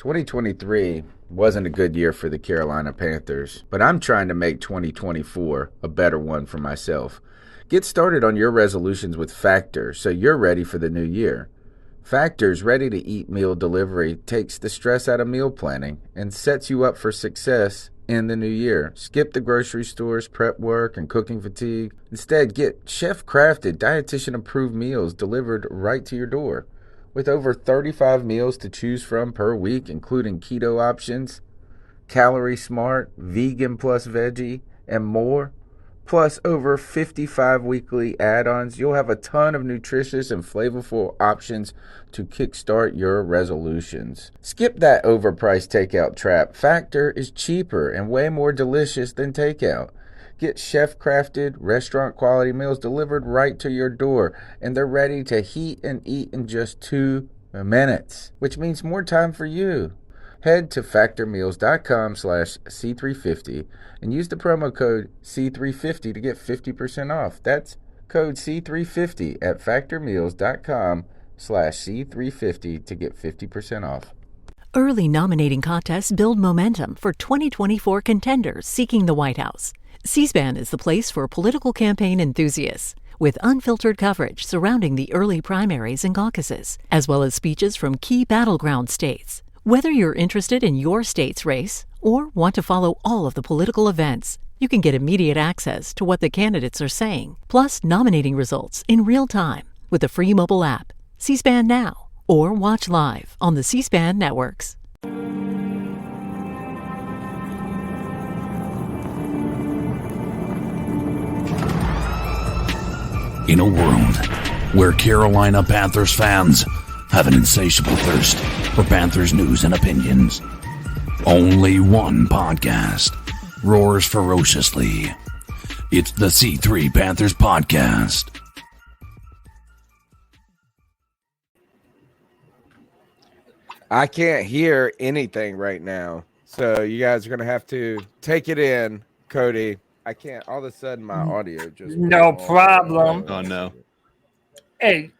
2023 wasn't a good year for the Carolina Panthers, but I'm trying to make 2024 a better one for myself. Get started on your resolutions with Factor so you're ready for the new year. Factor's ready-to-eat meal delivery takes the stress out of meal planning and sets you up for success in the new year. Skip the grocery stores, prep work, and cooking fatigue. Instead, get chef-crafted, dietitian-approved meals delivered right to your door. With over 35 meals to choose from per week, including keto options, calorie smart, vegan plus veggie, and more, plus over 55 weekly add-ons, you'll have a ton of nutritious and flavorful options to kickstart your resolutions. Skip that overpriced takeout trap. Factor is cheaper and way more delicious than takeout. Get chef-crafted, restaurant-quality meals delivered right to your door, and they're ready to heat and eat in just 2 minutes, which means more time for you. Head to factormeals.com/C350 and use the promo code C350 to get 50% off. That's code C350 at factormeals.com/C350 to get 50% off. Early nominating contests build momentum for 2024 contenders seeking the White House. C-SPAN is the place for political campaign enthusiasts, with unfiltered coverage surrounding the early primaries and caucuses, as well as speeches from key battleground states. Whether you're interested in your state's race or want to follow all of the political events, you can get immediate access to what the candidates are saying, plus nominating results in real time with the free mobile app, C-SPAN Now, or watch live on the C-SPAN networks. In a world where Carolina Panthers fans have an insatiable thirst for Panthers news and opinions, only one podcast roars ferociously. It's the C3 Panthers Podcast. I can't hear anything right now, so you guys are going to have to take it in, Cody. I can't. All of a sudden, my audio just... No problem. Oh, no. Hey,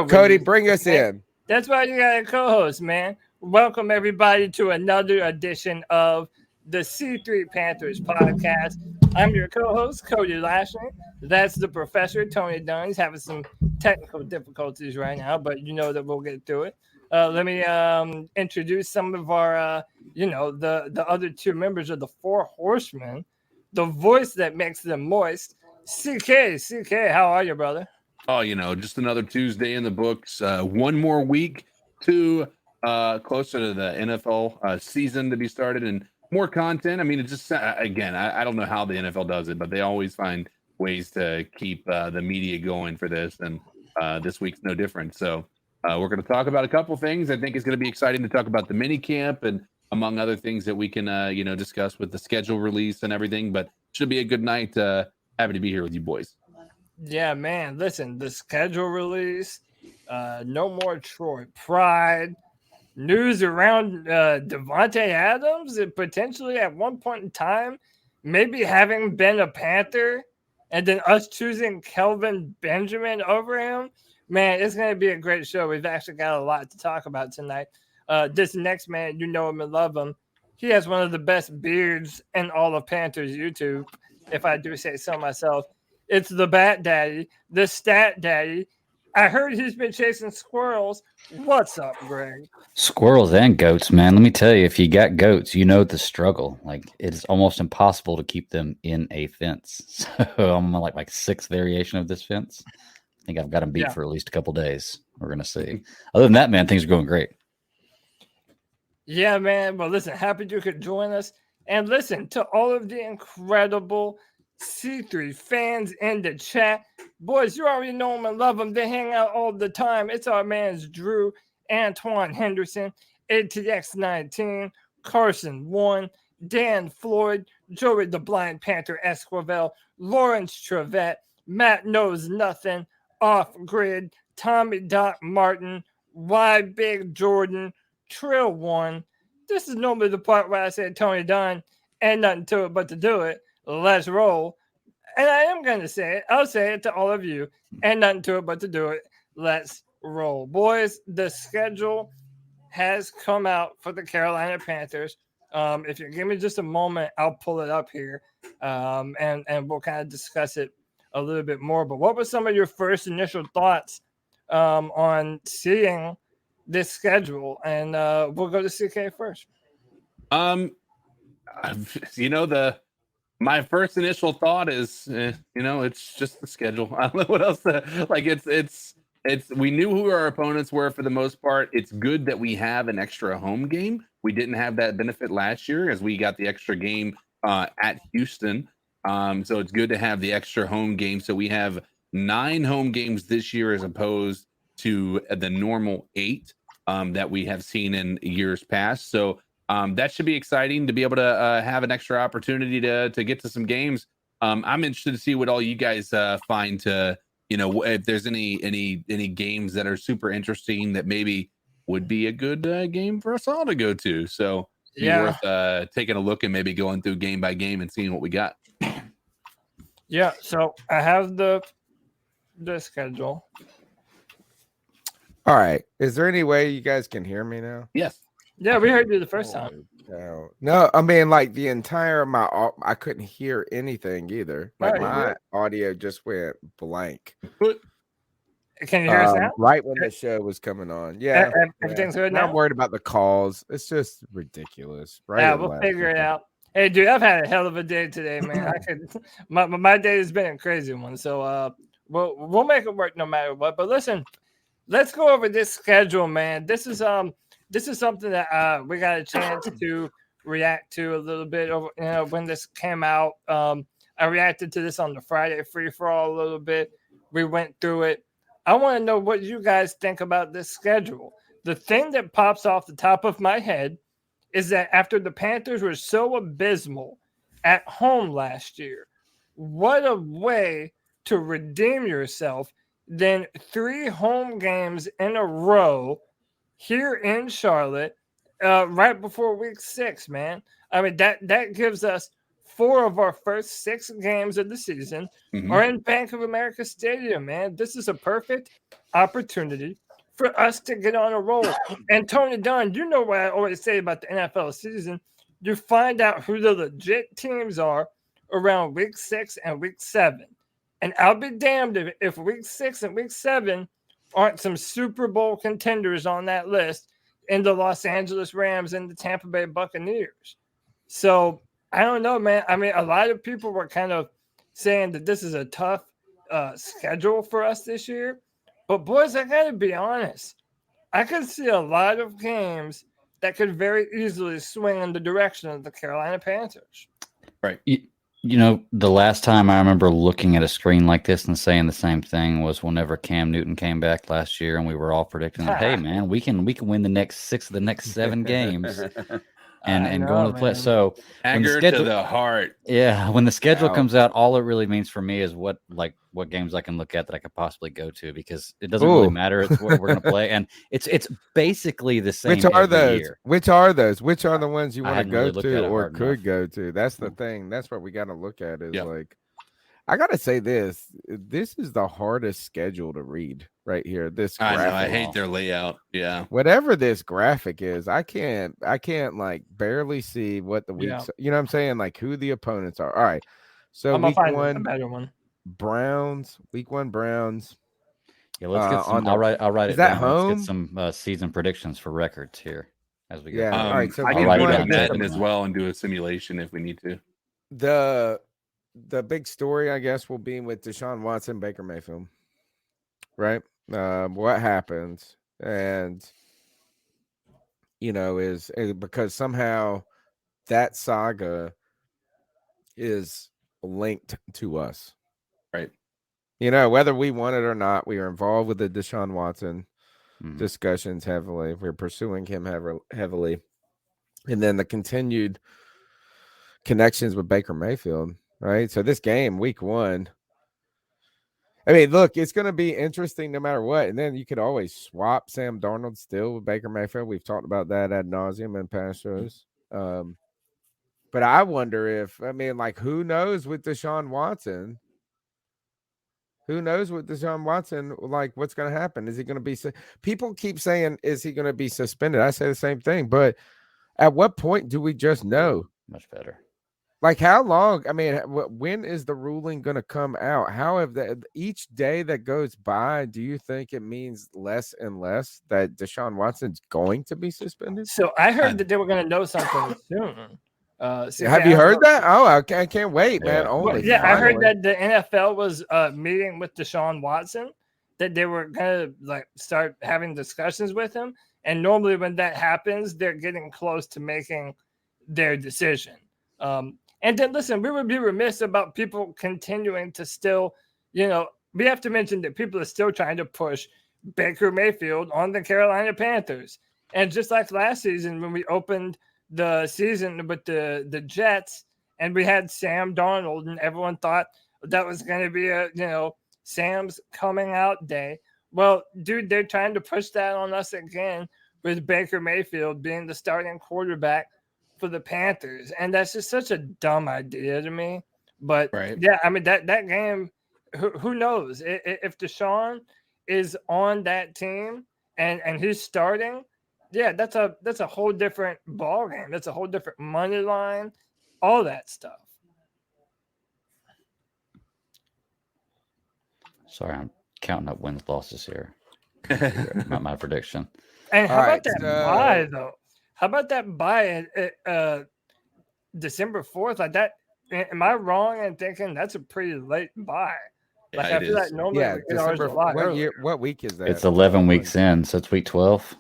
Cody, bring us in. That's why you got a co-host, man. Welcome, everybody, to another edition of the C3 Panthers podcast. I'm your co-host, Cody Lashley. That's the professor, Tony Dunn. He's having some technical difficulties right now, but you know that we'll get through it. Let me introduce some of our, the other two members of the Four Horsemen. The voice that makes them moist. CK, how are you, brother? Oh, just another Tuesday in the books. One more week to closer to the NFL season to be started and more content. I mean, it's just, again, I don't know how the NFL does it, but they always find ways to keep the media going for this. And this week's no different. So we're going to talk about a couple things. I think it's going to be exciting to talk about the mini camp and among other things that we can, discuss with the schedule release and everything. But should be a good night. Happy to be here with you boys. Yeah, man. Listen, the schedule release, no more Troy Pride, news around Davante Adams, and potentially at one point in time, maybe having been a Panther, and then us choosing Kelvin Benjamin over him. Man, it's going to be a great show. We've actually got a lot to talk about tonight. This next man, you know him and love him. He has one of the best beards in all of Panthers YouTube, if I do say so myself. It's the Bat Daddy, the Stat Daddy. I heard he's been chasing squirrels. What's up, Greg? Squirrels and goats, man. Let me tell you, if you got goats, you know the struggle. Like, it's almost impossible to keep them in a fence. So I'm on like sixth variation of this fence. I think I've got them beat for at least a couple days. We're going to see. Other than that, man, things are going great. Yeah, man. Well, listen, happy you could join us. And listen, to all of the incredible C3 fans in the chat. Boys, you already know them and love them. They hang out all the time. It's our mans Drew, Antoine Henderson, ATX19, Carson 1, Dan Floyd, Joey the Blind Panther Esquivel, Lawrence Trevette, Matt Knows Nothing, Off Grid, Tommy Doc Martin, Y Big Jordan, Trill 1. This is normally the part where I say Tony Dunn, ain't nothing to it but to do it. Let's roll. And I am going to say it. I'll say it to all of you. And nothing to it but to do it. Let's roll. Boys, the schedule has come out for the Carolina Panthers. If you give me just a moment, I'll pull it up here, and we'll kind of discuss it a little bit more. But what were some of your first initial thoughts on seeing this schedule? And we'll go to CK first. My first initial thought is, it's just the schedule. I don't know what else it's we knew who our opponents were for the most part. It's good that we have an extra home game. We didn't have that benefit last year as we got the extra game at Houston. So it's good to have the extra home game. So we have 9 home games this year as opposed to the normal 8 that we have seen in years past. So that should be exciting to be able to have an extra opportunity to get to some games. I'm interested to see what all you guys find to, if there's any games that are super interesting that maybe would be a good game for us all to go to. So worth taking a look and maybe going through game by game and seeing what we got. Yeah, so I have the schedule. All right. Is there any way you guys can hear me now? Yes. Yeah, we heard you the first time. No, I mean, like the entire I couldn't hear anything either. Like my audio just went blank. Can you hear us now? Right when the show was coming on. Yeah. Everything's good now? I'm worried about the calls. It's just ridiculous. Right. Yeah, we'll figure it out. Hey, dude, I've had a hell of a day today, man. My day has been a crazy one. So we'll make it work no matter what. But listen, let's go over this schedule, man. This is something that we got a chance to react to a little bit over, when this came out. I reacted to this on the Friday free for all a little bit. We went through it. I want to know what you guys think about this schedule. The thing that pops off the top of my head is that after the Panthers were so abysmal at home last year, what a way to redeem yourself than 3 home games in a row here in Charlotte, right before week 6, man. I mean, that gives us 4 of our first 6 games of the season are in Bank of America Stadium, man. This is a perfect opportunity for us to get on a roll. And Tony Dunn, you know what I always say about the NFL season. You find out who the legit teams are around week 6 and week 7. And I'll be damned if week 6 and week 7 aren't some Super Bowl contenders on that list in the Los Angeles Rams and the Tampa Bay Buccaneers. So I don't know, man. I mean, a lot of people were kind of saying that this is a tough schedule for us this year. But boys, I got to be honest. I could see a lot of games that could very easily swing in the direction of the Carolina Panthers. Right. The last time I remember looking at a screen like this and saying the same thing was whenever Cam Newton came back last year, and we were all predicting that, hey, man, we can win the next 6 of the next 7 games. And going to the play. So anger to the heart. Yeah, when the schedule comes out, all it really means for me is what games I can look at that I could possibly go to, because it doesn't really matter. It's what we're going to play, and it's basically the same. Which are those? Year. Which are those? Which are the ones you want to go really to or could go to? That's the thing. That's what we got to look at. Is like, I got to say this. This is the hardest schedule to read right here. This graphic. I know. I hate their layout. Yeah. Whatever this graphic is, I can't like barely see what the weeks. You know what I'm saying? Like who the opponents are. All right. So I'm week find 1, a better one. Browns. Week 1, Browns. Yeah, let's get some. I'll write it down. Home? Let's get some season predictions for records here as we go. Yeah. All right. So I can put it Madden as well and do a simulation if we need to. The big story, I guess, will be with Deshaun Watson, Baker Mayfield, right? What happens, and is because somehow that saga is linked to us, right? Whether we want it or not, we are involved with the Deshaun Watson discussions heavily. We're pursuing him heavily, and then the continued connections with Baker Mayfield. Right. So this game, week 1, I mean, look, it's going to be interesting no matter what. And then you could always swap Sam Darnold still with Baker Mayfield. We've talked about that ad nauseum in past shows. But I wonder who knows with Deshaun Watson? Who knows what Deshaun Watson, like, what's going to happen? Is he going to be people keep saying, is he going to be suspended? I say the same thing, but at what point do we just know? Much better. Like, how long? I mean, when is the ruling going to come out? How have each day that goes by, do you think it means less and less that Deshaun Watson's going to be suspended? So I heard that they were going to know something soon. Have you heard that? Oh, I can't wait, man. Yeah. Only Yeah, I heard finally. that the NFL was meeting with Deshaun Watson, that they were going to like start having discussions with him. And normally when that happens, they're getting close to making their decision. And then listen, we would be remiss about people continuing to still, we have to mention that people are still trying to push Baker Mayfield on the Carolina Panthers. And just like last season, when we opened the season with the Jets and we had Sam Darnold and everyone thought that was going to be a, Sam's coming out day. Well, dude, they're trying to push that on us again with Baker Mayfield being the starting quarterback for the Panthers. And that's just such a dumb idea to me. But yeah, I mean, that game, who knows? If Deshaun is on that team and he's starting, yeah, that's a whole different ball game. That's a whole different money line, all that stuff. Sorry, I'm counting up wins losses here. Not my prediction. And how about that bye though? How about that bye at December 4th? Like that, am I wrong in thinking that's a pretty late bye? Like I feel like normally December. What week is that? It's 11 weeks in, so it's week 12.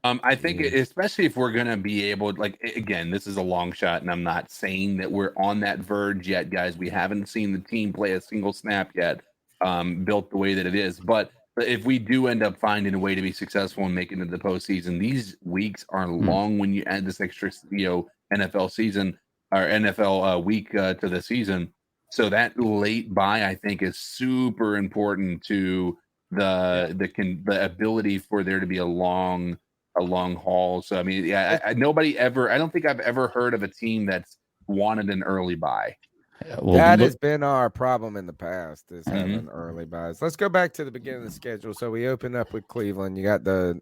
I think especially if we're going to be able, like, again, this is a long shot, and I'm not saying that we're on that verge yet, guys. We haven't seen the team play a single snap yet, built the way that it is. But if we do end up finding a way to be successful and making it to the postseason, these weeks are long when you add this extra, NFL season or NFL week to the season. So that late bye, I think, is super important to the ability for there to be a long haul. So I mean, I don't think I've ever heard of a team that's wanted an early bye. That has been our problem in the past, is having early buys. Let's go back to the beginning of the schedule. So we open up with Cleveland. You got the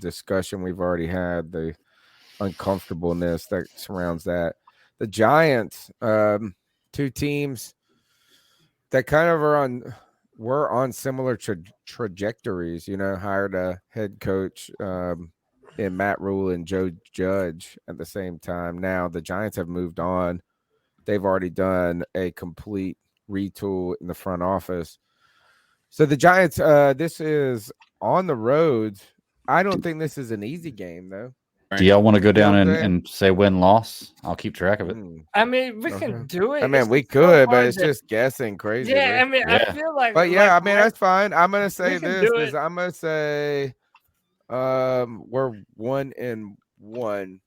discussion we've already had, the uncomfortableness that surrounds that. The Giants, two teams that kind of were on similar trajectories, hired a head coach in Matt Rule and Joe Judge at the same time. Now the Giants have moved on. They've already done a complete retool in the front office. So the Giants, this is on the road. I don't think this is an easy game, though. Do y'all want to go down and say win-loss? I'll keep track of it. I mean, we can do it. I mean, we could, but it's just guessing crazy. Yeah, I mean, I feel like. But yeah, I mean, that's fine. I'm gonna say this. I'm gonna say, we're 1-1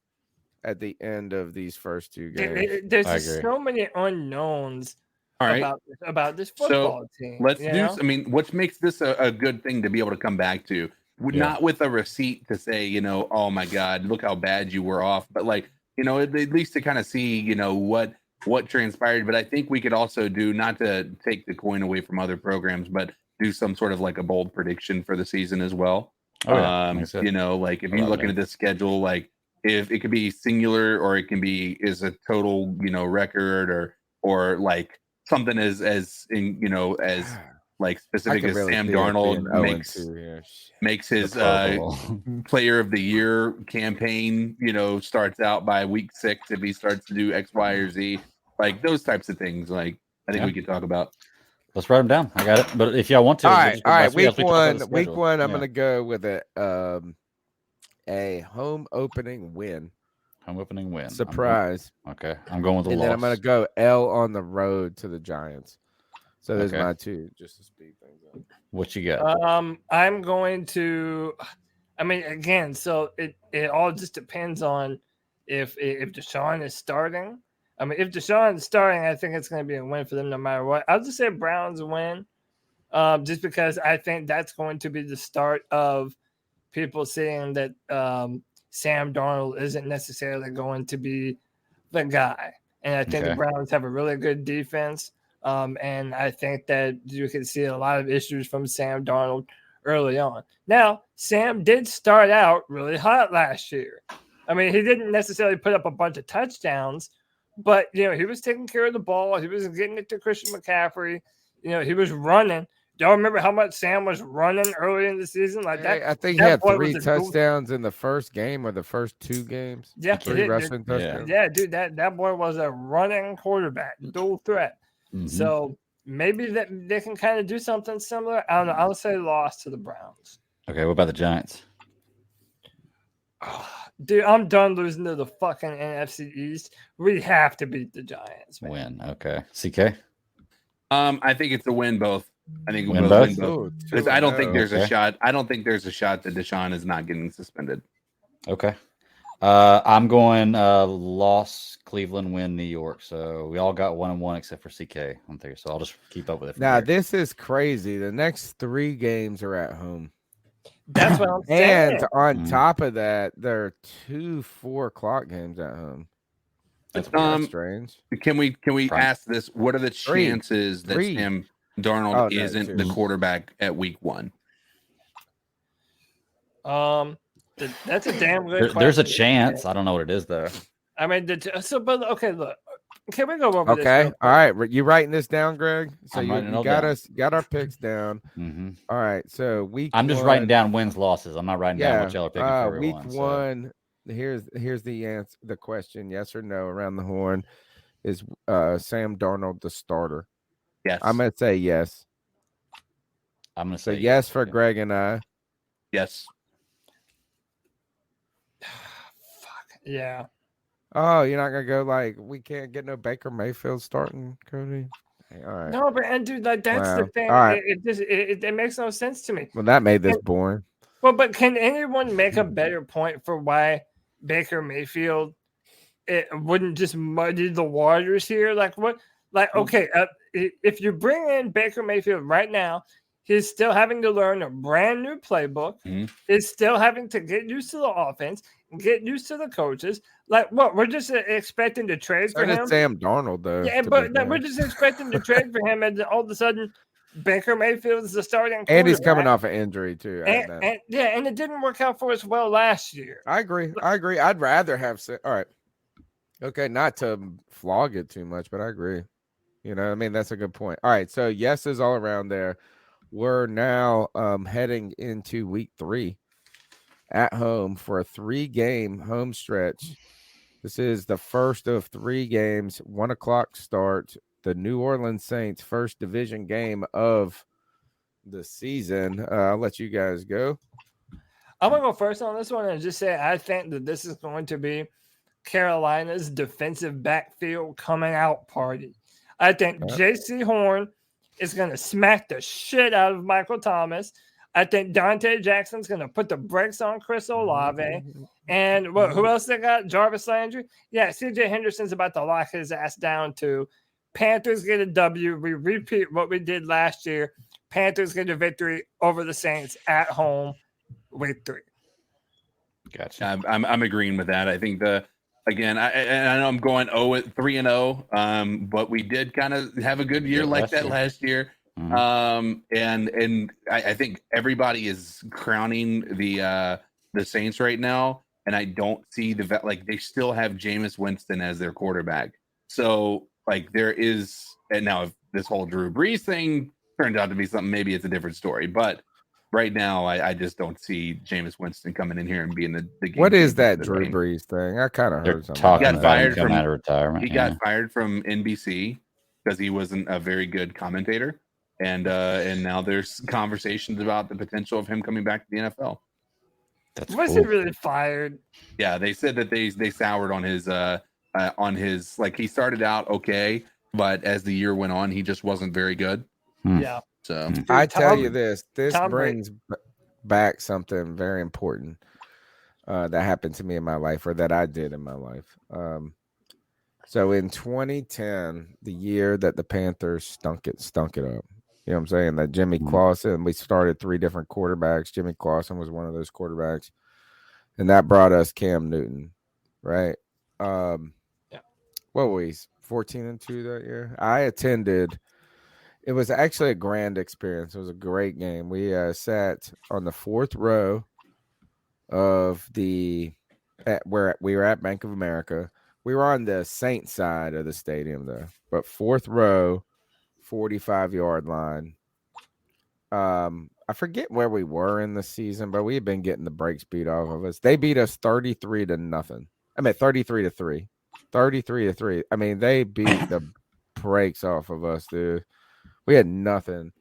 at the end of these first two games. There's so many unknowns about this football team. Let's do. I mean, what makes this a good thing to be able to come back to? Not with a receipt to say, oh my God, look how bad you were off, but like, at least to kind of see, what transpired. But I think we could also do, not to take the coin away from other programs, but do some sort of like a bold prediction for the season as well. Like if you're looking at the schedule, like if it could be singular or it can be is a total, record or like something as like specific as Sam Darnold makes his player of the year campaign, starts out by week 6 if he starts to do X, Y, or Z, like those types of things. Like I think we could talk about. Let's write them down. I got it. But if y'all want to, all right. Week one, I'm gonna go with a home opening win. Home opening win. Surprise. Okay, I'm going with the loss. Then I'm gonna go L on the road to the Giants. So there's my two, just to speed things up. What you got? I'm going to. I mean, again, so it all just depends on if Deshaun is starting. I mean, if Deshaun is starting, I think it's going to be a win for them no matter what. I'll just say Browns win, just because I think that's going to be the start of people seeing that Sam Darnold isn't necessarily going to be the guy. And I think the Browns have a really good defense. And I think that you can see a lot of issues from Sam Darnold early on. Now, Sam did start out really hot last year. I mean, he didn't necessarily put up a bunch of touchdowns, but, he was taking care of the ball. He was getting it to Christian McCaffrey. He was running. Do y'all remember how much Sam was running early in the season? Like that, I think he had 3 touchdowns in the first game or the first 2 games. Yeah, 3 rushing touchdowns. Yeah, dude, that boy was a running quarterback, dual threat. Mm-hmm. So maybe that they can kind of do something similar. I don't know. I'll say loss to the Browns. Okay, what about the Giants? Dude, I'm done losing to the fucking NFC East. We have to beat the Giants, man. Win. Okay. CK? I think it's a win both. I think Win we'll both? win both. Ooh, Because I don't think there's a Okay. shot. I don't think there's a shot that Deshaun is not getting suspended. Okay. I'm going loss, Cleveland, win, New York. So we all got 1-1 except for CK on there. So I'll just keep up with it. Now, this is crazy. The next 3 games are at home. That's what I'm saying. And on top of that, there are 2 4:00 games at home. That's strange. Can we ask this? What are the chances that Sam Darnold isn't the quarterback at week 1? That's a damn good question. There's a chance. I don't know what it is though. I mean, but okay, look. Can we go over this? Okay. All right. You writing this down, Greg? So I'm you writing it all got down. got our picks down. Mm-hmm. All right. So I'm just writing down wins, losses. I'm not writing down what y'all are picking for week everyone. 1. Here's the answer. The question: yes or no around the horn. Is Sam Darnold the starter? Yes. I'm gonna say yes. I'm gonna So say yes for Greg and I. Yes. Fuck. Yeah. Oh, you're not gonna go like we can't get no Baker Mayfield starting, Cody. All right. No, but and dude, like that's the thing. All right. It makes no sense to me. Well, that made this boring. Well, but can anyone make a better point for why Baker Mayfield it wouldn't just muddy the waters here? Like what? Like okay, if you bring in Baker Mayfield right now, he's still having to learn a brand new playbook. Mm-hmm. He's still having to get used to the offense, get used to the coaches. Like what? We're just expecting to trade for him. Sam Darnold, though. Yeah, but we're just expecting to trade for him, and all of a sudden, Baker Mayfield is the starting. And he's coming off an injury too. And it didn't work out for us well last year. I agree. I'd rather have. All right. Okay, not to flog it too much, but I agree. I mean, that's a good point. All right, so yes is all around there. We're now heading into week 3 at home for a 3-game home stretch. This is the first of 3 games, 1:00 start. The New Orleans Saints' first division game of the season. I'll let you guys go. I'm going to go first on this one and just say I think that this is going to be Carolina's defensive backfield coming out party. I think J.C. Horn is going to smack the shit out of Michael Thomas. I think Dante Jackson's going to put the brakes on Chris Olave. And who else they got? Jarvis Landry? Yeah, C.J. Henderson's about to lock his ass down too. Panthers get a W. We repeat what we did last year. Panthers get a victory over the Saints at home, week 3. Gotcha. I'm agreeing with that. I think I know I'm going 3-0, but we did kind of have a good year like that last year. Mm-hmm. And I think everybody is crowning the Saints right now, and I don't see they still have Jameis Winston as their quarterback. So there is, and now if this whole Drew Brees thing turns out to be something, maybe it's a different story. But right now, I just don't see Jameis Winston coming in here and being the game. What is that Drew Brees thing? I kind of heard something. He got fired from out of retirement. He got fired from NBC because he wasn't a very good commentator, and now there's conversations about the potential of him coming back to the NFL. Was he really fired? Yeah, they said that they soured on his he started out okay, but as the year went on, he just wasn't very good. Yeah. So I tell you this brings back something very important that happened to me in my life, or that I did in my life. So in 2010, the year that the Panthers stunk it up. You know what I'm saying? That Jimmy Clausen, we started 3 different quarterbacks. Jimmy Clausen was one of those quarterbacks, and that brought us Cam Newton, right? What were we? 14-2 that year. I attended It was actually a grand experience. It was a great game. We sat on the fourth row of where we were at Bank of America. We were on the Saints side of the stadium, though, but fourth row, 45-yard line. I forget where we were in the season, but we had been getting the brakes beat off of us. They beat us 33-0. I mean, 33-3. 33-3. I mean, they beat the brakes off of us, dude. We had nothing.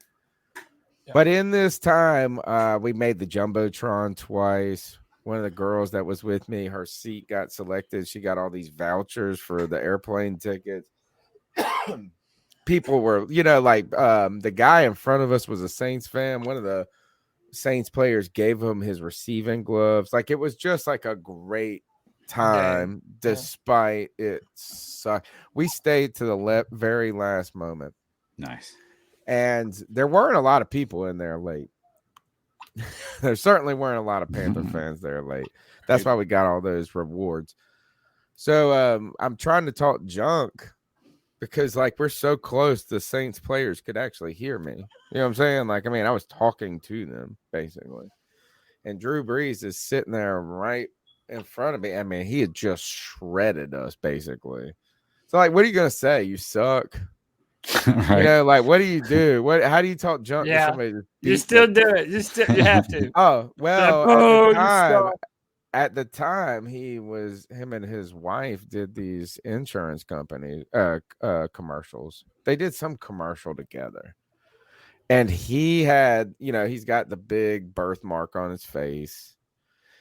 Yeah. But in this time, we made the Jumbotron twice. One of the girls that was with me, her seat got selected. She got all these vouchers for the airplane tickets. People were, like the guy in front of us was a Saints fan. One of the Saints players gave him his receiving gloves. Like, it was just like a great time, despite it sucked. We stayed to the very last moment. Nice. And there weren't a lot of people in there late. There certainly weren't a lot of Panther fans there late. That's why we got all those rewards. So I'm trying to talk junk because, like, we're so close, the Saints players could actually hear me. You know what I'm saying? Like, I mean, I was talking to them, basically. And Drew Brees is sitting there right in front of me. I mean, he had just shredded us, basically. So, like, what are you going to say? You suck? Right. Like, what do you do? How do you talk junk to somebody? You still do it. You have to. Oh, well, at the time, him and his wife did these insurance company commercials. They did some commercial together. And he had, he's got the big birthmark on his face.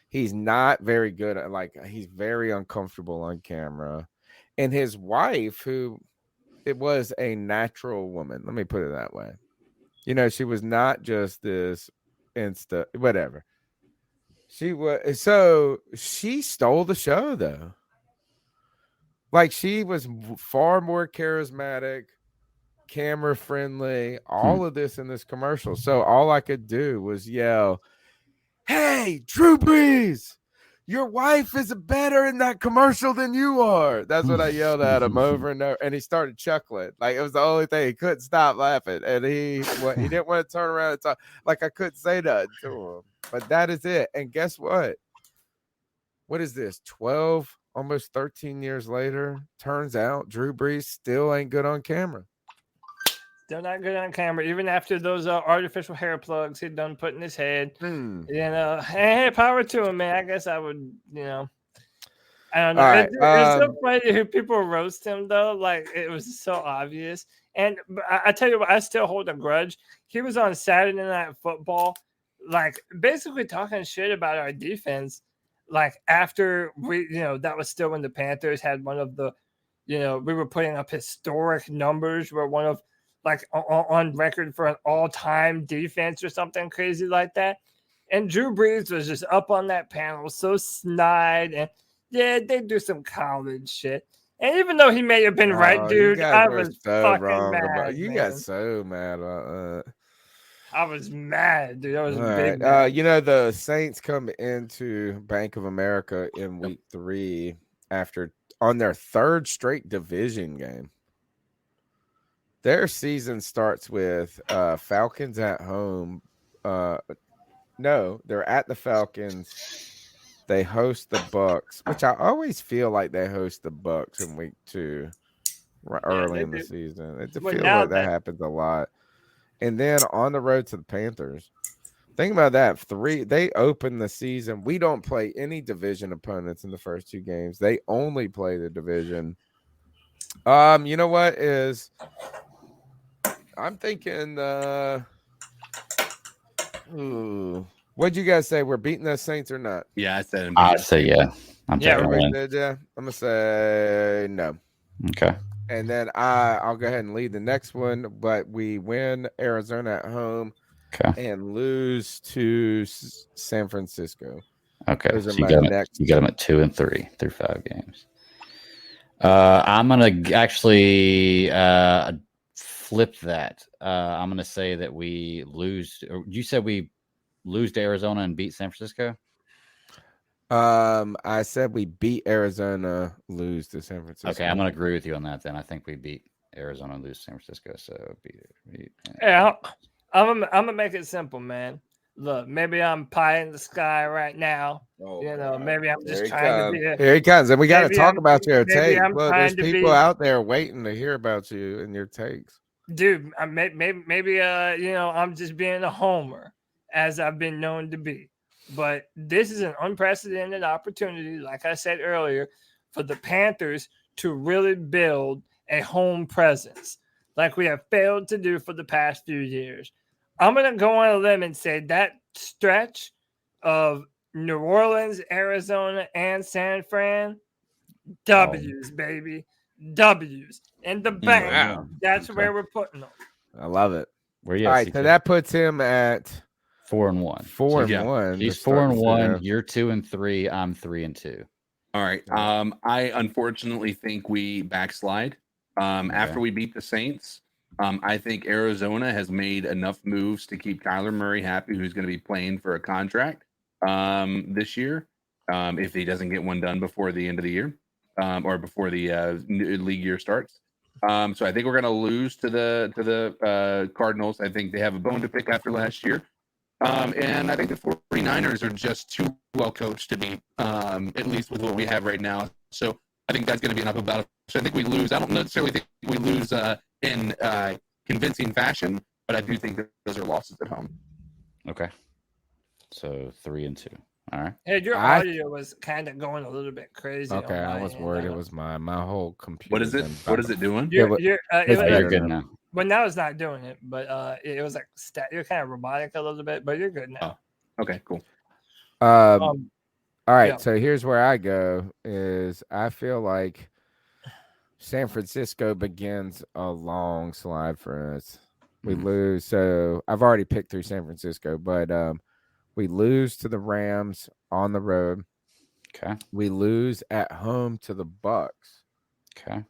He's not very good at, he's very uncomfortable on camera. And his wife, it was a natural woman. Let me put it that way. She was not just this whatever. She stole the show, though. Like, she was far more charismatic, camera friendly, all of this in this commercial. So all I could do was yell, "Hey, Drew Brees, your wife is better in that commercial than you are." That's what I yelled at him over and over. And he started chuckling. Like, it was the only thing. He couldn't stop laughing. And he didn't want to turn around and talk. Like, I couldn't say nothing to him. But that is it. And guess what? What is this? 12, almost 13 years later, turns out Drew Brees still ain't good on camera. Still not good on camera, even after those artificial hair plugs he'd done put in his head. Hey, power to him, man. I guess I would, I don't know. Right. It's so funny who people roast him, though. Like, it was so obvious. And I tell you what, I still hold a grudge. He was on Saturday Night Football, like, basically talking shit about our defense. Like, after that was still when the Panthers had one of the, we were putting up historic numbers. We're one of, like, on record for an all-time defense or something crazy like that. And Drew Brees was just up on that panel, so snide. And, they do some college shit. And even though he may have been right, dude, I was so fucking mad. You got so mad about that. I was mad, dude. I was big mad. The Saints come into Bank of America in week 3 on their third straight division game. Their season starts with Falcons at home. No, they're at the Falcons. They host the Bucks, which I always feel like they host the Bucks in week 2, early in the season. It feels like that happens a lot. And then on the road to the Panthers. Think about that. They open the season. We don't play any division opponents in the first 2 games. They only play the division. You know what is? I'm thinking. What'd you guys say? We're beating the Saints or not? Yeah, I said. I say yeah. I'm gonna say no. Okay. And then I'll go ahead and lead the next one, but we win Arizona at home and lose to San Francisco. Okay. So you got them at 2 and 3 through 5 games. I'm going to actually flip that. I'm going to say that we lose. You said we lose to Arizona and beat San Francisco? I said we beat Arizona, lose to San Francisco. Okay, I'm going to agree with you on that then. I think we beat Arizona lose San Francisco, so beat. Yeah, I'm gonna make it simple, man. Look, maybe I'm pie in the sky right now. Oh, Maybe I'm Here just he trying to comes. be a. Here he comes, and we got to Maybe talk I'm- about your maybe take. I'm Look, there's trying to people be- out there waiting to hear about you and your takes. Dude, maybe I'm just being a homer, as I've been known to be. But this is an unprecedented opportunity, like I said earlier, for the Panthers to really build a home presence, like we have failed to do for the past few years. I'm gonna go on a limb and say that stretch of New Orleans, Arizona, and San Fran, W's, baby. W's. In the bank. Wow. That's Okay. where we're putting them. I love it. Where you All at, right, CJ? so that puts him at 4-1. 4-1. He's to start the 4-1. season. You're 2-3. I'm 3-2. All right. I unfortunately think we backslide. After we beat the Saints, I think Arizona has made enough moves to keep Kyler Murray happy, who's going to be playing for a contract this year, if he doesn't get one done before the end of the year or before the league year starts. So I think we're going to lose to the Cardinals. I think they have a bone to pick after last year. And I think the 49ers are just too well coached to beat, at least with what we have right now. So I think that's going to be an uphill battle. So I think we lose. I don't necessarily think we lose in convincing fashion, but I do think that those are losses at home. Okay. So 3-2. All right. Hey, your audio was kind of going a little bit crazy. Okay, on I my was end. worried it was my whole computer. What is it? What is it doing? You're, it It's it- better good now. But now it's not doing it. But it was like you're kind of robotic a little bit, but you're good now. Okay, cool. All right, yeah. so here's where I go is I feel like San Francisco begins a long slide for us. We lose. So I've already picked through San Francisco, but we lose to the Rams on the road. Okay. We lose at home to the Bucks. Okay.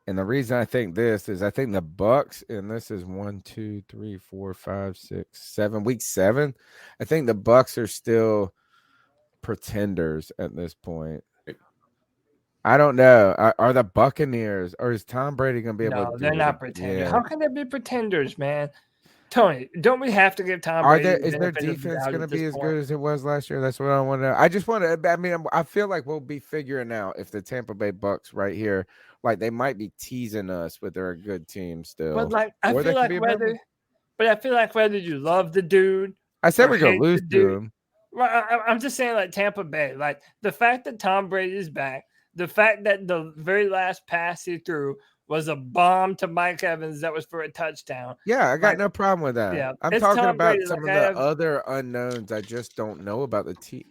And the reason I think this is I think the Bucks, and this is 1, 2, 3, 4, 5, 6, 7, week 7. I think the Bucks are still pretenders at this point. I don't know. Are the Buccaneers or is Tom Brady going to be able No, to do they're it not again? pretenders. Yeah. How can they be pretenders, man? Tony, don't we have to give Tom Are Brady? there the is their benefit of the defense doubt going to at be this as point? good as it was last year? That's what I want to know. I just want to. I mean, I feel like we'll be figuring out if the Tampa Bay Bucks right here, like they might be teasing us, but they're a good team still. But like, I Or they feel could be like a member. whether you love the dude, I said or we're gonna hate lose the to dude. him. Well, I'm just saying, like Tampa Bay, like the fact that Tom Brady is back, the fact that the very last pass he threw was a bomb to Mike Evans that was for a touchdown. Yeah, I got Like, no problem with that. yeah, I'm it's talking Tom about Brady, some like, of I the have- other unknowns. I just don't know about the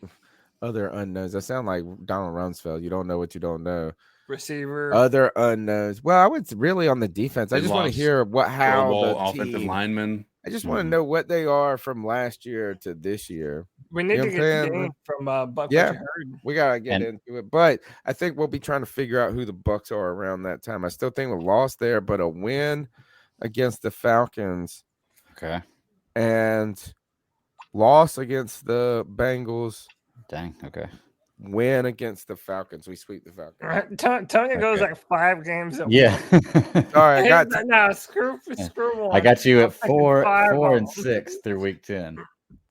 other unknowns. I sound like Donald Rumsfeld. You don't know what you don't know. Receiver. Other unknowns. Well, I was really on the defense. I They just want to lost hear Pro how Bowl the offensive team. lineman. I just want to know what they are from last year to this year. We need know to what get I'm the saying? game from Buck. Yeah. What you heard. We gotta get And- into it, but I think we'll be trying to figure out who the Bucks are around that time. I still think we lost there, but a win against the Falcons Okay. and loss against the Bengals, Dang. Okay. win against the Falcons. We sweep the Falcons. Right. Tony goes Okay. like 5 games. Yeah. Sorry, I He's got like, no, screw one. I got you I'm at taking 4 5 and of 'em. 6 through week 10.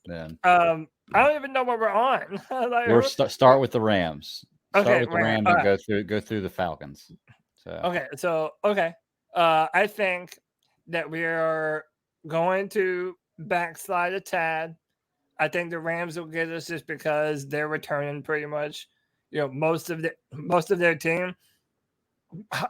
Then I don't even know what we're on. Like, we're start with the Rams. Start Okay, with the Rams, Rams and alright. go through the Falcons. So okay. I think that we are going to backslide a tad. I think the Rams will get us just because they're returning pretty much, most of their team.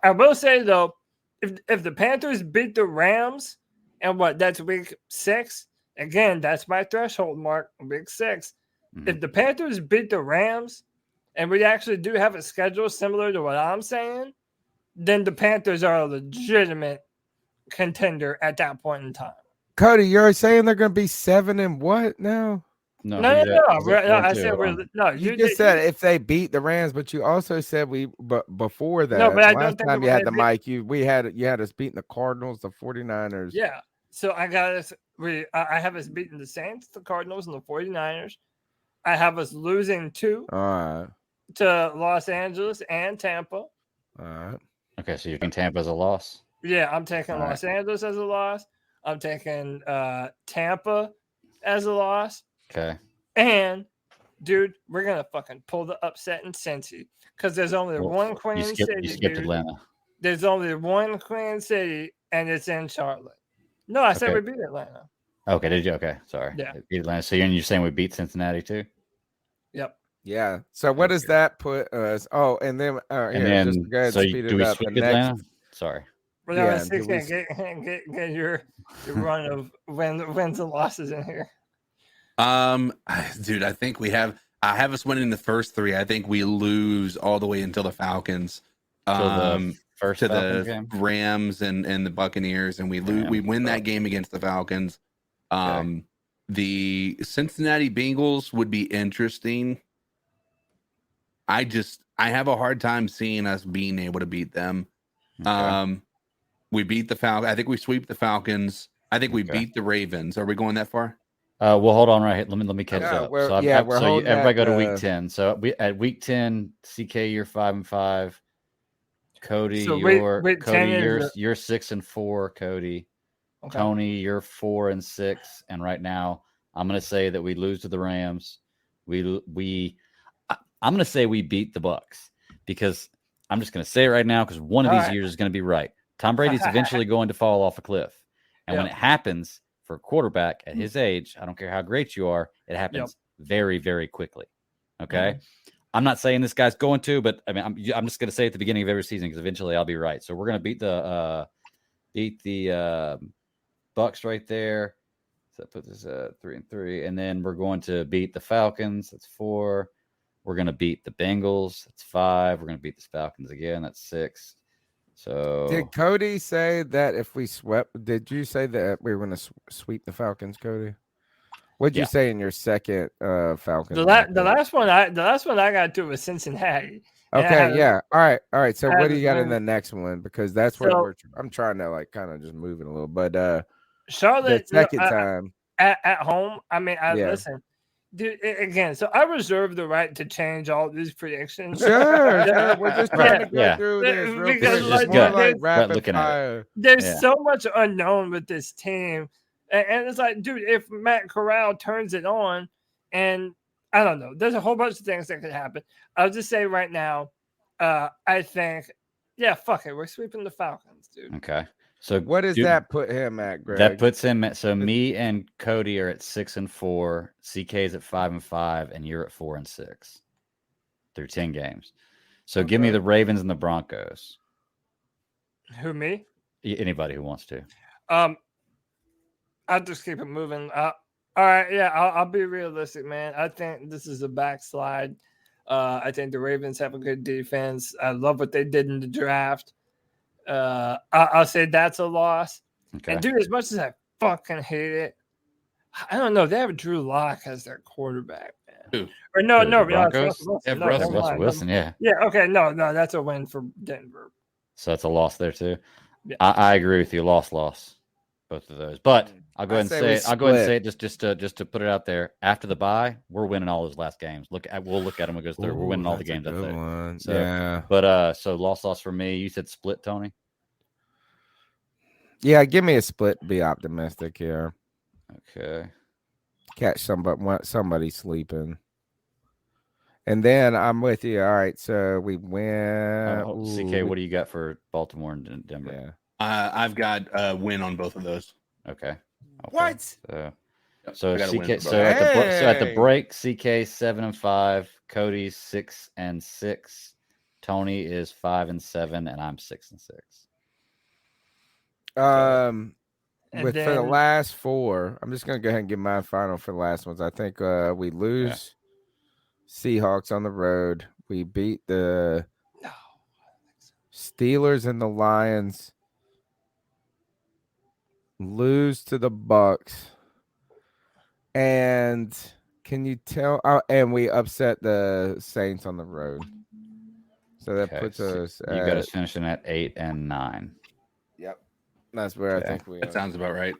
I will say though, if the Panthers beat the Rams, and that's week 6, again, that's my threshold mark, week 6. Mhm. If the Panthers beat the Rams, and we actually do have a schedule similar to what I'm saying, then the Panthers are a legitimate contender at that point in time. Cody. You're saying they're going to be 7 and what now? no, No. he's at I 4-2. said You just said if they beat the Rams, but you also said but before that, No, but I don't last think time the you had Rams the mic, you had us beating the Cardinals, the 49ers. Yeah. So I got us. I have us beating the Saints, the Cardinals, and the 49ers. I have us losing 2 All right. to Los Angeles and Tampa. All right. Okay, so you think Tampa's a loss? Yeah, I'm taking All Los Angeles as a loss. I'm taking Tampa as a loss. Okay. And, dude, we're going to fucking pull the upset in Cincy because there's only one Queen City, You skipped dude. Atlanta. There's only one Queen City, and it's in Charlotte. No, I said Okay. we beat Atlanta. Okay, did you? Okay, sorry. Yeah. Beat Atlanta. So you're saying we beat Cincinnati too? Yep. Yeah. So what does that put us? Oh, and then And then, just go ahead so and speed do it we up. sweep The Atlanta? next, Sorry. But Yeah, yeah, get your run of wins and losses in here. Dude, I think I have us winning the first 3. I think we lose all the way until the Falcons. Till the first to Falcons the game? Rams and the Buccaneers, and we win that game against the Falcons. Okay. The Cincinnati Bengals would be interesting. I have a hard time seeing us being able to beat them. Okay. We beat the Falcons. I think we sweep the Falcons. I think we beat the Ravens. Are we going that far? Well, hold on right here. Let me catch up. we're So holding everybody go to at, week 10. So we at week 10, CK you're 5-5. Cody, So you're 10 is you're 6-4, Cody. Okay. Tony, you're 4-6. And right now, I'm gonna say that we lose to the Rams. I'm gonna say we beat the Bucks because I'm just gonna say it right now because one of these years is gonna be right. Tom Brady's eventually going to fall off a cliff. And when it happens for a quarterback at his age, I don't care how great you are, it happens very, very quickly. Okay. I'm not saying this guy's going to, but I mean, I'm just going to say at the beginning of every season because eventually I'll be right. So we're going to beat the Bucks right there. So that puts us at 3-3, and then we're going to beat the Falcons. That's 4. We're going to beat the Bengals. That's 5. We're going to beat the Falcons again. That's 6. So did Cody say that if we swept? Did you say that we were going to sweep the Falcons, Cody? What'd you say in your second Falcons? The last one I got to was Cincinnati. Okay, yeah. All right. So what do you got in the next one? Because that's what I'm trying to like kind of just move it a little. But Charlotte, the second time at home. I mean, listen, dude. Again, so I reserve the right to change all these predictions. Sure. We're just trying to go through this real quick. Rapid fire. There's so much unknown with this team. And it's like, dude, if Matt Corral turns it on, and I don't know, there's a whole bunch of things that could happen. I'll just say right now, I think, fuck it, we're sweeping the Falcons, dude. Okay. So what does that put him at, Greg? That puts him at, so me and Cody are at 6-4, CK's at 5-5, and you're at 4-6 through 10 games. So give me the Ravens and the Broncos. Who, me? Anybody who wants to. I'll just keep it moving. All right, I'll be realistic, man. I think this is a backslide. I think the Ravens have a good defense. I love what they did in the draft. I'll say that's a loss. Okay. And dude, as much as I fucking hate it, I don't know. They have Drew Lock as their quarterback, man. Or Russell Wilson, yeah. Yeah, okay, no, that's a win for Denver. So that's a loss there too. Yeah. I agree with you. Loss. Both of those. But I'll go ahead and say it. I'll go ahead and say it just to put it out there. After the bye, we're winning all those last games. We'll look at them. It goes through. We're winning all the games up there. One. So, yeah. But so loss for me. You said split, Tony. Yeah, give me a split. Be optimistic here. Okay. Catch somebody sleeping. And then I'm with you. All right, so we win. CK, what do you got for Baltimore and Denver? Yeah. I've got a win on both of those. Okay. What? So CK. So at the break, CK 7-5, Cody's 6-6, Tony is 5-7, and I'm 6-6. For the last 4, I'm just gonna go ahead and give my final for the last ones. I think we lose Seahawks on the road. We beat the Steelers and the Lions. Lose to the Bucks. And can you tell? And we upset the Saints on the road. So that puts us. You got us finishing at 8 and 9. Yep, that's where I think we. That sounds about right.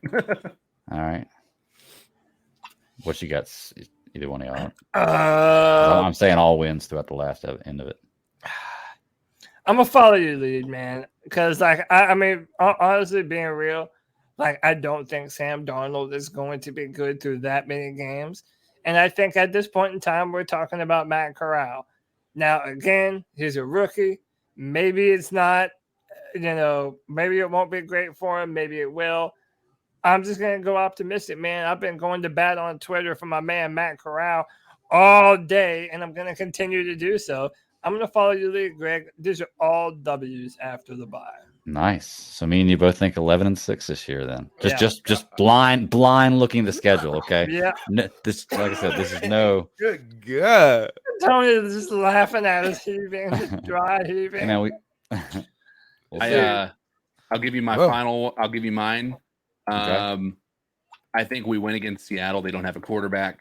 All right. What you got? Either one of y'all. I'm saying all wins throughout the last end of it. I'm gonna follow your lead, man. Because like I mean, honestly, being real, like I don't think Sam Darnold is going to be good through that many games. And I think at this point in time, we're talking about Matt Corral. Now, again, he's a rookie. Maybe it's not, maybe it won't be great for him. Maybe it will. I'm just going to go optimistic, man. I've been going to bat on Twitter for my man, Matt Corral, all day, and I'm going to continue to do so. I'm going to follow your lead, Greg. These are all W's after the bye. Nice. So me and you both think 11-6 this year. Then just blind looking at the schedule. Okay. Yeah. No, this, like I said, this is no. Good God. Tony is just laughing at us, heaving, dry heaving. I'll give you my final. I'll give you mine. Okay. I think we win against Seattle. They don't have a quarterback.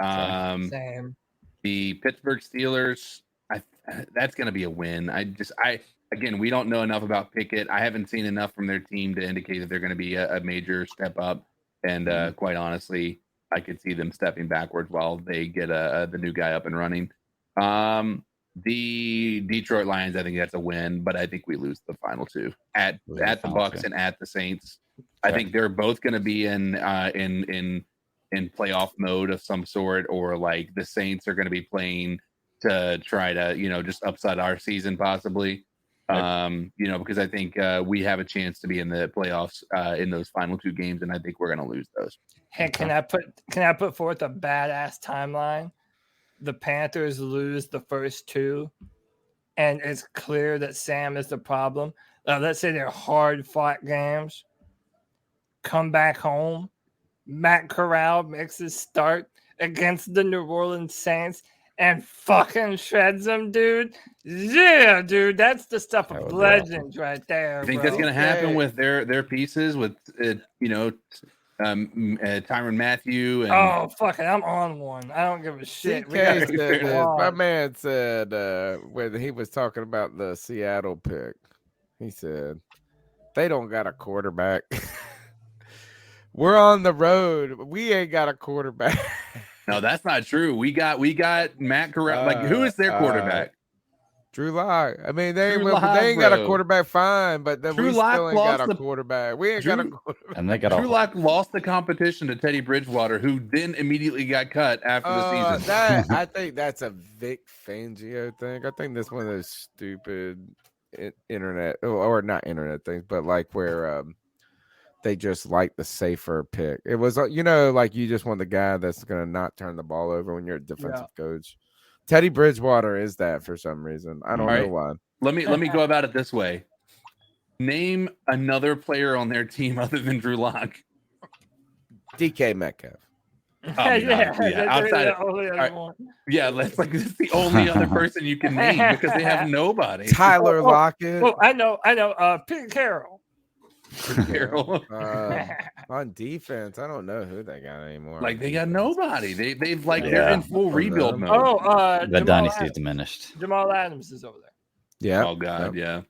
Same. The Pittsburgh Steelers. That's going to be a win. Again, we don't know enough about Pickett. I haven't seen enough from their team to indicate that they're going to be a major step up. And quite honestly, I could see them stepping backwards while they get the new guy up and running. The Detroit Lions, I think that's a win, but I think we lose the final two at the Bucks and at the Saints. Okay. I think they're both going to be in playoff mode of some sort, or like the Saints are going to be playing to try to just upset our season possibly. Because I think we have a chance to be in the playoffs in those final two games, and I think we're going to lose those. Hey, can I put forth a badass timeline? The Panthers lose the first two, and it's clear that Sam is the problem. Let's say they're hard-fought games. Come back home. Matt Corral makes his start against the New Orleans Saints and fucking shreds them, dude. Yeah, dude, that's the stuff of legends right there. I think that's going to happen with their pieces with Tyrann Mathieu. And... Oh, fuck it. I'm on one. I don't give a shit. My man said when he was talking about the Seattle pick, he said, they don't got a quarterback. We're on the road. We ain't got a quarterback. No, that's not true. We got Matt Corral. Who is their quarterback? Drew Lock. I mean, they ain't got a quarterback, fine, but then we still ain't got a quarterback. We ain't got a quarterback. And they got Drew Lock lost the competition to Teddy Bridgewater, who then immediately got cut after the season. I think that's a Vic Fangio thing. I think that's one of those stupid internet or not internet things, but like where they just like the safer pick. It was, like you just want the guy that's going to not turn the ball over when you're a defensive coach. Teddy Bridgewater is that for some reason. I don't know why. Let me go about it this way. Name another player on their team other than Drew Lock. DK Metcalf. Outside that's the only other person you can name because they have nobody. Tyler Lockett. Well, I know. Pete Carroll. On defense, I don't know who they got anymore. Like they got nobody. They're in full rebuild mode. The Jamal dynasty's diminished. Jamal Adams is over there. Yeah. Oh God, yeah.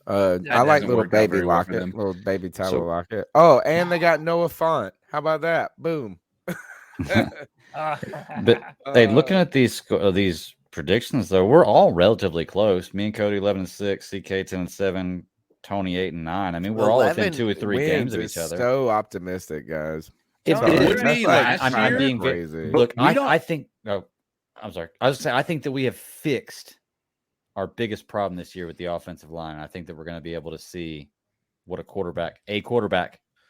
I like little baby Lockett, little baby Tyler Lockett. Oh, and they got Noah Fant. How about that? Boom. But hey, looking at these predictions though, we're all relatively close. Me and Cody 11-6, CK 10-7. Tony 8-9. I mean, we're all within 2 or 3 games of each other. So optimistic, guys. I'm being crazy. Look, I think. No, I'm sorry. I was saying I think that we have fixed our biggest problem this year with the offensive line. I think that we're going to be able to see what a quarterback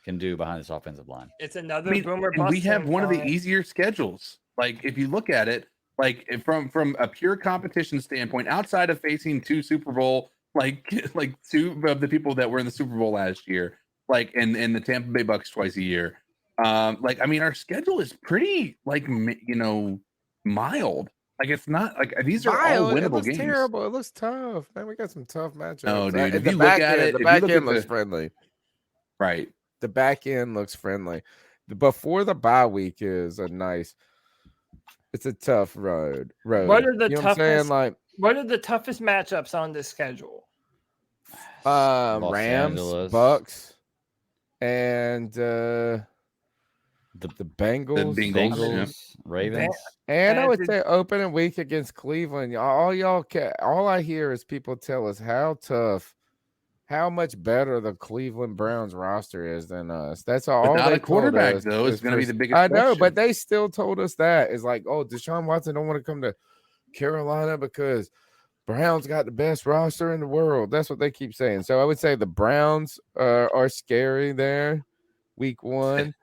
can do behind this offensive line. It's another boomer bust. We have one of the easier schedules. Like if you look at it, like from a pure competition standpoint, outside of facing 2 Super Bowl. Like 2 of the people that were in the Super Bowl last year, and the Tampa Bay Bucks twice a year. Our schedule is pretty mild. Like it's not like these are all winnable games. Terrible. It looks tough, man. We got some tough matchups. No, dude. If you look at it, the back end looks friendly. Right. The back end looks friendly. Before the bye week is a nice. It's a tough road. What are the toughest? What are the toughest matchups on this schedule? Rams, Bucks, and the Bengals, Bengals, Ravens. and I would say opening week against Cleveland. All I hear is people tell us how much better the Cleveland Browns roster is than us. That's all. Without they a quarterback, told us though, is going to be the biggest. I know, question. but they still told us that is like, oh, Deshaun Watson don't want to come to Carolina because Browns got the best roster in the world. That's what they keep saying. So I would say the Browns are scary there, week 1.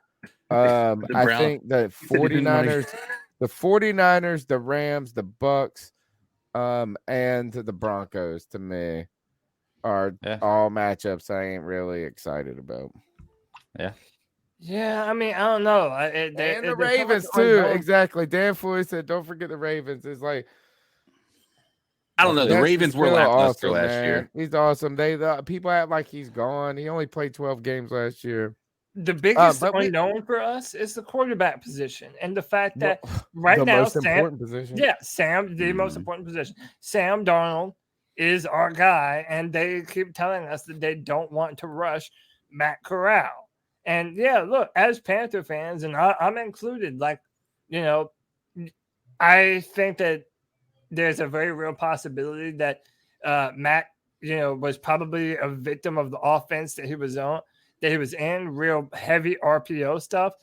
I think the 49ers, the Rams, the Bucks, and the Broncos to me are all matchups I ain't really excited about. Yeah, I mean, I don't know. And the Ravens too. Exactly. Dan Floyd said, "Don't forget the Ravens." It's like I don't know. The Ravens were lackluster last year. He's awesome. People act like he's gone. He only played 12 games last year. The biggest unknown for us is the quarterback position, and the fact that the most important position. Yeah, the most important position. Sam Darnold is our guy, and they keep telling us that they don't want to rush Matt Corral. And yeah, look, as Panther fans, and I'm included, like, I think that there's a very real possibility that Matt, was probably a victim of the offense that he was on, that he was in, real heavy RPO stuff.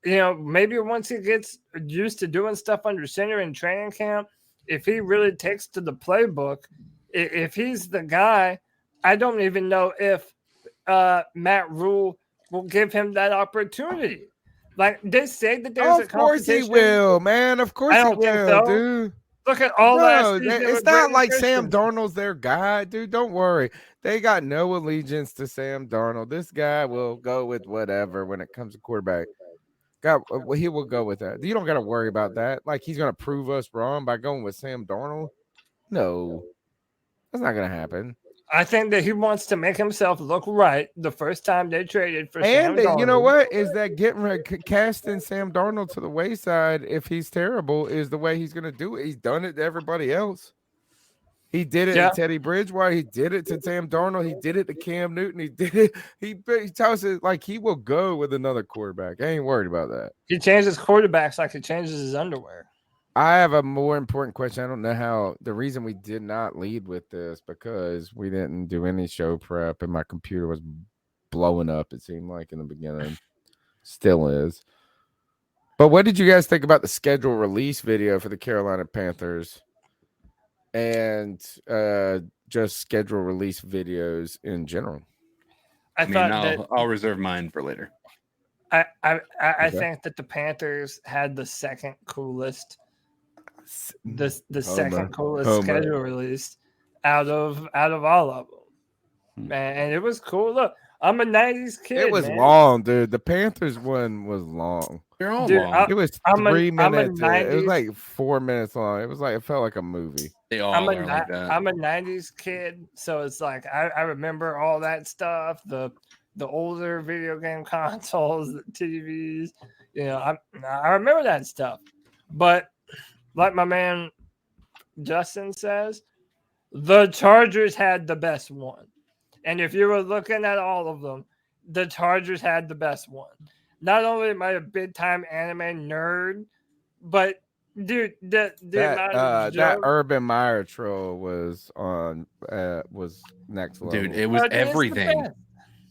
Maybe once he gets used to doing stuff under center in training camp, if he really takes to the playbook, if he's the guy, I don't even know if Matt Rule will give him that opportunity. Like, they say that there's a competition. Of course he will, man. Of course he will, dude. Look at all that. It's not like Sam Darnold's their guy, dude. Don't worry. They got no allegiance to Sam Darnold. This guy will go with whatever when it comes to quarterback. He will go with that. You don't got to worry about that. Like, he's going to prove us wrong by going with Sam Darnold. No, that's not going to happen. I think that he wants to make himself look right the first time they traded for Sam Darnold. And you know what? Is that casting Sam Darnold to the wayside, if he's terrible, is the way he's going to do it. He's done it to everybody else. He did it to Teddy Bridgewater. He did it to Sam Darnold. He did it to Cam Newton. He did it. He tells us like he will go with another quarterback. I ain't worried about that. He changes quarterbacks like he changes his underwear. I have a more important question. I don't know how the reason we did not lead with this because we didn't do any show prep and my computer was blowing up. It seemed like in the beginning, still is. But what did you guys think about the schedule release video for the Carolina Panthers and just schedule release videos in general? I'll reserve mine for later. I think that the Panthers had the second coolest. The second coolest schedule released out of all of them, man, and it was cool. Look, I'm a '90s kid. It was long, dude. The Panthers one was long. They're all long. It was 3 minutes. It was like 4 minutes long. It felt like a movie. They all I'm are like that. I'm a '90s kid, so it's like I remember all that stuff. The older video game consoles, the TVs. I remember that stuff, but. Like my man Justin says, the Chargers had the best one. And if you were looking at all of them, the Chargers had the best one. Not only am I a big-time anime nerd, but, dude, that Urban Meyer troll was next level. Dude, it was everything.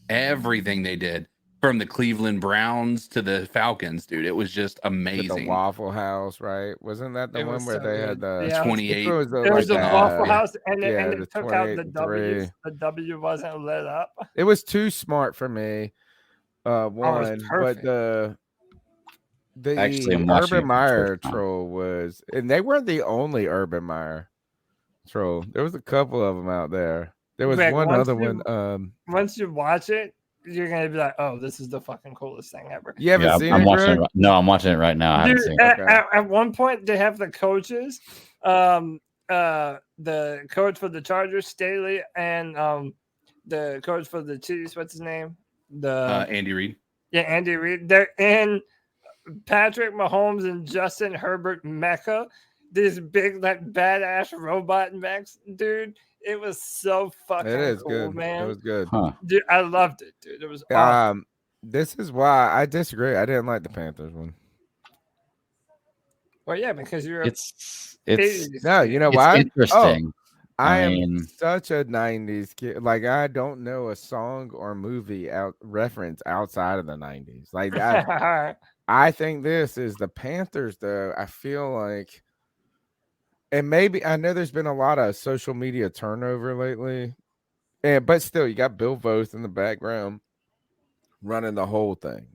Everything they did. From the Cleveland Browns to the Falcons, dude, it was just amazing. The Waffle House, right? Wasn't that the one where they had the 28? There was the Waffle House, and they took out the W. The W wasn't lit up. It was too smart for me. But the Urban Meyer troll was, and they weren't the only Urban Meyer troll. There was a couple of them out there. There was one other one. Once you watch it, you're gonna be like, "Oh, this is the fucking coolest thing ever." You haven't seen I'm it, watching it. No, I'm watching it right now. I haven't seen it. At one point, they have the coaches, the coach for the Chargers, Staley, and the coach for the Chiefs. What's his name? Andy Reid. Yeah, Andy Reid. They're in Patrick Mahomes and Justin Herbert Mecca. These big, like, badass robot mechs, dude. It was so fucking cool, good, man. It was good. Huh. Dude, I loved it, dude. It was awesome. This is why I disagree. I didn't like the Panthers one. Well, yeah, because you're It's 80s No, kid. you know it's why? interesting. I I am mean, such a 90s kid. Like, I don't know a song or movie reference outside of the 90s. Like, I think this is the Panthers, though. I feel like, and maybe I know there's been a lot of social media turnover lately, but still, you got Bill Voth in the background running the whole thing.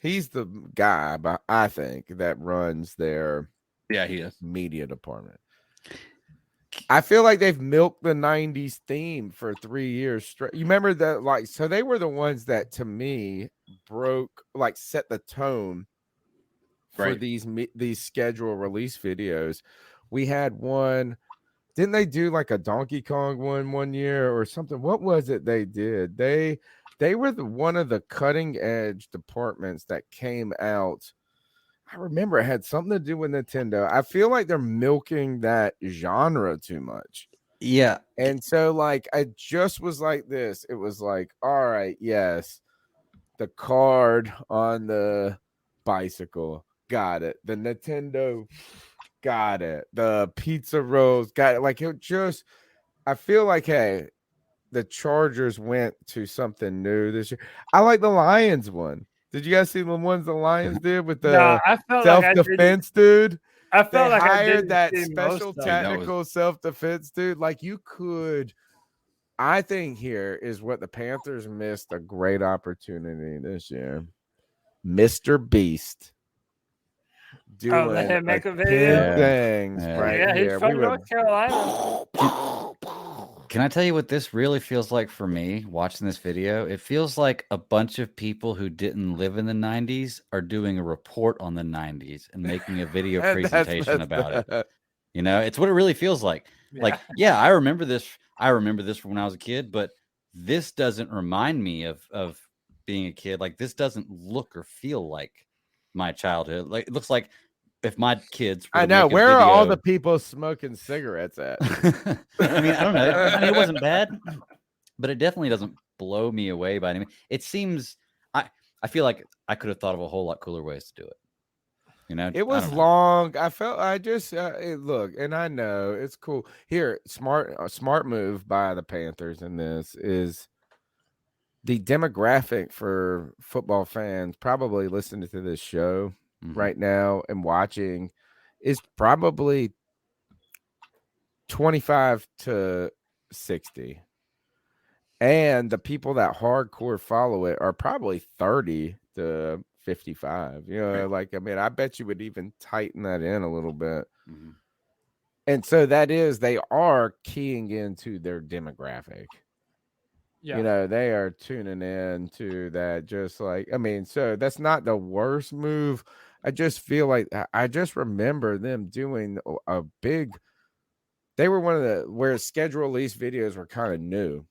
He's the guy, but I think, that runs their Yeah, he is. media department. I feel like they've milked the 90s theme for 3 years straight. You remember that? Like, so they were the ones that, to me, set the tone for Right. these schedule release videos. We had one, didn't they do like a Donkey Kong one year or something? What was it they did? They were one of the cutting edge departments that came out. I remember it had something to do with Nintendo. I feel like they're milking that genre too much. yeah, And so, like, I just was like this. It was like, all right, yes, the card on the bicycle, got it. The Nintendo, got it. The pizza rolls, got it. Like, I feel like, hey, the Chargers went to something new this year. I like the Lions one. Did you guys see the ones the Lions did with No, the I felt like I didn't. self-defense dude? I They felt like I hired didn't that see special most of it. technical self-defense dude. Like, you could. I think here is what the Panthers missed a great opportunity this year. Mr. Beast doing let him make a kid video. things Yeah. right Yeah, he's here. from North Carolina. can I tell you what this really feels like for me watching this video? It feels like a bunch of people who didn't live in the 90s are doing a report on the 90s and making a video presentation about it. You know, it's what it really feels like. Yeah. Like, yeah, I remember this from when I was a kid, but this doesn't remind me of being a kid. Like, this doesn't look or feel like my childhood. Like, it looks like if my kids were I to know. make a Where are all video- the people smoking cigarettes at? I mean, I don't know. I mean, it wasn't bad, but it definitely doesn't blow me away by any means. It seems I feel like I could have thought of a whole lot cooler ways to do it. You know, It was long. I just look, and I know it's cool. Here, smart move by the Panthers in this is the demographic for football fans probably listening to this show right now and watching is probably 25 to 60. And the people that hardcore follow it are probably 30 to 55. You know, like, I mean, I bet you would even tighten that in a little bit. Mm-hmm. And so they are keying into their demographic. Yeah. You know, they are tuning in to that. Just like, I mean, so that's not the worst move. I just feel like I just remember them doing a big, they were one of the where schedule release videos were kind of new.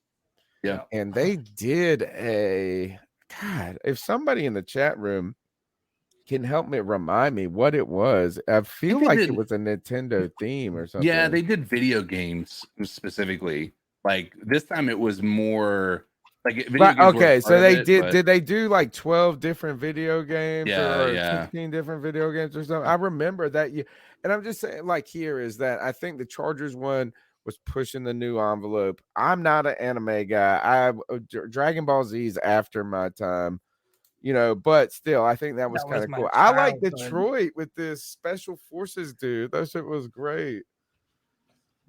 Yeah. And they did if somebody in the chat room can help me remind me what it was. I feel like it was a Nintendo theme or something. Yeah, they did video games specifically. Like, this time it was more like video games. Okay, so they did they do like 12 different video games or Yeah. 16 different video games or something? I remember that. And I'm just saying, like, here is that I think the Chargers one was pushing the new envelope. I'm not an anime guy. Dragon Ball Z is after my time, you know, but still, I think that was kind of cool. I like Detroit with this special forces dude. That shit was great.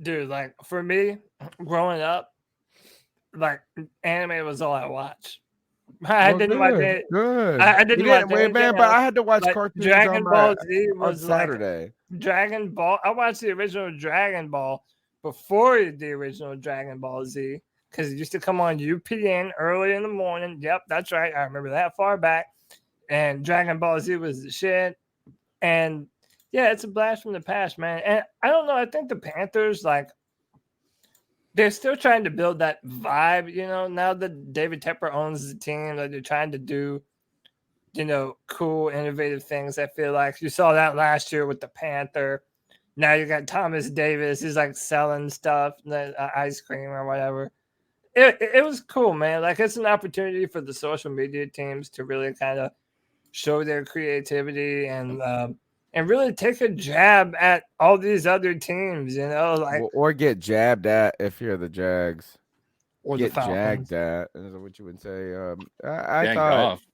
Dude, like, for me, growing up, like, anime was all I watched. I didn't watch it. Good. I didn't watch it, man, but I had to watch like, cartoons Dragon Ball Z was on Saturday. Like, Dragon Ball. I watched the original Dragon Ball before the original Dragon Ball Z because it used to come on UPN early in the morning. Yep, that's right. I remember that far back. And Dragon Ball Z was the shit. And yeah, it's a blast from the past, man. And I don't know. I think the Panthers, like, they're still trying to build that vibe, you know, now that David Tepper owns the team, like, they're trying to do, you know, cool, innovative things. I feel like you saw that last year with the Panther. Now you got Thomas Davis. He's like selling stuff, ice cream or whatever. it was cool, man. Like it's an opportunity for the social media teams to really kind of show their creativity and really take a jab at all these other teams, you know, like or get jabbed at if you're the Jags. or Get the Falcons. jagged at is what you would say. I Jagged thought. off.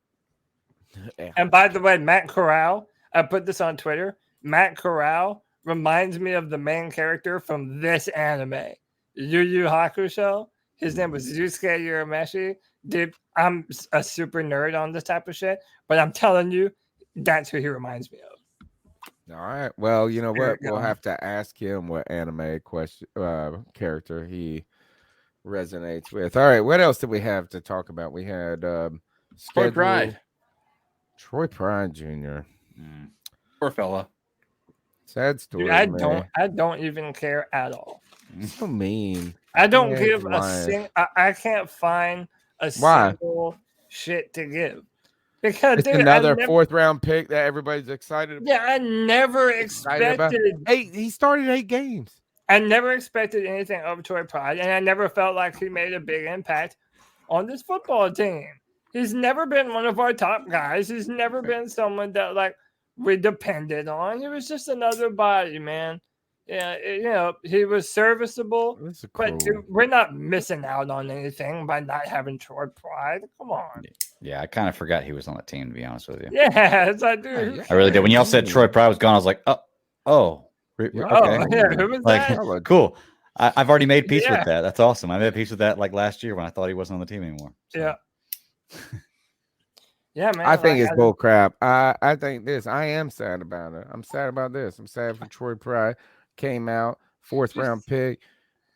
And by the way, Matt Corral, I put this on Twitter. Matt Corral reminds me of the main character from this anime, Yu Yu Hakusho. His name was Yusuke Urameshi. Dude, I'm a super nerd on this type of shit, but I'm telling you, that's who he reminds me of. All right. Well, you know There what? you We'll go. have to ask him what anime character he resonates with. All right. What else did we have to talk about? We had Troy schedule- Pride. Troy Pride Jr. Poor fella. Sad story. Dude, I don't even care at all. So mean. I don't Yeah, give a lying. I can't find a Why? single shit to give. Because It's dude, another fourth round pick that everybody's excited about. Yeah, I never Excited about. expected He started 8 games. I never expected anything of Troy Pride, and I never felt like he made a big impact on this football team. He's never been one of our top guys. He's never been someone that like we depended on. He was just another body, man. Yeah, you know, he was serviceable, This is but cool. dude, we're not missing out on anything by not having Troy Pride. Come on. Yeah, I kind of forgot he was on the team, to be honest with you. Yeah, it's like, dude. I really did. When y'all said Troy Pride was gone, I was like, okay. Oh, yeah, who was Like, that? cool. I've already made peace Yeah. with that. That's awesome. I made peace with that like last year when I thought he wasn't on the team anymore. So. Yeah. Yeah, man. I think like, it's bull crap. I think this. I am sad about it. I'm sad about this. I'm sad for Troy Pride. Came out, 4th round pick.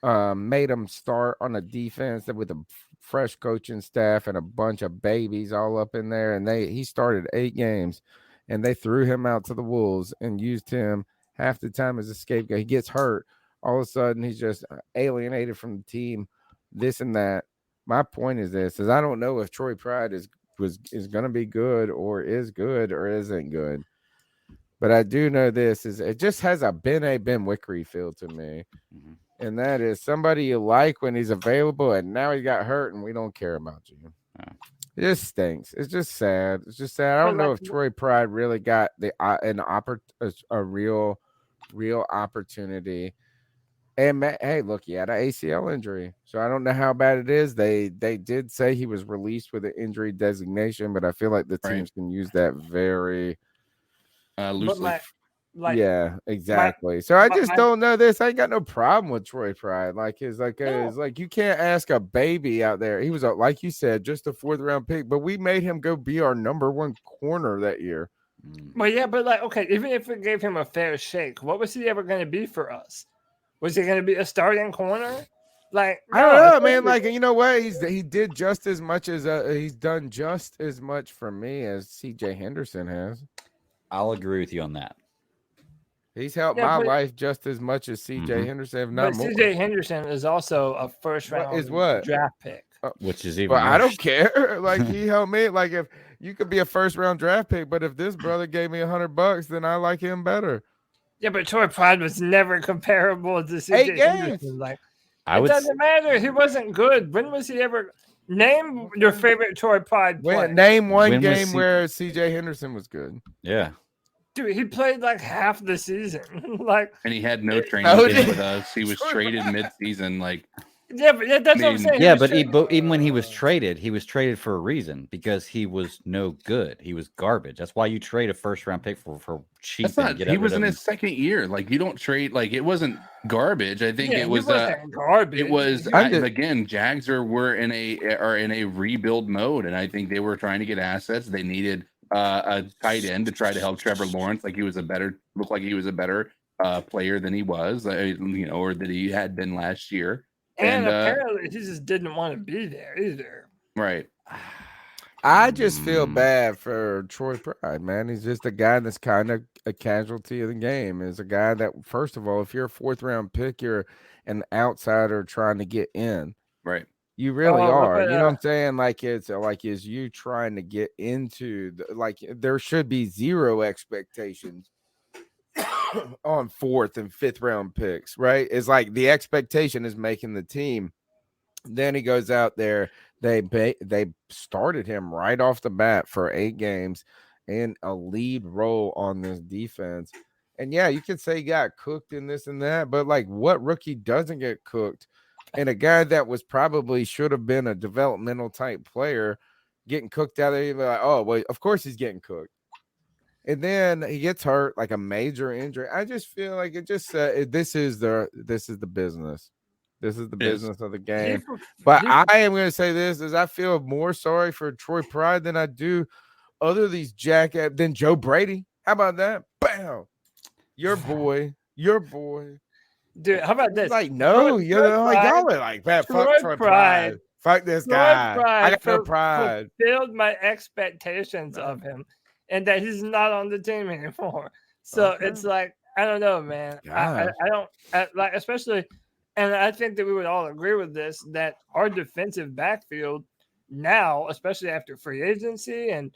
Made him start on a defense with a fresh coaching staff and a bunch of babies all up in there. And he started 8 games, and they threw him out to the wolves and used him half the time as a scapegoat. He gets hurt. All of a sudden, he's just alienated from the team. This and that. My point is this: I don't know if Troy Pride is going to be good or isn't good. But I do know this is it just has a Ben Wickery feel to me. Mhm. And that is somebody you like when he's available, and now he got hurt and we don't care about you. Yeah. It just stinks. It's just sad. It's just sad. I don't know if Troy Pride really got a real opportunity. And hey, look, he had an ACL injury, so I don't know how bad it is. They did say he was released with an injury designation, but I feel like the teams can use that very Loosely. yeah, exactly. So I just don't know this. I ain't got no problem with Troy Pride. It's like you can't ask a baby out there. He was like you said, just a 4th round pick, but we made him go be our number 1 corner that year. Well, yeah, but like, okay, even if we gave him a fair shake, what was he ever going to be for us? Was he going to be a starting corner? Like, I don't know, man. Like, you know what? He did just as much as he's done just as much for me as CJ Henderson has. I'll agree with you on that. He's helped my life just as much as CJ Henderson, if not more. CJ Henderson is also a first round draft pick. Which is even Well, I don't worse. care. Like, he helped me. Like, if you could be a 1st round draft pick, but if this brother gave me $100, then I like him better. Yeah, but Troy Pride was never comparable to CJ 8 games. Henderson. Like, it doesn't matter. He wasn't good. When was he ever? Name your favorite Troy Pride play. Name one game where CJ Henderson was good. Yeah. Dude, he played like half the season. And he had no training camp with us. He was traded mid-season. Like, yeah, but that's what I'm saying. Yeah, but even when he was traded for a reason, because he was no good. He was garbage. That's why you trade a 1st round pick for cheap. That's not. He was in his 2nd year. Like, you don't trade. Like, it wasn't garbage. I think it was garbage. It was again. Jags are in a rebuild mode, and I think they were trying to get assets. They needed a tight end to try to help Trevor Lawrence. Looked like he was a better player than he was, or that he had been last year. And apparently he just didn't want to be there either. Right. I just feel bad for Troy Pride, man. He's just a guy that's kind of a casualty of the game. Is a guy that, first of all, if you're a 4th round pick, you're an outsider trying to get in. Right. You really are. You know what I'm saying? Like, is you trying to get into there should be 0 expectations on 4th and 5th round picks, right? It's like the expectation is making the team. Then he goes out there. They started him right off the bat for 8 games in a lead role on this defense. And yeah, you could say he got cooked in this and that, but like what rookie doesn't get cooked? And a guy that was probably should have been a developmental type player getting cooked out there, you're like, oh, well, of course he's getting cooked. And then he gets hurt, like a major injury. I just feel like it just this is the business. This is the business of the game. But I am going to say this is I feel more sorry for Troy Pride than I do other of these jackass than Joe Brady. How about that? Bam. Your boy. Dude, how about this? Like, no, you know, like y'all are like that. Fuck Troy Pride. Fuck this guy. I got no pride. Fulfilled my expectations of him, and that he's not on the team anymore. So it's like I don't know, man. I don't like, especially, and I think that we would all agree with this that our defensive backfield now, especially after free agency and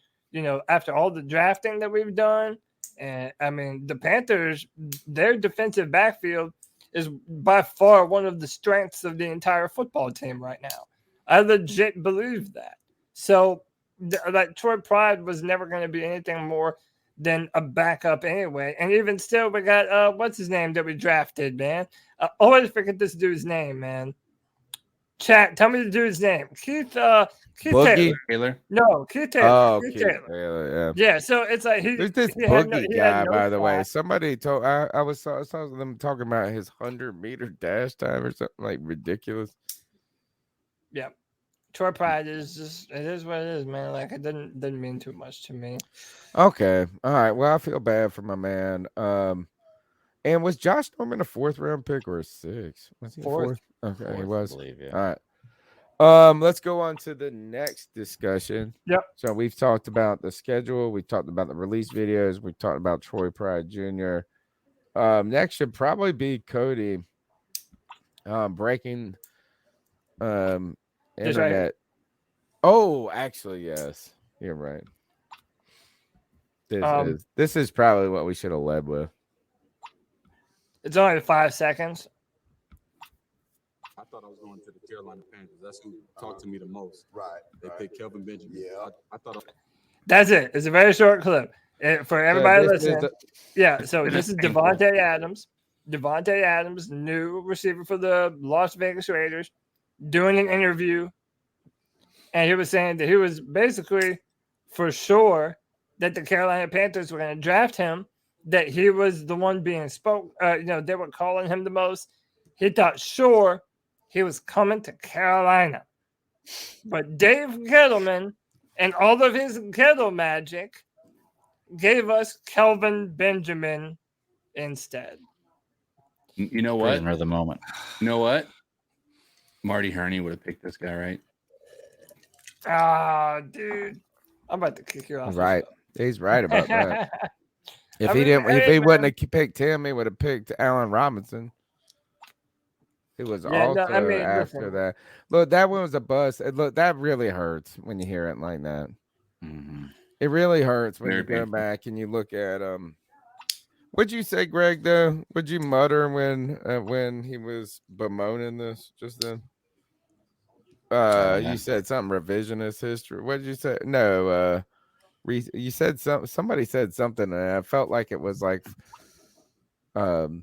after all the drafting that we've done, and I mean the Panthers, their defensive backfield is by far one of the strengths of the entire football team right now. I legit believe that. So, like, Troy Pride was never going to be anything more than a backup anyway. And even still, we got, what's his name that we drafted, man? I always forget this dude's name, man. Chat, tell me the dude's name. Keith Taylor. No, Keith Taylor. Oh, Keith Taylor. Yeah, so it's like there's this Boogie guy, by the way. Somebody told I saw them talking about his 100-meter dash time or something like ridiculous. Yeah, Troy Pride is just it is what it is, man. Like it didn't mean too much to me. Okay, all right. Well, I feel bad for my man. And was Josh Norman a 4th round pick or a 6th? Was he fourth? Okay, Fourth, he was. I believe, yeah. All right. Let's go on to the next discussion. Yep. So we've talked about the schedule. We talked about the release videos. We talked about Troy Pride Jr. Next should probably be Cody. Breaking internet. Oh, actually, yes. You're right. This is probably what we should have led with. It's only 5 seconds. I thought I was going to the Carolina Panthers. That's who talked to me the most. Right. They picked Kelvin Benjamin. Yeah. I thought. That's it. It's a very short clip for everybody listening. So this is Davante Adams. Davante Adams, new receiver for the Las Vegas Raiders, doing an interview, and he was saying that he was basically for sure that the Carolina Panthers were going to draft him. That he was the one being they were calling him the most. He thought sure he was coming to Carolina. But Dave Gettleman and all of his Gettle magic gave us Kelvin Benjamin instead. You know what? Prisoner of the moment. You know what? Marty Herney would have picked this guy, right? Ah, dude. I'm about to kick you off. Right. He's right about that. If he wouldn't have picked him, he would have picked Allen Robinson. It was after that. Look, that one was a bust. Look, that really hurts when you hear it like that. Mm-hmm. It really hurts when you go back and you look at What'd you say, Greg? Though, would you mutter when he was bemoaning this just then? You said something revisionist history. What did you say? No, you said somebody said something, and I felt like it was like, kind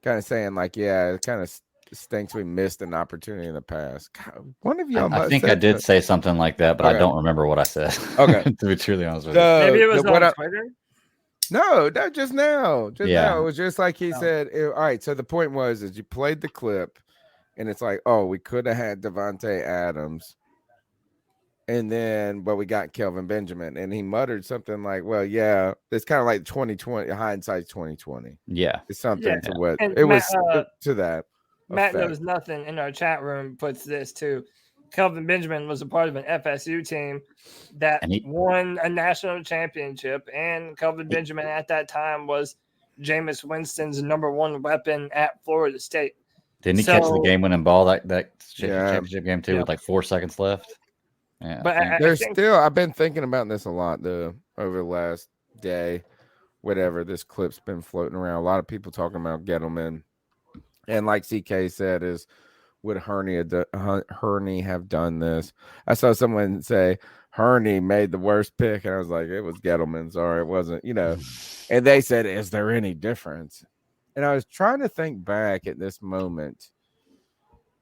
of saying like, yeah, it kind of stinks we missed an opportunity in the past. God, one of y'all. I think I did say something like that, but I don't remember what I said. Okay, to be truly honest with you, maybe it was on Twitter. No, just now. Now. It was just like he said. All right. So the point was, is you played the clip, and it's like, oh, we could have had Davante Adams, and then, but we got Kelvin Benjamin, and he muttered something like, "Well, yeah, it's kind of like 2020 hindsight 2020." Yeah, it's something to what and it Matt, was to that. Matt knows nothing in our chat room puts this too. Kelvin Benjamin was a part of an FSU team that won a national championship, and Kelvin Benjamin at that time was Jameis Winston's #1 weapon at Florida State. Didn't he catch the game-winning ball that championship game too with like 4 seconds left? Yeah, but I've been thinking about this a lot though over the last day. Whatever, this clip's been floating around. A lot of people talking about Gettleman, and like CK said, is would Hurney have done this? I saw someone say Hurney made the worst pick, and I was like, it was Gettleman. Sorry, it wasn't, And they said, is there any difference? And I was trying to think back at this moment.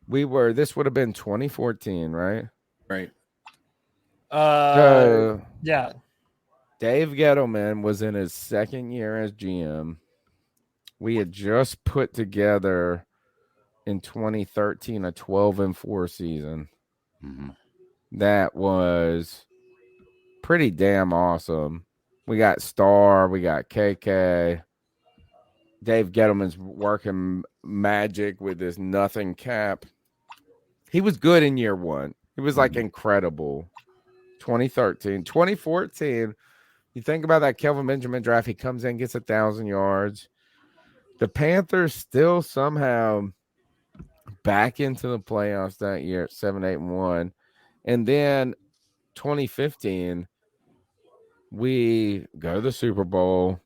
This would have been 2014, right? Right. Yeah. Dave Gettleman was in his second year as GM. We had just put together in 2013 a 12-4 season. Mm-hmm. That was pretty damn awesome. We got Star, we got KK. Dave Gettleman's working magic with this nothing cap. He was good in year one. He was like incredible. 2013, 2014. You think about that Kelvin Benjamin draft. He comes in, gets 1,000 yards. The Panthers still somehow back into the playoffs that year at 7-8-1. And then 2015, we go to the Super Bowl.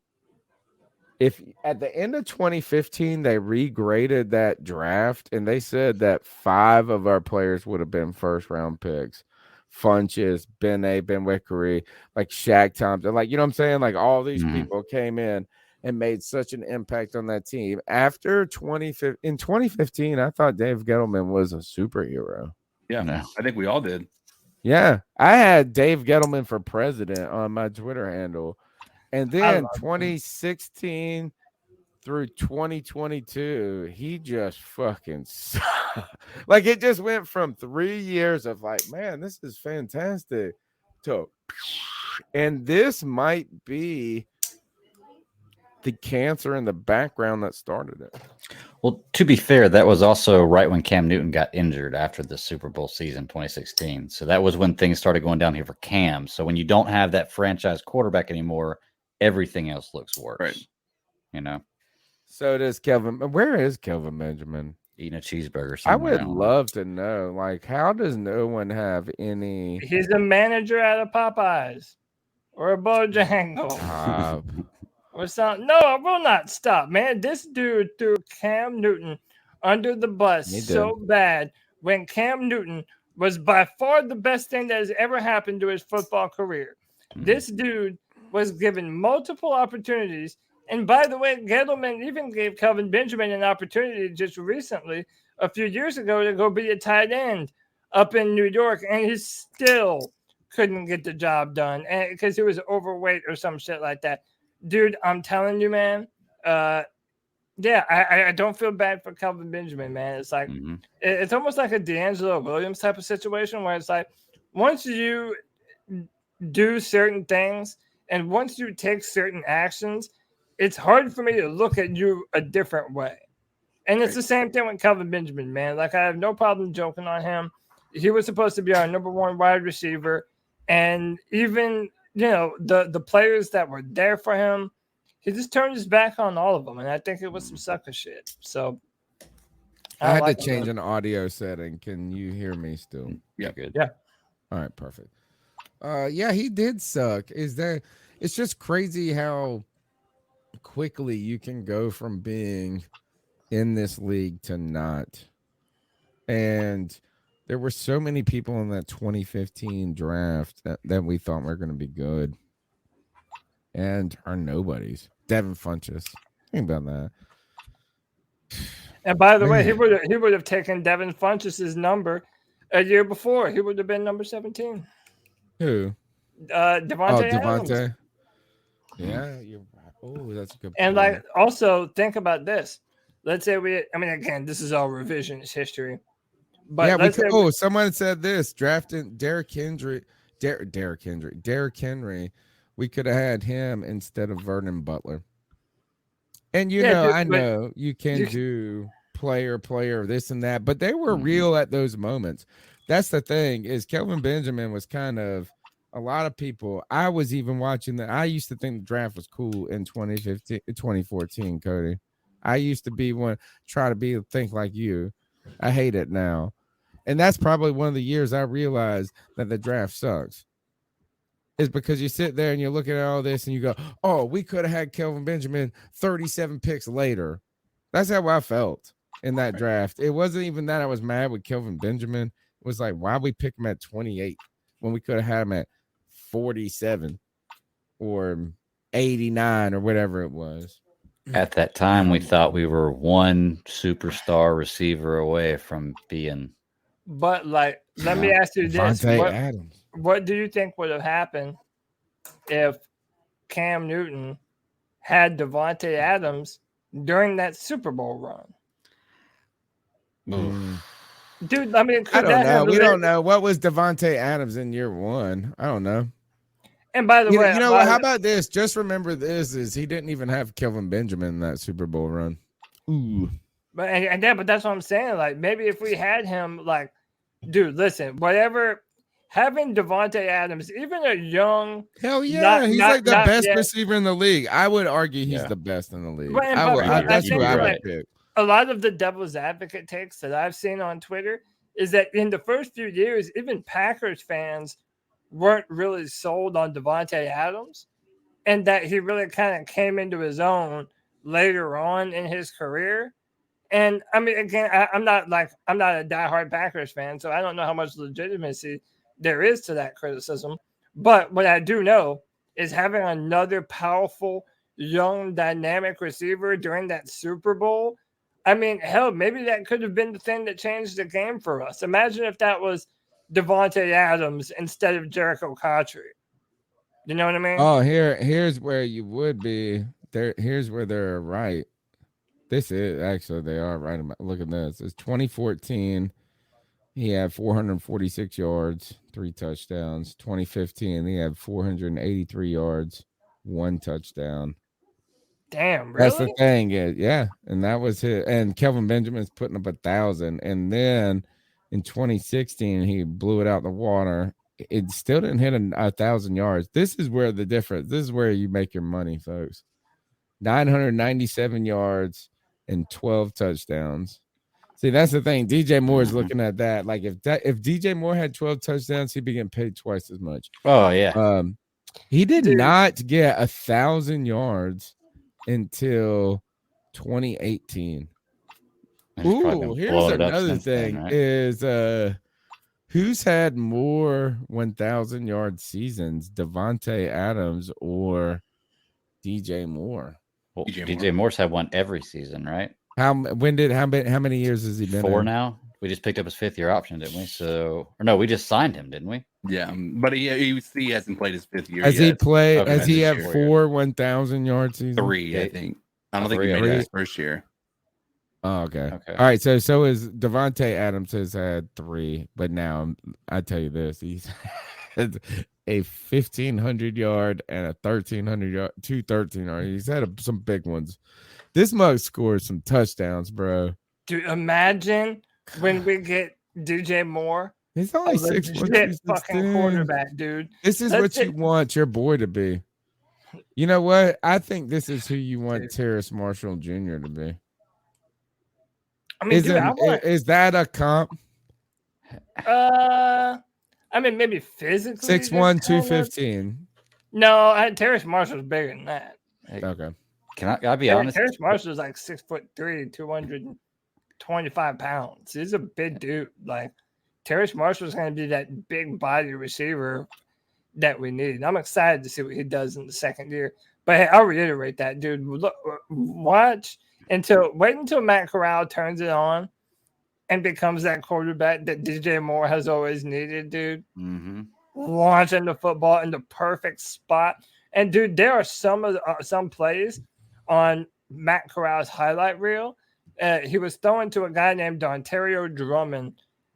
If at the end of 2015, they regraded that draft and they said that 5 of our players would have been first round picks. Funches, Ben Wickery, like Shaq Thompson, like, you know what I'm saying? Like all these people came in and made such an impact on that team. After in 2015, I thought Dave Gettleman was a superhero. Yeah, no. I think we all did. Yeah, I had Dave Gettleman for president on my Twitter handle. And then 2016 through 2022, he just fucking like it just went from 3 years of like, man, this is fantastic to, and this might be the cancer in the background that started it. Well, to be fair, that was also right when Cam Newton got injured after the Super Bowl season 2016. So that was when things started going down here for Cam. So when you don't have that franchise quarterback anymore, everything else looks worse. Right. So does Kelvin. Where is Kelvin Benjamin? Eating a cheeseburger I somewhere. would love to know, like, how does no one have any? He's a manager at a Popeyes or a Bojangles. Or something. No, I will not stop, man. This dude threw Cam Newton under the bus so bad when Cam Newton was by far the best thing that has ever happened to his football career. This dude was given multiple opportunities. And by the way, Gettleman even gave Kelvin Benjamin an opportunity just recently, a few years ago, to go be a tight end up in New York. And he still couldn't get the job done because he was overweight or some shit like that. Dude, I'm telling you, man. I don't feel bad for Kelvin Benjamin, man. It's like it's almost like a D'Angelo Williams type of situation where it's like once you do certain things and once you take certain actions, it's hard for me to look at you a different way. And it's the same thing with Kelvin Benjamin, man. Like I have no problem joking on him. He was supposed to be our number one wide receiver, and even the players that were there for him, he just turned his back on all of them, and I think it was some sucker shit. So I had to change an audio setting. Can you hear me still? Yeah, good. Yeah. All right, perfect. Yeah, he did suck. It's just crazy how quickly you can go from being in this league to not. And there were so many people in that 2015 draft that we thought were going to be good and are nobodies. Devin Funchess. Think about that. And by the way, he would have taken Devin Funchess' number a year before. He would have been number 17. Who? Davante Adams. Yeah, you're right. Oh, that's a good point. And like also think about this. Let's say again, this is all revisionist history. But yeah, someone said this drafting Derrick Henry. We could have had him instead of Vernon Butler. And I know you can do player, this and that, but they were real at those moments. That's the thing is Kelvin Benjamin was kind of a lot of people. I was even watching that. I used to think the draft was cool in 2014, Cody. I used to be think like you. I hate it now. And that's probably one of the years I realized that the draft sucks. Is because you sit there and you're looking at all this and you go, oh, we could have had Kelvin Benjamin 37 picks later. That's how I felt. in that draft. It wasn't even that I was mad with Kelvin Benjamin. It was like, why we pick him at 28 when we could have had him at 47 or 89 or whatever it was. At that time, we thought we were one superstar receiver away from being. But like, let me ask you this: Davante Adams. What do you think would have happened if Cam Newton had Davante Adams during that Super Bowl run? Dude, I mean, I don't know. We don't know. What was Davante Adams in year one? I don't know. And by the way, you know what? How about this? Just remember this: is he didn't even have Kelvin Benjamin in that Super Bowl run. Ooh. But that's what I'm saying. Like, maybe if we had him, like, dude, listen, whatever. Having Davante Adams, even a young, hell yeah, he's like the best receiver in the league. I would argue he's the best in the league. That's who I would pick. A lot of the devil's advocate takes that I've seen on Twitter is that in the first few years, even Packers fans weren't really sold on Davante Adams, and that he really kind of came into his own later on in his career. And I mean, again, I'm not a diehard Packers fan, so I don't know how much legitimacy there is to that criticism. But what I do know is having another powerful, young, dynamic receiver during that Super Bowl. I mean, hell, maybe that could have been the thing that changed the game for us. Imagine if that was Davante Adams instead of Jericho Cotchery. You know what I mean? Oh, here's where you would be. Here's where they're right. This is actually they are right about. Look at this. It's 2014. He had 446 yards, 3 touchdowns. 2015, he had 483 yards, 1 touchdown. Damn, really? That's the thing, yeah. And that was his. And Kelvin Benjamin's putting up 1,000. And then in 2016, he blew it out the water. It still didn't hit 1,000 yards. This is where the difference. This is where you make your money, folks. 997 yards and 12 touchdowns. See, that's the thing. DJ Moore is looking at that. Like if DJ Moore had 12 touchdowns, he'd be getting paid twice as much. Oh yeah. He did not get 1,000 yards until 2018. Ooh, here's another thing: right? Is who's had more 1,000 yard seasons, Davante Adams or DJ Moore? Well, DJ Moore's had one every season, right? How many years has he been? 4 now. We just picked up his 5th year option, didn't we? We just signed him, didn't we? Yeah, but he hasn't played his 5th year. Has yet. he played? Okay, has he had 4 1,000 yard seasons? 3, I think. I don't think he made it his first year. Oh, okay. All right. So is Davante Adams has had 3, but now I tell you this: he's had a 1,500 yard and a 1,300 yard, 2 1,300. He's had some big ones. This mug scores some touchdowns, bro. Dude, imagine when we get DJ Moore. He's only 6'1", fucking quarterback, dude. This is what you want your boy to be. You know what? I think this is who you want Terrace Marshall Jr. to be. I mean, is that a comp? I mean, maybe physically. 6'1", 215. No, Terrace Marshall's bigger than that. Okay. Can I be honest? Terrace Marshall's like 6'3", 225 pounds. He's a big dude. Like Terrace Marshall's going to be that big body receiver that we need. I'm excited to see what he does in the second year. But hey, I'll reiterate that, dude. Look, wait until Matt Corral turns it on and becomes that quarterback that DJ Moore has always needed, dude. Mm-hmm. Launching the football in the perfect spot. And dude, there are some plays on Matt Corral's highlight reel. He was throwing to a guy named Dontario Drummond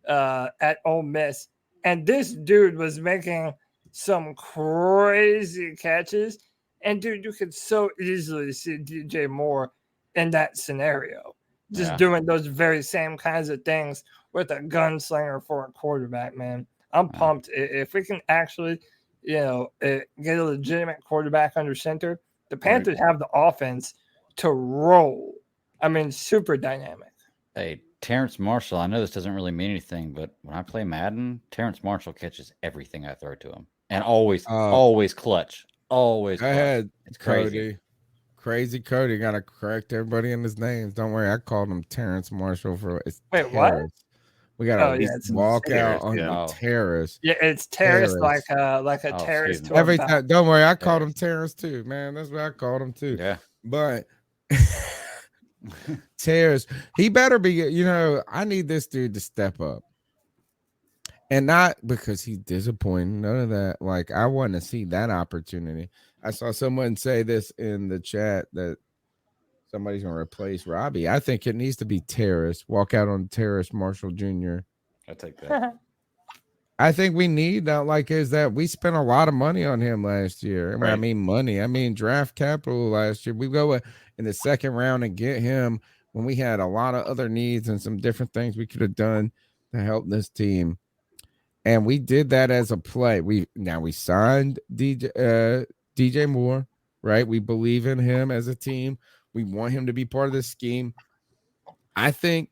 at Ole Miss. And this dude was making some crazy catches. And dude, you could so easily see DJ Moore in that scenario. Just doing those very same kinds of things with a gunslinger for a quarterback, man. I'm pumped. If we can actually, get a legitimate quarterback under center, the Panthers have the offense to roll. I mean, super dynamic. Hey, Terrace Marshall, I know this doesn't really mean anything, but when I play Madden, Terrace Marshall catches everything I throw to him. And always clutch. Always clutch. I had it's Cody. crazy. Crazy Cody got to correct everybody in his names. Don't worry, I called him Terrence Marshall for it's Wait, what? Terrace. We got Oh, to yeah, it's walk out Terrace, on yeah. the terrace. Yeah, it's terrace Terrace. like a Oh, terrace excuse to me. a Every balcony. time, don't worry, I called him Terrence too, man. That's what I called him too. Yeah. But Terrence, he better be. You know, I need this dude to step up, and not because he's disappointing. None of that. Like I want to see that opportunity. I saw someone say this in the chat that somebody's going to replace Robbie. I think it needs to be Terrace. Walk out on Terrace Marshall Jr. I take that. I think we need that. Like, is that we spent a lot of money on him last year. When I Right. mean money, I mean draft capital last year. We go in the second round and get him when we had a lot of other needs and some different things we could have done to help this team. And we did that as a play. We signed DJ Moore, right? We believe in him as a team. We want him to be part of this scheme. I think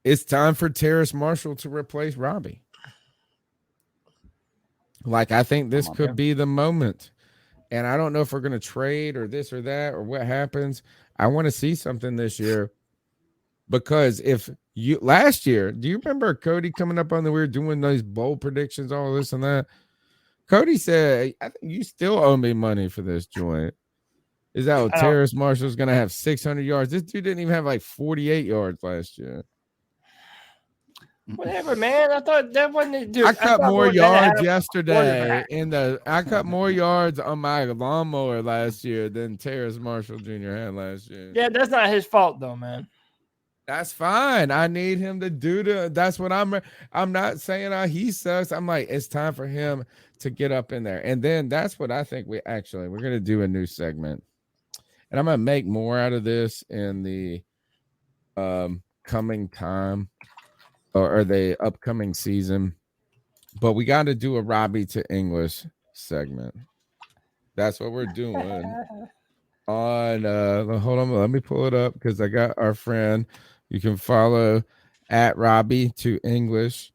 it's time for Terrace Marshall to replace Robbie. Like, I think this could be the moment. And I don't know if we're going to trade or this or that or what happens. I want to see something this year. Because if you last year, do you remember Cody coming up on we were doing those bold predictions, all this and that? Cody said, I think you still owe me money for this joint. Is that Terrace Marshall's going to have 600 yards? This dude didn't even have like 48 yards last year. Whatever, man. I thought that wasn't. Dude, I cut more yards yesterday I cut more yards on my lawnmower last year than Terrace Marshall Jr. had last year. Yeah, that's not his fault though, man. That's fine. I need him to do that's what I'm not saying he sucks. I'm like, it's time for him to get up in there. And then that's what I think we're going to do a new segment. And I'm going to make more out of this in the coming time or the upcoming season. But we got to do a Robbie to English segment. That's what we're doing. On hold on, let me pull it up because I got our friend. You can follow at Robbie to English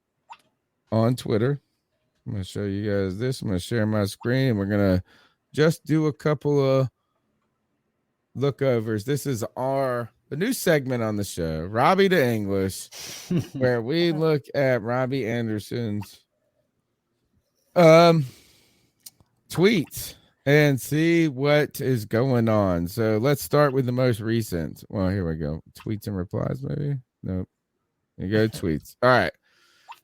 on Twitter. I'm gonna show you guys this. I'm gonna share my screen. We're gonna just do a couple of lookovers. This is the new segment on the show, Robbie to English, where we look at Robbie Anderson's tweets and see what is going on. So let's start with the most recent. Well, here we go. Tweets and replies, maybe? Nope. Here you go, tweets. All right.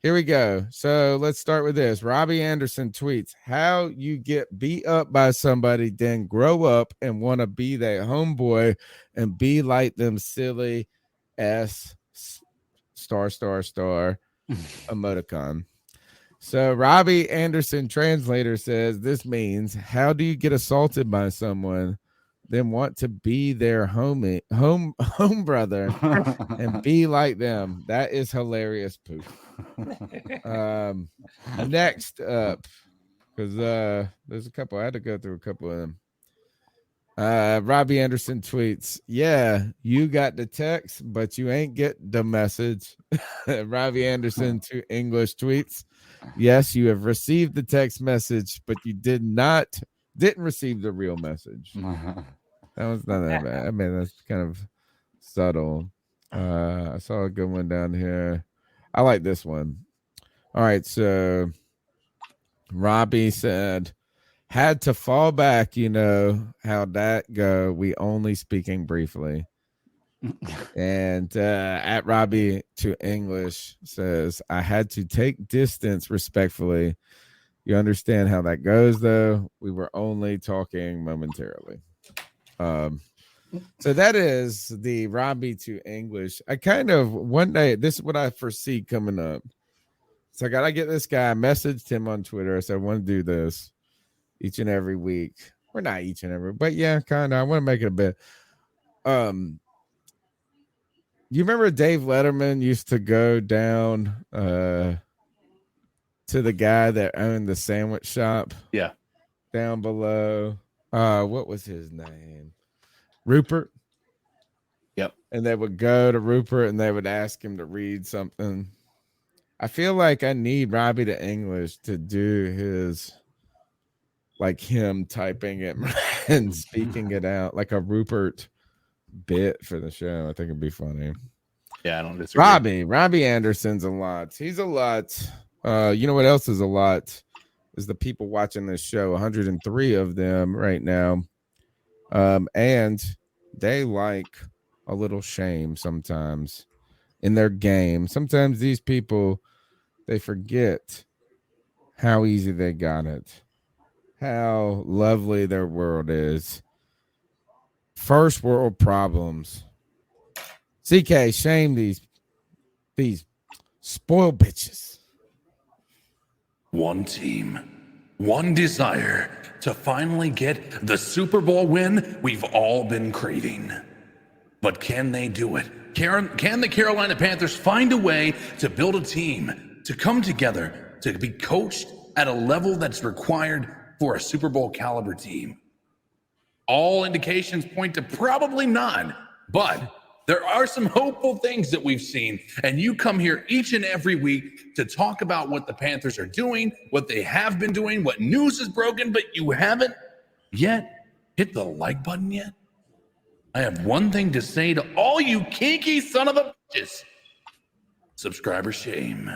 Here we go. So let's start with this. Robbie Anderson tweets, how you get beat up by somebody, then grow up and want to be that homeboy and be like them silly S star emoticon. So Robbie Anderson translator says this means, how do you get assaulted by someone, then want to be their home brother and be like them? That is hilarious, poop. Next up, because there's a couple. I had to go through a couple of them. Robbie Anderson tweets, yeah, you got the text, but you ain't get the message. Robbie Anderson to English tweets, yes, you have received the text message, but you didn't receive the real message. That was not that bad. I mean, that's kind of subtle. I saw a good one down here. I like this one. All right, so Robbie said, had to fall back, you know how that go. We only speaking briefly. And at Robbie to English says, I had to take distance respectfully. You understand how that goes, though. We were only talking momentarily. So that is the Robbie to English. I kind of one day, this is what I foresee coming up. So I gotta get this guy. I messaged him on Twitter. I said, I want to do this each and every week. Or not each and every, but yeah, kind of. I want to make it a bit. You remember Dave Letterman used to go down to the guy that owned the sandwich shop? Yeah. Down below. What was his name? Rupert. Yep. And they would go to Rupert and they would ask him to read something. I feel like I need Robbie to English to do his like him typing it and speaking it out like a Rupert bit for the show. I think it'd be funny. Yeah, I don't disagree. Robbie Anderson's a lot. He's a lot. You know what else is a lot? Is the people watching this show. 103 of them right now. And they like a little shame sometimes in their game. Sometimes these people, they forget how easy they got it, how lovely their world is. First world problems. CK, shame these spoiled bitches. One team, one desire to finally get the Super Bowl win we've all been craving. But can they do it? Can the Carolina Panthers find a way to build a team, to come together, to be coached at a level that's required for a Super Bowl caliber team? All indications point to probably not, but there are some hopeful things that we've seen, and you come here each and every week to talk about what the Panthers are doing, what they have been doing, what news is broken, but you haven't yet hit the like button yet. I have one thing to say to all you kinky son of a bitches. Subscriber shame.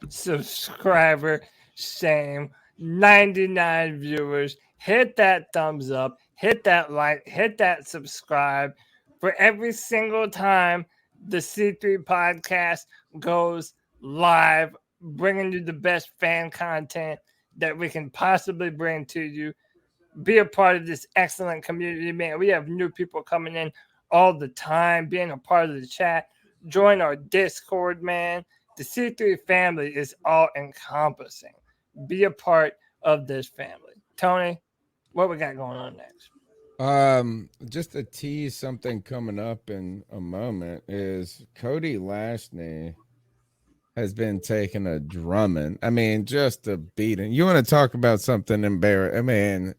Subscriber shame. 99 viewers. Hit that thumbs up. Hit that like. Hit that subscribe. For every single time the C3 podcast goes live, bringing you the best fan content that we can possibly bring to you. Be a part of this excellent community, man. We have new people coming in all the time, being a part of the chat. Join our Discord, man. The C3 family is all encompassing. Be a part of this family. Tony, what we got going on next? Just to tease something coming up in a moment is Cody Lashney has been taking a drumming. I mean, just a beating. You want to talk about something embarrassing? I mean,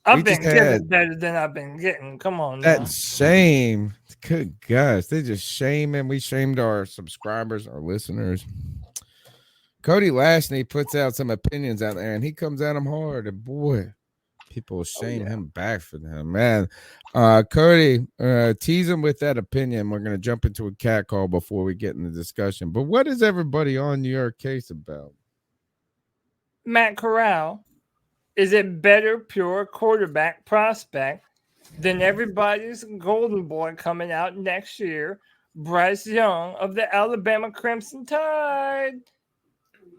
I've been getting better than I've been getting. Come on, that now. shame. Good gosh, they just shaming. We shamed our subscribers, our listeners. Cody Lashney puts out some opinions out there, and he comes at them hard. And boy, people shame him back for them, man. Cody, tease him with that opinion. We're going to jump into a cat call before we get in the discussion. But what is everybody on your case about? Matt Corral is a better pure quarterback prospect than everybody's golden boy coming out next year, Bryce Young of the Alabama Crimson Tide.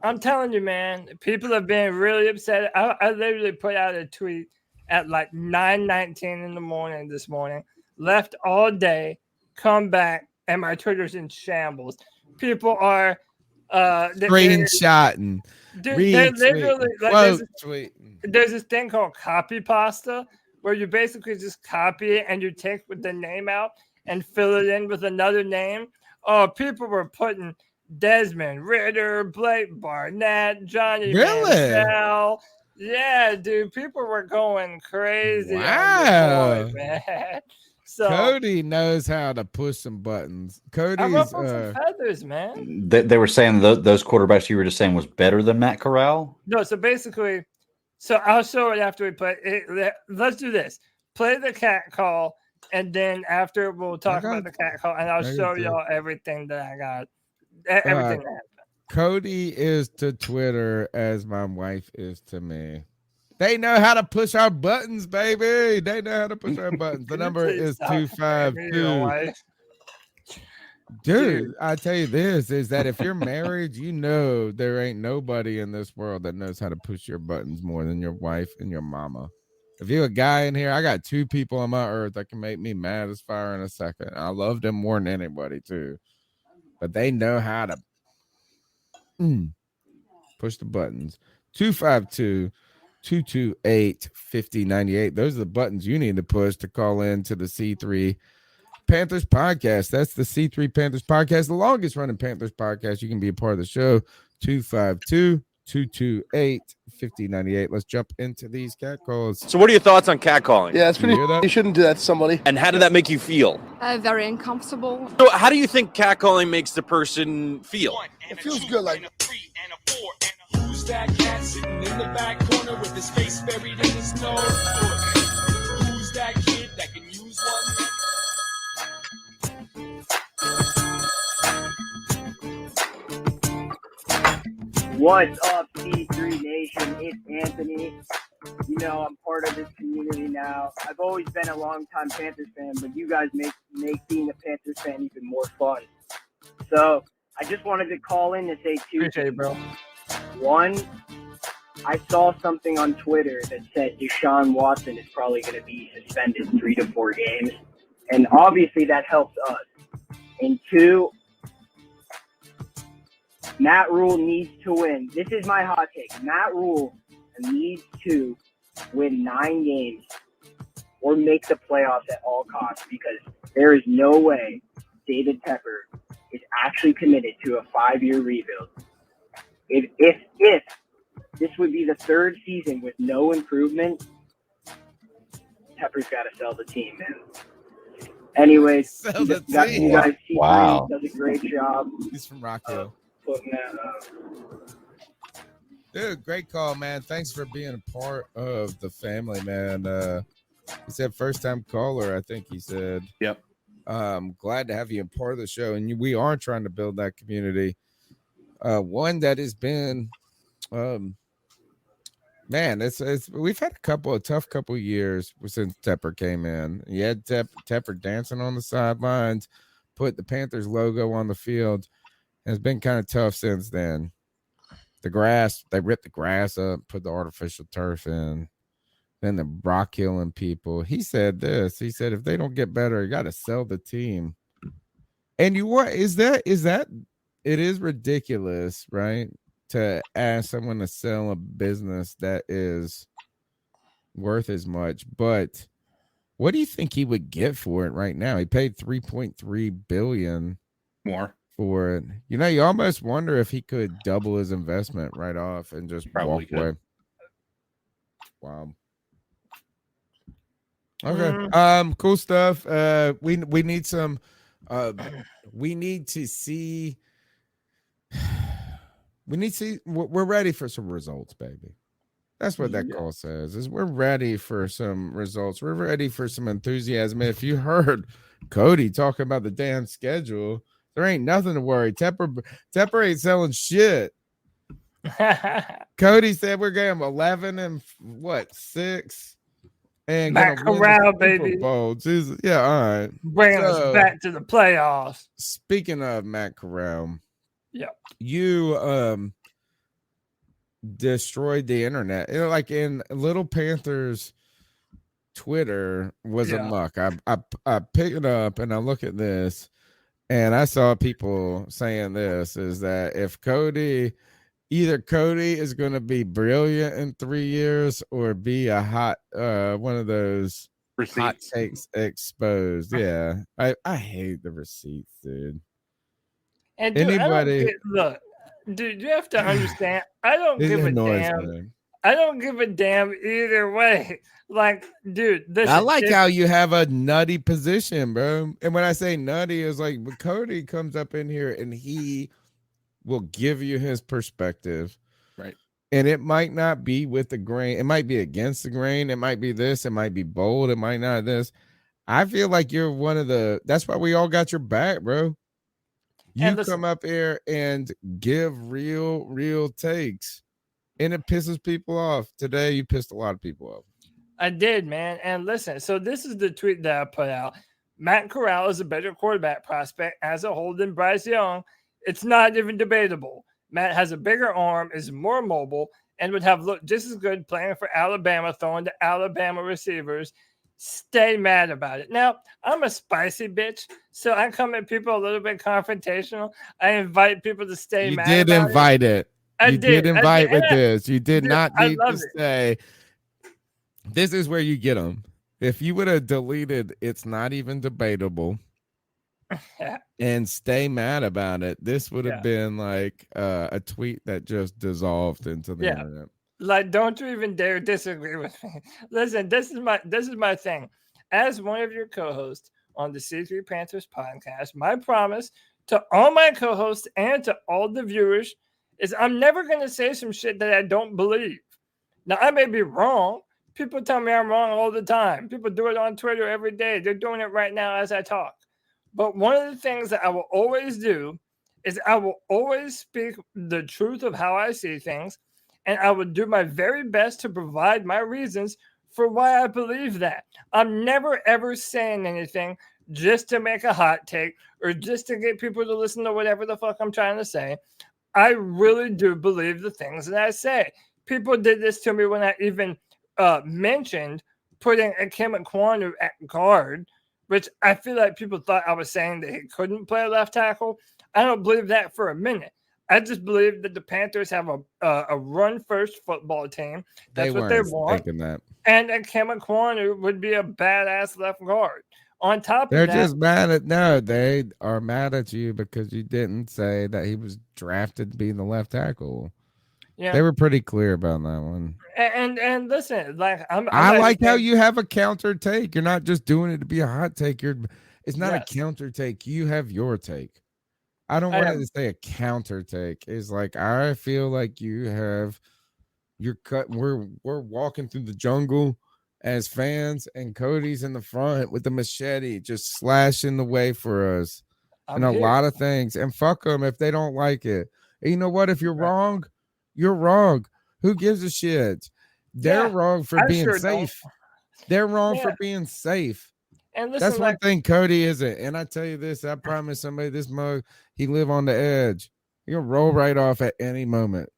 I'm telling you, man, people have been really upset. I literally put out a tweet at like 9:19 in the morning this morning, left all day, come back, and my Twitter's in shambles. People are screenshotting. They're literally like, there's this thing called copy pasta where you basically just copy it and you take the name out and fill it in with another name. Oh, people were putting Desmond Ritter, Blake Barnett, Johnny Manziel. Yeah, dude, people were going crazy. Wow, on the boy, man. So Cody knows how to push some buttons. Cody's some feathers, man. They were saying those quarterbacks you were just saying was better than Matt Corral. No, so basically, I'll show it after we play it. Let's do this. Play the cat call, and then after we'll talk about the cat call, and I'll show y'all everything that I got. Everything that happened. Cody is to Twitter as my wife is to me. They know how to push our buttons, baby. They know how to push our buttons. The number is 252. Dude, I tell you this, is that if you're married, you know there ain't nobody in this world that knows how to push your buttons more than your wife and your mama. If you're a guy in here, I got two people on my earth that can make me mad as fire in a second. I love them more than anybody, too. But they know how to push the buttons. 252-228-5098. Those are the buttons you need to push to call in to the C3 Panthers podcast. That's the C3 Panthers podcast, the longest running Panthers podcast. You can be a part of the show. 252-228-5098. Let's jump into these cat calls. So what are your thoughts on catcalling? Yeah, it's pretty. You shouldn't do that to somebody. And how did that make you feel? Very uncomfortable. So how do you think catcalling makes the person feel? It feels good, like. that cat sitting in the back corner with his face buried in his nose? Who's that kid that can use one? What's up, C3 Nation? It's Anthony. You know, I'm part of this community now. I've always been a longtime Panthers fan, but you guys make being a Panthers fan even more fun. So I just wanted to call in to say two things. Appreciate it, bro. One, I saw something on Twitter that said Deshaun Watson is probably going to be suspended 3 to 4 games, and obviously that helps us. And two, Matt Rule needs to win. This is my hot take. Matt Rule needs to win 9 games or make the playoffs at all costs, because there is no way David Tepper is actually committed to a 5-year rebuild. If this would be the 3rd season with no improvement, Tepper's got to sell the team, man. Anyways, you guys see Wow. does a great job. He's from Rock Hill. Putting that Dude, great call, man. Thanks for being a part of the family, man. He said first time caller, I think he said. Yep. Glad to have you a part of the show. And we are trying to build that community. One that has been man, it's we've had a tough couple of years since Tepper came in. You had Tepper dancing on the sidelines, put the Panthers logo on the field. And it's been kind of tough since then. The grass, they ripped the grass up, put the artificial turf in. Then the rock killing people. He said this. He said, if they don't get better, you got to sell the team. And it is ridiculous, right? To ask someone to sell a business that is worth as much. But what do you think he would get for it right now? He paid $3.3 billion more for it. You know, you almost wonder if he could double his investment right off and just Probably walk away. could. Wow. Okay. Cool stuff. We need some we need to see we're ready for some results, baby. That's what that call says, is we're ready for some results. We're ready for some enthusiasm. If you heard Cody talking about the damn schedule, there ain't nothing to worry. Tepper ain't selling shit. Cody said we're getting 11 and 6 and Matt Corral, baby. Bowl. Jesus. Yeah, all right. Bringing us back to the playoffs. Speaking of Matt Corral, yeah, you destroyed the internet. You know, like in Little Panthers Twitter was a muck. I pick it up and I look at this. And I saw people saying this, is that if either Cody is going to be brilliant in 3 years or be a hot, one of those receipts. Hot takes exposed. Yeah. I hate the receipts, dude. And dude, anybody, look, dude, you have to understand, I don't give a damn. Man. I don't give a damn either way. Like, dude, listen, I like how you have a nutty position, bro. And when I say nutty, it's like Cody comes up in here and he will give you his perspective. Right. And it might not be with the grain. It might be against the grain. It might be this. It might be bold. It might not this. I feel like you're one of that's why we all got your back, bro. You come up here and give real takes. And it pisses people off. Today, you pissed a lot of people off. I did, man. And listen, so this is the tweet that I put out. Matt Corral is a better quarterback prospect as a whole than Bryce Young. It's not even debatable. Matt has a bigger arm, is more mobile, and would have looked just as good playing for Alabama, throwing to Alabama receivers. Stay mad about it. Now, I'm a spicy bitch, so I come at people a little bit confrontational. I invite people to stay mad about it. You did invite it. You did invite with this. You did not need to say, this is where you get them. If you would have deleted, it's not even debatable, and stay mad about it, this would have been like a tweet that just dissolved into the internet. Like, don't you even dare disagree with me. Listen, this is my thing. As one of your co-hosts on the C3 Panthers podcast, my promise to all my co-hosts and to all the viewers is I'm never going to say some shit that I don't believe. Now, I may be wrong. People tell me I'm wrong all the time. People do it on Twitter every day. They're doing it right now as I talk. But one of the things that I will always do is I will always speak the truth of how I see things, and I will do my very best to provide my reasons for why I believe that. I'm never, ever saying anything just to make a hot take or just to get people to listen to whatever the fuck I'm trying to say. I really do believe the things that I say. People did this to me when I even mentioned putting Akim Kwanu at guard, which I feel like people thought I was saying that he couldn't play left tackle. I don't believe that for a minute. I just believe that the Panthers have a run-first football team. That's what they want. That. And Akim Kwanu would be a badass left guard. On top They're of that, just mad at they are mad at you because you didn't say that he was drafted to be the left tackle. Yeah, they were pretty clear about that one. And listen, like I like how you have a counter take. You're not just doing it to be a hot take. It's not a counter take. You have your take. I don't want to say a counter take. It's like I feel like you're cut. We're walking through the jungle as fans, and Cody's in the front with the machete, just slashing the way for us and a lot of things. And fuck them if they don't like it. And you know what? If you're wrong, you're wrong. Who gives a shit? They're wrong for being safe. They're wrong for being safe. And listen, that's one thing Cody isn't. And I tell you this, I promise somebody this mug, he live on the edge. He'll roll right off at any moment.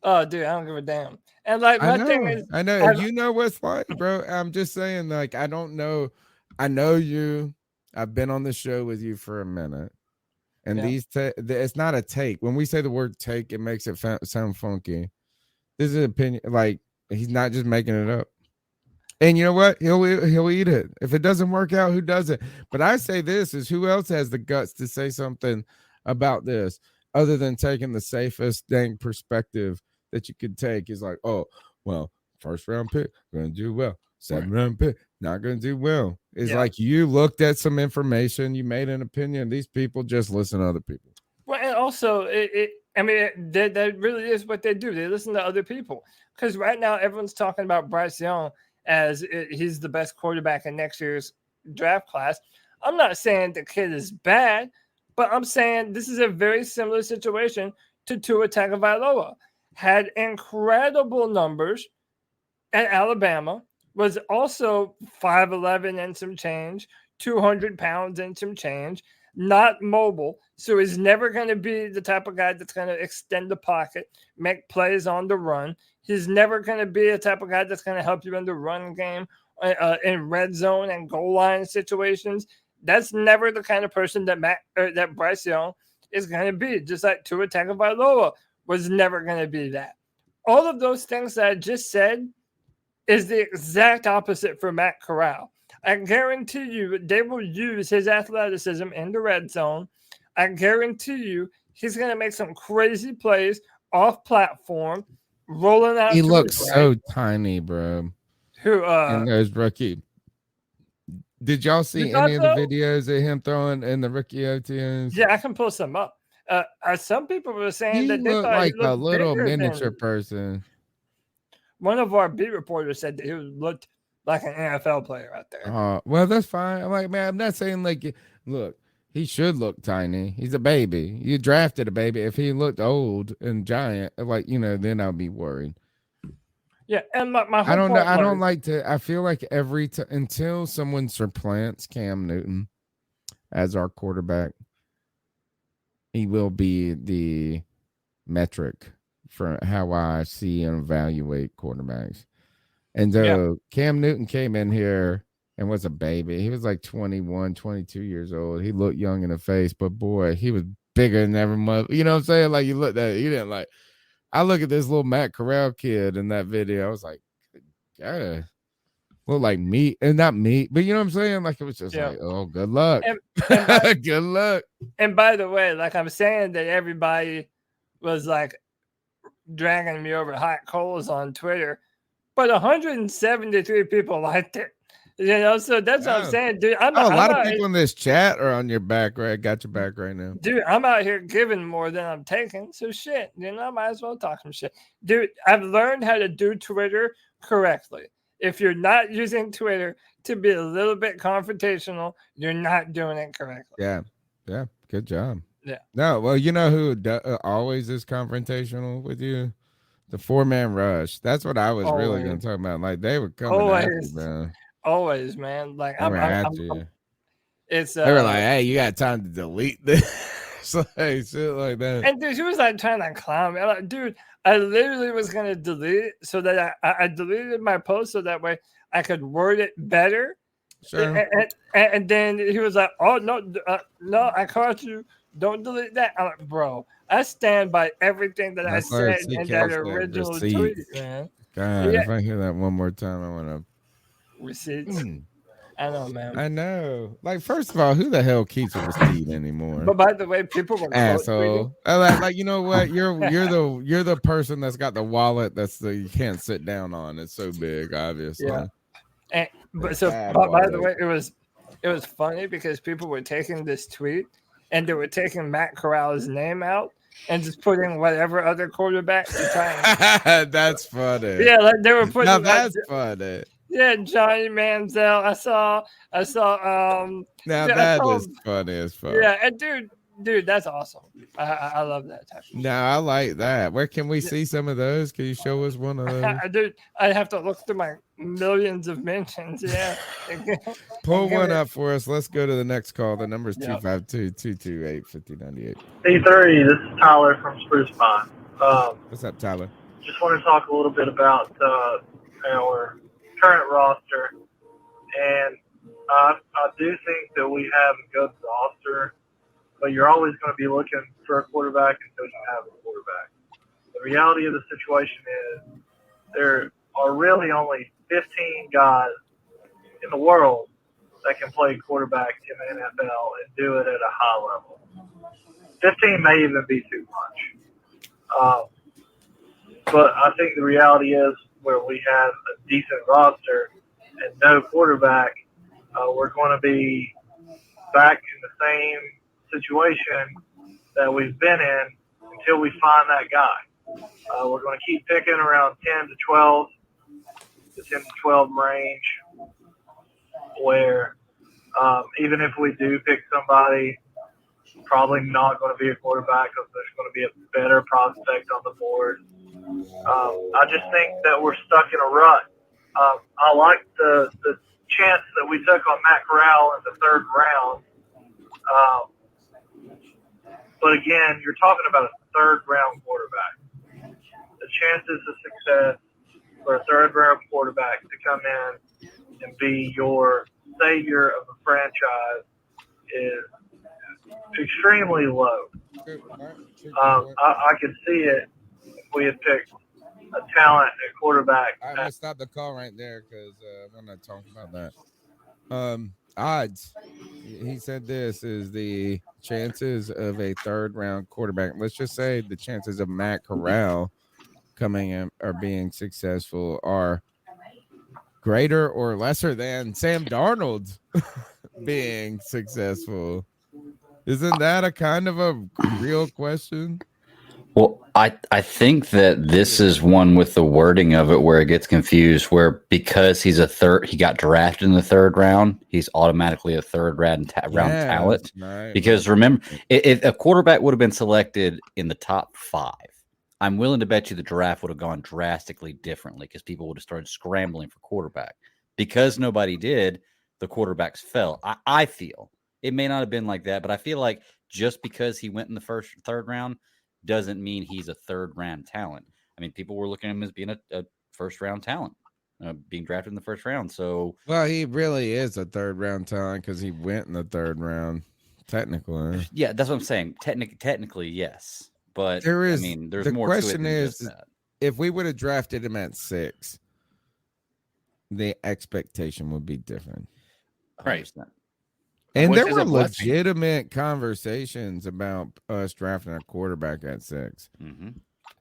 Oh, dude, I don't give a damn. And like my thing is, I know you know what's like, bro. I'm just saying, like, I don't know. I know you. I've been on the show with you for a minute, and it's not a take. When we say the word take, it makes it sound funky. This is an opinion. Like he's not just making it up. And you know what? He'll eat it. If it doesn't work out, who does it? But I say this is who else has the guts to say something about this other than taking the safest dang perspective that you could take is like, oh, well, first round pick, going to do well. Second round pick, not going to do well. It's like you looked at some information, you made an opinion. These people just listen to other people. Well, and also, that really is what they do. They listen to other people. Because right now, everyone's talking about Bryce Young as he's the best quarterback in next year's draft class. I'm not saying the kid is bad, but I'm saying this is a very similar situation to Tua Tagovailoa. Had incredible numbers at Alabama, was also 5'11" and some change, 200 pounds and some change, not mobile. So he's never going to be the type of guy that's going to extend the pocket, make plays on the run. He's never going to be a type of guy that's going to help you in the run game, in red zone and goal line situations. That's never the kind of person that Bryce Young is going to be, just like Tua Tagovailoa was never going to be that. All of those things that I just said is the exact opposite for Matt Corral. I guarantee you they will use his athleticism in the red zone. I guarantee you he's going to make some crazy plays off platform, rolling out. He looks so tiny, bro. Who? And there's rookie. Did y'all see any of the videos of him throwing in the rookie OTAs? Yeah, I can pull some up. Some people were saying that they looked thought like he looked a little miniature than... person. One of our beat reporters said that he looked like an NFL player out there. Well, that's fine. I'm like, man, I'm not saying like, look, he should look tiny. He's a baby. You drafted a baby. If he looked old and giant, like, then I'll be worried. Yeah, and my whole I don't know. point I was, don't like to. I feel like until someone supplants Cam Newton as our quarterback, he will be the metric for how I see and evaluate quarterbacks. And so Cam Newton came in here and was a baby. He was like 21, 22 years old. He looked young in the face, but boy, he was bigger than ever. You know what I'm saying? Like you looked at it, you didn't like. I look at this little Matt Corral kid in that video. I was like, yeah, look like meat, and not meat, but you know what I'm saying? Like it was just like, oh, good luck, good luck. And by the way, like I'm saying that everybody was like dragging me over hot coals on Twitter, but 173 people liked it. So that's what I'm saying, dude. A lot of people in this chat are on your back, right? Got your back right now. Dude, I'm out here giving more than I'm taking. So shit, I might as well talk some shit. Dude, I've learned how to do Twitter correctly. If you're not using Twitter to be a little bit confrontational, you're not doing it correctly. Yeah. Good job. Yeah. No, well, you know who always is confrontational with you? The 4-man rush. That's what I was really going to talk about. Like, they were coming at you, man. Always, man. Like, it's they were like, hey, you got time to delete this. Like, shit like that. And dude, she was like trying to clown me. I'm like, dude, I literally was going to delete it so that I deleted my post so that way I could word it better. Sure. And then he was like, oh, no, I caught you. Don't delete that. I'm like, bro, I stand by everything that I said in that original tweet, man. God, if I hear that one more time, I want to. Receipts. I know, man. I know. Like, first of all, who the hell keeps a receipt anymore? But by the way, people were asshole. Like, you know what? You're the person that's got the wallet you can't sit down on. It's so big, obviously. Yeah. By the way, it was funny because people were taking this tweet and they were taking Matt Corral's name out and just putting whatever other quarterback to try and... That's funny. Yeah, like they were putting. Now that's funny. Yeah, Johnny Manziel. I saw. Now that is funny as fuck. Yeah, and dude, that's awesome. I love that type. No, I like that. Where can we see some of those? Can you show us one of those? Dude, I have to look through my millions of mentions. Yeah. Pull one up for us. Let's go to the next call. The number is 252-228-5098. C3, this is Tyler from Spruce Pine. What's up, Tyler? Just want to talk a little bit about our current roster. And I do think that we have a good roster, but you're always going to be looking for a quarterback until you have a quarterback. The reality of the situation is there are really only 15 guys in the world that can play quarterback in the NFL and do it at a high level. 15 may even be too much. But I think the reality is where we have a decent roster and no quarterback, we're going to be back in the same situation that we've been in until we find that guy. We're going to keep picking around 10 to 12, the 10 to 12 range, where even if we do pick somebody, probably not going to be a quarterback because there's going to be a better prospect on the board. I just think that we're stuck in a rut. I like the chance that we took on Matt Corral in the third round. But again, you're talking about a third-round quarterback. The chances of success for a third-round quarterback to come in and be your savior of the franchise is extremely low. I could see it if we had picked a talent at quarterback. I'm going to stop the call right there because I want to talk about that. Odds. He said this is the chances of a third-round quarterback. Let's just say the chances of Matt Corral coming in or being successful are greater or lesser than Sam Darnold being successful. Isn't that a kind of a real question? Well, I think that this is one with the wording of it where it gets confused, where because he got drafted in the third round, he's automatically a third round talent. Right. Because remember, if a quarterback would have been selected in the top 5, I'm willing to bet you the draft would have gone drastically differently because people would have started scrambling for quarterback. Because nobody did, the quarterbacks fell. I feel it may not have been like that, but I feel like just because he went in the third round doesn't mean he's a third round talent. I mean, people were looking at him as being a first round talent, being drafted in the first round. So, well, he really is a third round talent because he went in the third round, technically. Yeah, that's what I'm saying. Technically, yes, but there's the more. The question is, if we would have drafted him at 6, the expectation would be different, right? And there were legitimate conversations about us drafting a quarterback at 6. Mm-hmm.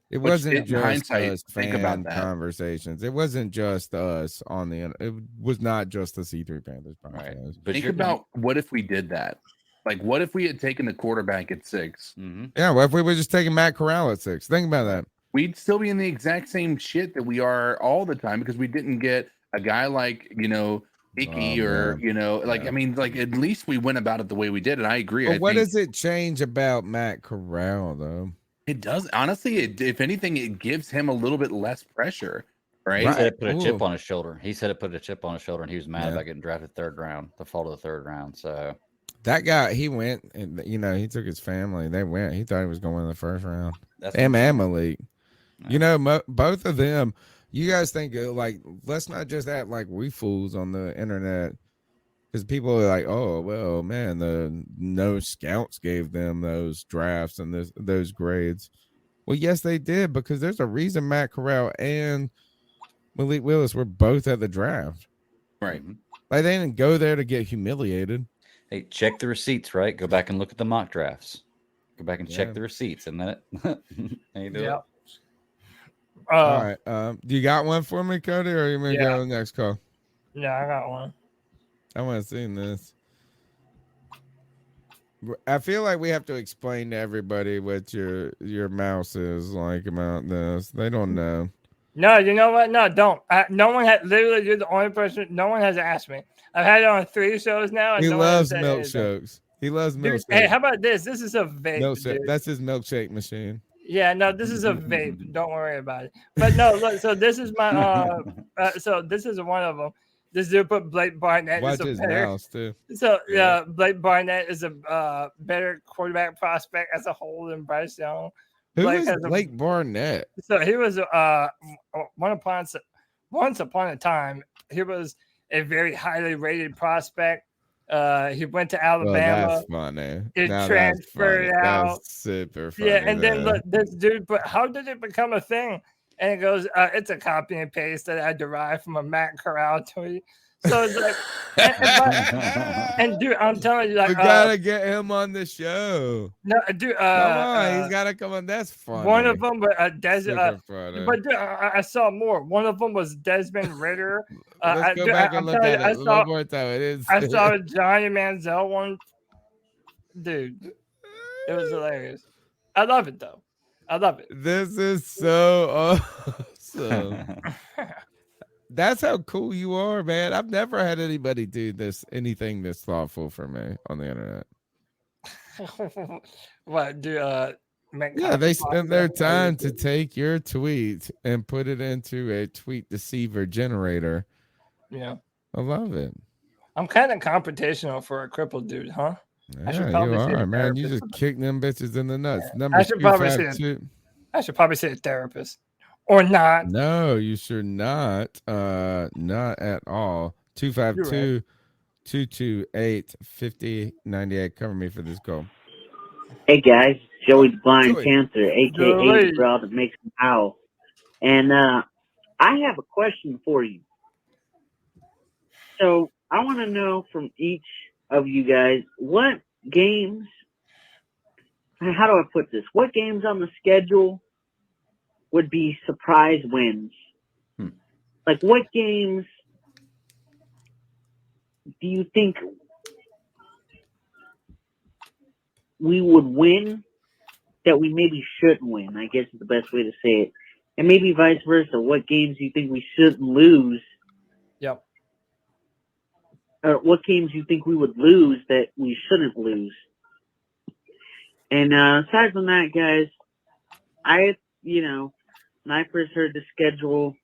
It Which wasn't in just hindsight, us think about fan that. conversations. It wasn't just us on the. It was not just the C3 Panthers podcast. But Think about what if we did that? Like, what if we had taken the quarterback at 6? Yeah, what if we were just taking Matt Corral at 6? Think about that. We'd still be in the exact same shit that we are all the time because we didn't get a guy like, Icky or, I mean, like, at least we went about it the way we did. And I agree. But what does it change about Matt Corral, though? It does. Honestly, if anything, it gives him a little bit less pressure, right? He said it put a chip on his shoulder. He said it put a chip on his shoulder, and he was mad about getting drafted 3rd round, the fall of the 3rd round. So that guy, he went, and he took his family. They went. He thought he was going in the 1st round. That's and Malik. Both of them. You guys think like, let's not just act like we fools on the internet, because people are like, oh well, man, no scouts gave them those drafts and those grades. Well, yes, they did, because there's a reason Matt Corral and Malik Willis were both at the draft. Right. Like, they didn't go there to get humiliated. Hey, check the receipts, right? Go back and look at the mock drafts. Go back and check the receipts, and then you do it. All right. Do you got one for me, Cody, or are you going to go to the next call? Yeah, I got one. I want to see this. I feel like we have to explain to everybody what your mouse is like about this. They don't know. No, you know what? No, don't. No one had, literally, you're the only person. No one has asked me. I've had it on 3 shows now. And he no loves one has said milkshakes. He loves milkshakes. Hey, how about this? This is a vape. Dude. That's his milkshake machine. Yeah, no, this is a vape. Don't worry about it. But no, look. So this is my. So this is one of them. This dude put Blake Barnett. Watch his mouse too. So Blake Barnett is a better quarterback prospect as a whole than Bryce Young. Who is Blake Barnett? So he was once upon a time, he was a very highly rated prospect. He went to Alabama. That's funny. It transferred out. That's super funny. Yeah, and then look, this dude. But how did it become a thing? And it goes, it's a copy and paste that I derived from a Matt Corral tweet. So it's like, and dude, I'm telling you, like, we gotta get him on the show. No, dude, come on, he's gotta come on. That's funny. One of them, but but dude, I saw more. One of them was Desmond Ritter. Let's go back and look at it one more time. It is. I saw a Johnny Manziel one. Dude, it was hilarious. I love it though. I love it. This is so awesome. That's how cool you are, man. I've never had anybody do anything this thoughtful for me on the internet. What do they spend their time to take your tweet and put it into a tweet deceiver generator. Yeah. I love it. I'm kind of computational for a crippled dude, huh? Yeah, you are, man. You just kick them bitches in the nuts. I should probably say a therapist. Or not. No, you should not. Not at all. 252-228-5098. Cover me for this call. Hey, guys. Joey the Blind Panther, a.k.a. the girl that makes me howl. And I have a question for you. So I want to know from each of you guys, what games, how do I put this? What games on the schedule would be surprise wins? Like, what games do you think we would win that we maybe shouldn't win? I guess is the best way to say it. And maybe vice versa. What games do you think we shouldn't lose? Yep. Or what games you think we would lose that we shouldn't lose? And aside from that, guys, when I first heard the schedule,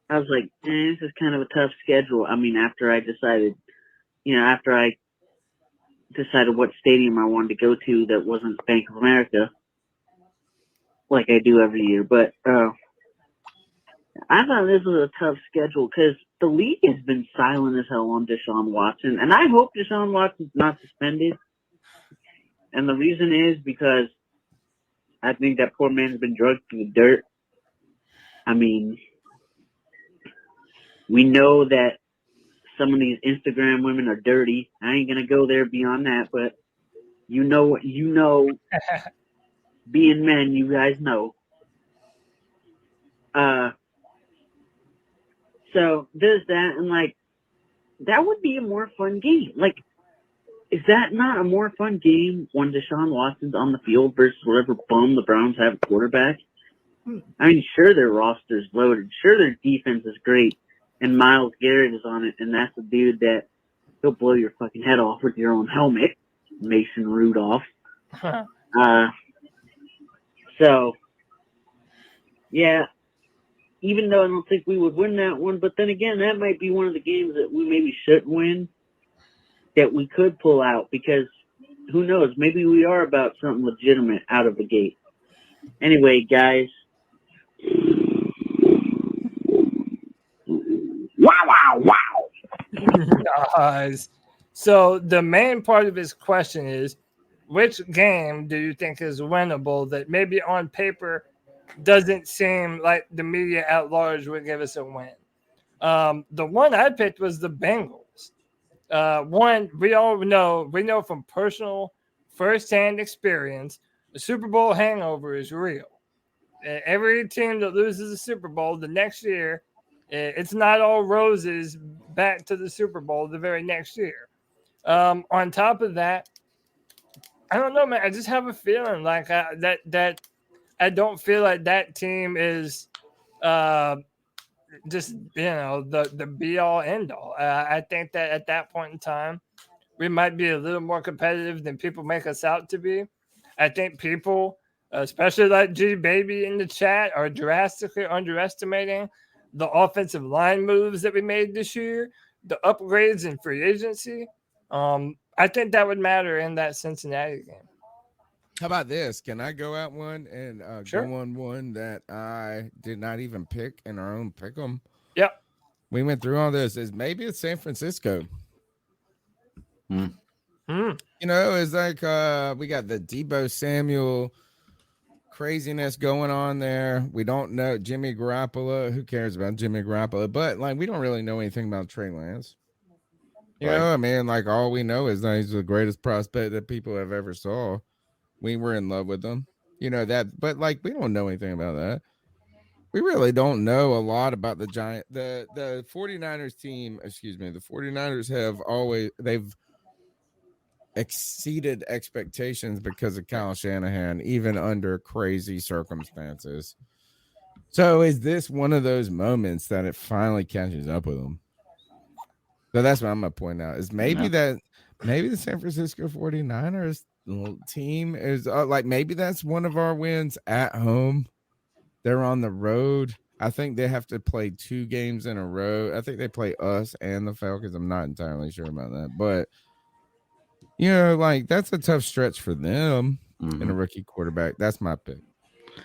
I was like, this is kind of a tough schedule. I mean, after I decided what stadium I wanted to go to that wasn't Bank of America, like I do every year. But I thought this was a tough schedule because the league has been silent as hell on Deshaun Watson. And I hope Deshaun Watson's not suspended. And the reason is because I think that poor man's been drugged through the dirt. I mean, we know that some of these Instagram women are dirty. I ain't going to go there beyond that, but you know being men, you guys know. So there's that, and like that would be a more fun game. Like, is that not a more fun game when Deshaun Watson's on the field versus whatever bum the Browns have at quarterback? I mean, sure, their roster's loaded. Sure, their defense is great. And Myles Garrett is on it, and that's the dude that he'll blow your fucking head off with your own helmet, Mason Rudolph. So, yeah, even though I don't think we would win that one, but then again, that might be one of the games that we maybe shouldn't win, that we could pull out, because who knows, maybe we are about something legitimate out of the gate. Anyway, guys. Wow. Nice. So the main part of his question is, which game do you think is winnable that maybe on paper doesn't seem like the media at large would give us a win? The one I picked was the Bengals. One, we know from personal firsthand experience, the Super Bowl hangover is real. Every team that loses the Super Bowl the next year, it's not all roses back to the Super Bowl the very next year. On top of that, I don't know, man. I just have a feeling like that I don't feel like that team is just, the be all end all. I think that at that point in time, we might be a little more competitive than people make us out to be. I think people, especially like G Baby in the chat, are drastically underestimating the offensive line moves that we made this year, the upgrades in free agency. I think that would matter in that Cincinnati game. How about this? Can I go out one and Sure. go on one that I did not even pick in our own pick 'em? Yep. We went through all this. Maybe it's San Francisco. You know, it's like we got the Deebo Samuel craziness going on there. We don't know Jimmy Garoppolo. Who cares about Jimmy Garoppolo? But like, we don't really know anything about Trey Lance. You know, I mean, like, all we know is that he's the greatest prospect that people have ever saw. We were in love with him. You know that, but like, we don't know anything about that. We really don't know a lot about the the 49ers team. Excuse me. The 49ers they've exceeded expectations because of Kyle Shanahan, even under crazy circumstances. So is this one of those moments that it finally catches up with them? So that's what I'm going to point out, is maybe the San Francisco 49ers team is maybe that's one of our wins at home. They're on the road. I think they have to play 2 games in a row. I think they play us and the Falcons. I'm not entirely sure about that, but you know, like, that's a tough stretch for them and a rookie quarterback. That's my pick.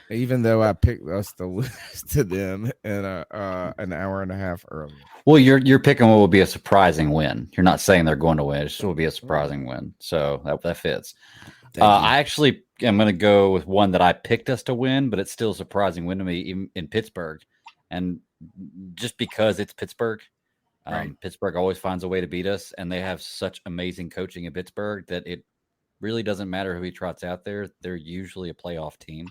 Even though I picked us to lose to them in an hour and a half earlier. Well, you're picking what will be a surprising win. You're not saying they're going to win. It just will be a surprising win. So that fits. I actually am going to go with one that I picked us to win, but it's still a surprising win to me, even in Pittsburgh. And just because it's Pittsburgh, Pittsburgh always finds a way to beat us, and they have such amazing coaching in Pittsburgh that it really doesn't matter who he trots out there. They're usually a playoff team.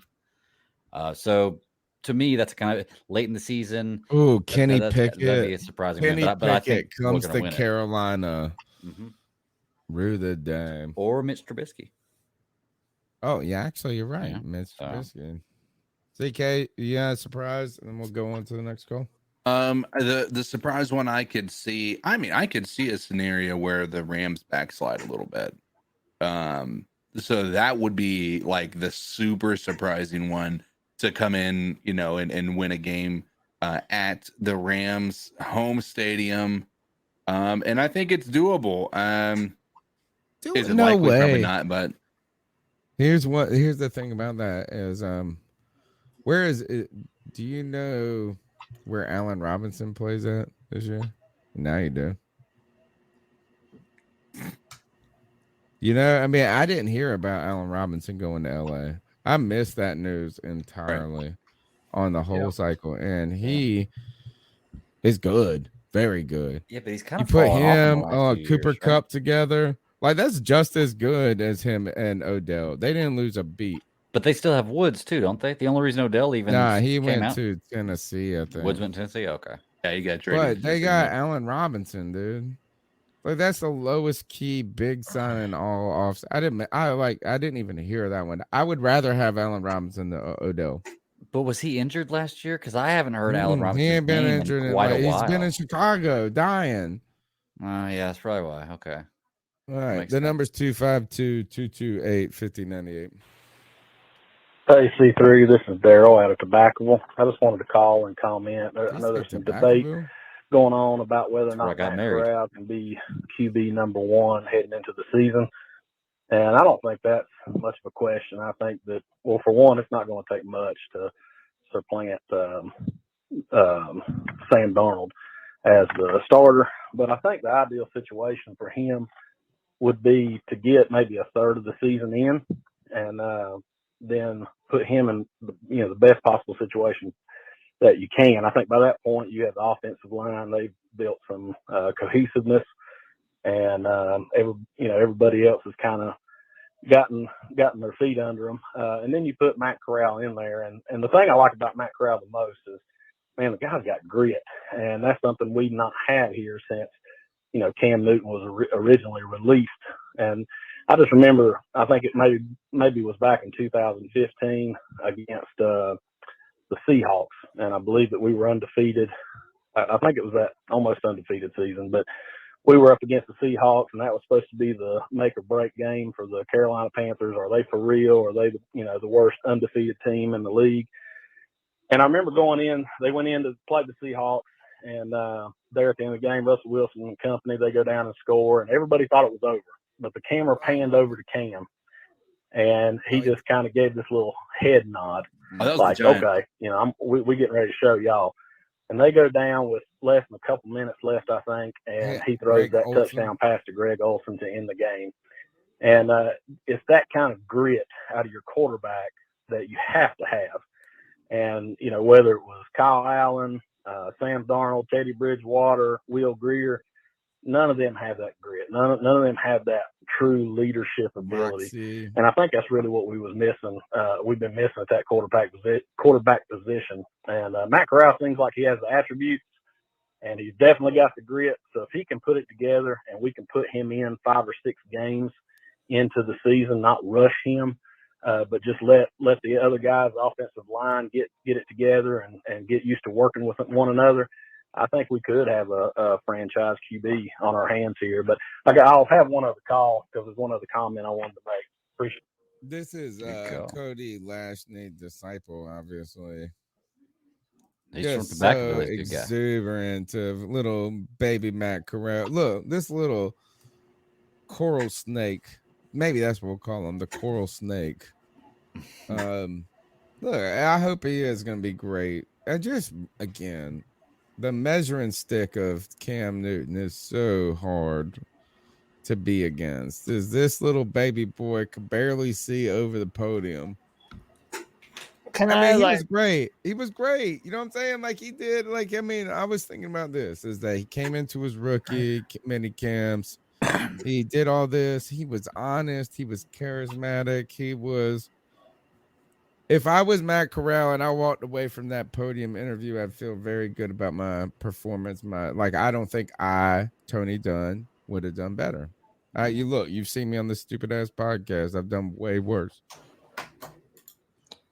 So to me, that's kind of late in the season. Oh, Kenny Pickett. That'd be a surprising win. But I think comes to Carolina. Rue the dame. Or Mitch Trubisky. Oh, yeah, actually, you're right. Yeah. Mitch Trubisky. CK, yeah, surprise, and then we'll go on to the next call. The surprise one I could see. I mean, I could see a scenario where the Rams backslide a little bit. So that would be like the super surprising one to come in, you know, and win a game at the Rams home stadium. And I think it's doable. Is it no likely? Way. Probably not, but here's the thing about that is where is it? Do you know where Allen Robinson plays at this year? Now you do. You know, I mean, I didn't hear about Allen Robinson going to LA. I missed that news entirely on the whole cycle, and he is good, very good. Yeah, but he's kind of put him Cooper Kupp together. Like, that's just as good as him and Odell. They didn't lose a beat But they still have Woods too, don't they? The only reason Odell even he came went out. to Tennessee, I think. Woods went to Tennessee. Okay. Yeah, you got traded. But they got Allen Robinson, dude. Like that's the lowest key big signing all off. I didn't even hear that one. I would rather have Allen Robinson than Odell. But was he injured last year? Because I haven't heard Allen He Robinson's ain't been name injured in quite a while. He's been in Chicago dying. Yeah, that's probably why. Okay. All right. The number's 252-228-5098. Hey, C3, this is Daryl out of Tobacco. I just wanted to call and comment. I know there's some debate going on about whether or not Matt Corral can be QB number 1 heading into the season. And I don't think that's much of a question. I think that, well, for one, it's not going to take much to supplant Sam Darnold as the starter. But I think the ideal situation for him would be to get maybe a third of the season in and then put him in the best possible situation that you can. I think by that point you have the offensive line. They've built some cohesiveness, and everybody else has kind of gotten their feet under them. And then you put Matt Corral in there, and the thing I like about Matt Corral the most is, man, the guy's got grit, and that's something we've not had here since Cam Newton was originally released. And I just remember, I think it maybe was back in 2015 against the Seahawks, and I believe that we were undefeated. I think it was that almost undefeated season, but we were up against the Seahawks, and that was supposed to be the make or break game for the Carolina Panthers. Are they for real? Are they the worst undefeated team in the league? And I remember going in. They went in to play the Seahawks, and there at the end of the game, Russell Wilson and company, they go down and score, and everybody thought it was over. But the camera panned over to Cam, and he just kind of gave this little head nod, like, okay, we getting ready to show y'all. And they go down with less than a couple minutes left, I think, and he throws that touchdown pass to Greg Olsen to end the game. And it's that kind of grit out of your quarterback that you have to have. And, whether it was Kyle Allen, Sam Darnold, Teddy Bridgewater, Will Greer, none of them have that grit. None of them have that true leadership ability. And I think that's really what we was missing. We've been missing at that quarterback position. And Matt Corral seems like he has the attributes, and he's definitely got the grit. So if he can put it together and we can put him in 5 or 6 games into the season, not rush him, but just let the other guys, the offensive line, get it together and get used to working with one another, I think we could have a franchise QB on our hands here. But I'll have one other call because there's one other comment I wanted to make. Appreciate it. This is Cody Lashney disciple, obviously. He's just from the back of so the list, exuberant of little baby Matt Corral. Look, this little coral snake. Maybe that's what we'll call him, the coral snake. Look, I hope he is going to be great. And just, again, the measuring stick of Cam Newton is so hard to be against. Is this little baby boy could barely see over the podium. He was great. He was great. You know what I'm saying? Like he did. I was thinking about this is that he came into his rookie mini camps. He did all this. He was honest. He was charismatic. He was. If I was Matt Corral and I walked away from that podium interview, I'd feel very good about my performance. I don't think Tony Dunn, would have done better. You've seen me on this stupid ass podcast. I've done way worse.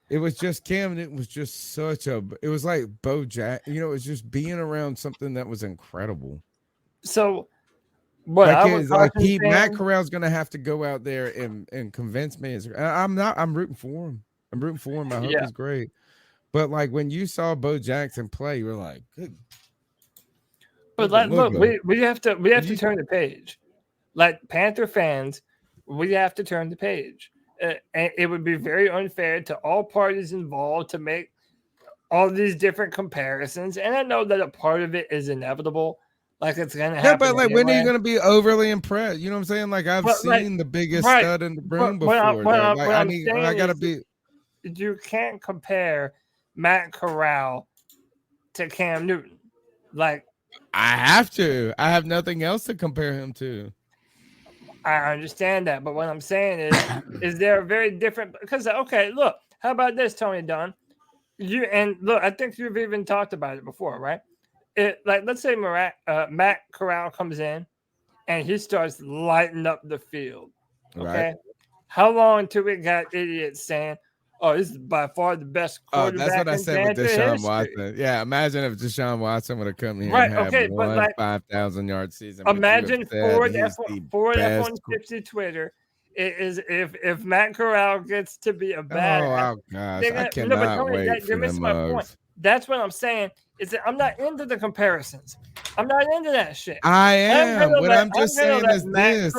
It was just Cam Newton was just it was like Bo Jack. It was just being around something that was incredible. So Matt Corral's gonna have to go out there and convince me. I'm rooting for him. I'm rooting for him. I hope he's great. But when you saw Bo Jackson play, you were like, good. But look, we have to turn the page. Like Panther fans, we have to turn the page. And it would be very unfair to all parties involved to make all these different comparisons. And I know that a part of it is inevitable. Like it's going to happen. Yeah, but when are you going to be overly impressed? You know what I'm saying? I've seen the biggest stud in the room before. I got to be. You can't compare Matt Corral to Cam Newton. I have to. I have nothing else to compare him to. I understand that, but what I'm saying is they're very different. Because okay, look, how about this, Tony Dunn? I think you've even talked about it before, right? Let's say Matt Corral comes in and he starts lighting up the field. Okay, Right. how long until we got idiots saying, "Oh, this is by far the best Oh, that's quarterback what I in said with Panther Deshaun history"? Watson. Yeah, imagine if Deshaun Watson would have come here and Right. had Okay, but one 5,000-yard season. Would you have imagine said he's the Ford best? F-150 Twitter is if Matt Corral gets to be a badass. Oh gosh, They're I gonna no, but cannot Tony, wait you're for them missing my point. mugs. That's what I'm saying. Is that I'm not into the comparisons. I'm not into that shit. I am. What I'm just saying is this: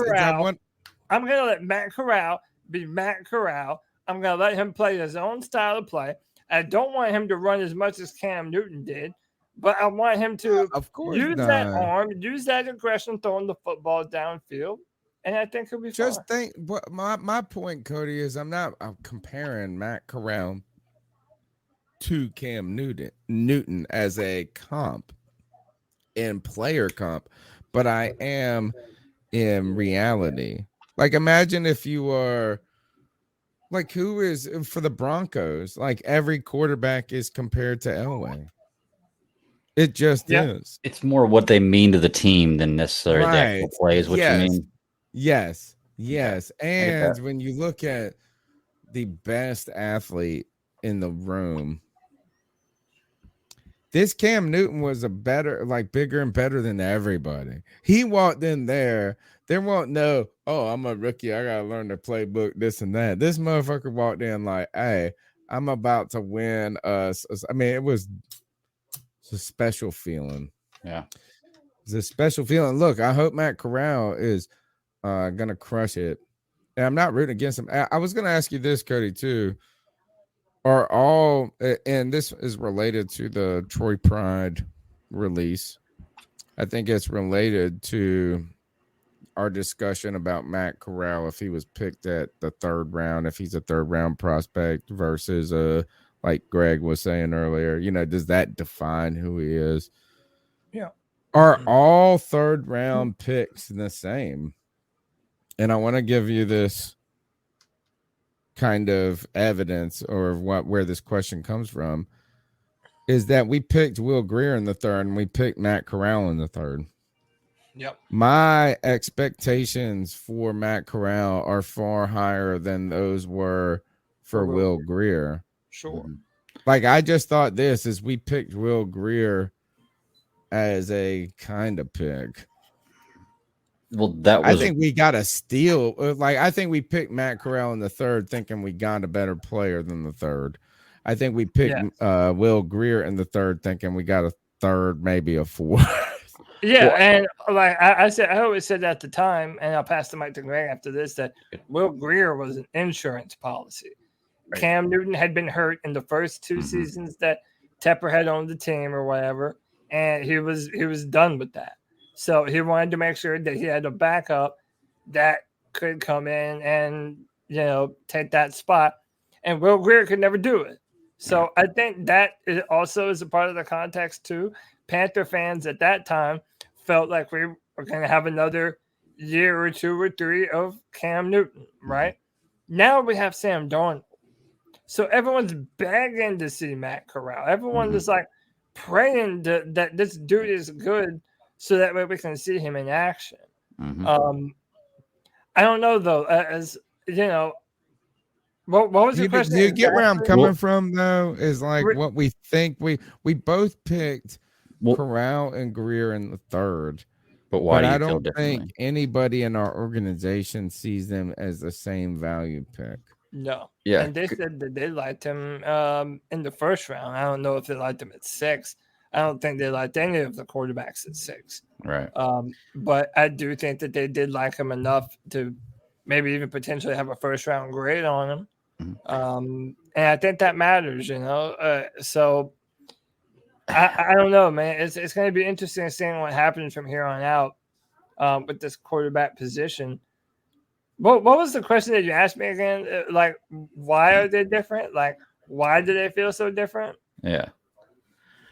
I'm gonna let Matt Corral be Matt Corral. I'm gonna let him play his own style of play. I don't want him to run as much as Cam Newton did, but I want him to use that arm, use that aggression, throwing the football downfield, and I think he'll be fine. Just think, what my point, Cody, is I'm comparing Matt Corral to Cam Newton as a comp in player comp, but I am in reality. Like, imagine if you are like, who is for the Broncos? Like, every quarterback is compared to Elway. It just is. It's more what they mean to the team than necessarily the actual plays. What you mean? Yes. Okay. And when you look at the best athlete in the room, this Cam Newton was bigger and better than everybody. He walked in there. There won't know, oh, I'm a rookie. I got to learn the playbook, this and that. This motherfucker walked in like, hey, I'm about to win. I mean, it was a special feeling. Yeah. It's a special feeling. Look, I hope Matt Corral is going to crush it. And I'm not rooting against him. I was going to ask you this, Cody, too. Are all, and this is related to the Troy Pride release. I think it's related to our discussion about Matt Corral, if he was picked at the third round, if he's a third round prospect versus like Greg was saying earlier, does that define who he is? Yeah. Are all third round picks the same? And I want to give you this kind of evidence or where this question comes from, is that we picked Will Grier in the third and we picked Matt Corral in the third. Yep. My expectations for Matt Corral are far higher than those were for Will Grier. Sure. Like, I just thought this is we picked Will Grier as a kind of pick. Well, that was. I think we got a steal. Like, I think we picked Matt Corral in the third, thinking we got a better player than the third. I think we picked Will Grier in the third, thinking we got a third, maybe a fourth. Yeah, and like I always said at the time, and I'll pass the mic to Greg after this, that Will Grier was an insurance policy. Right. Cam Newton had been hurt in the first two seasons that Tepper had owned the team or whatever, and he was done with that. So he wanted to make sure that he had a backup that could come in and, take that spot. And Will Grier could never do it. So I think that also is a part of the context too. Panther fans at that time felt like we were going to have another year or two or three of Cam Newton, right? Now we have Sam Darnold. So everyone's begging to see Matt Corral. Everyone is like praying that this dude is good, so that way we can see him in action. I don't know though. As you know, what was the question? Do you get where I'm coming from though? Is like what we think we both picked Corral and Grier in the third. But why do you I feel don't differently? think anybody in our organization sees them as the same value pick. No. Yeah. And they said that they liked him in the first round. I don't know if they liked him at 6. I don't think they liked any of the quarterbacks at 6. Right. But I do think that they did like him enough to maybe even potentially have a first round grade on him. And I think that matters, So I don't know, man. It's going to be interesting seeing what happens from here on out with this quarterback position. What was the question that you asked me again? Like, why are they different? Like, why do they feel so different? Yeah.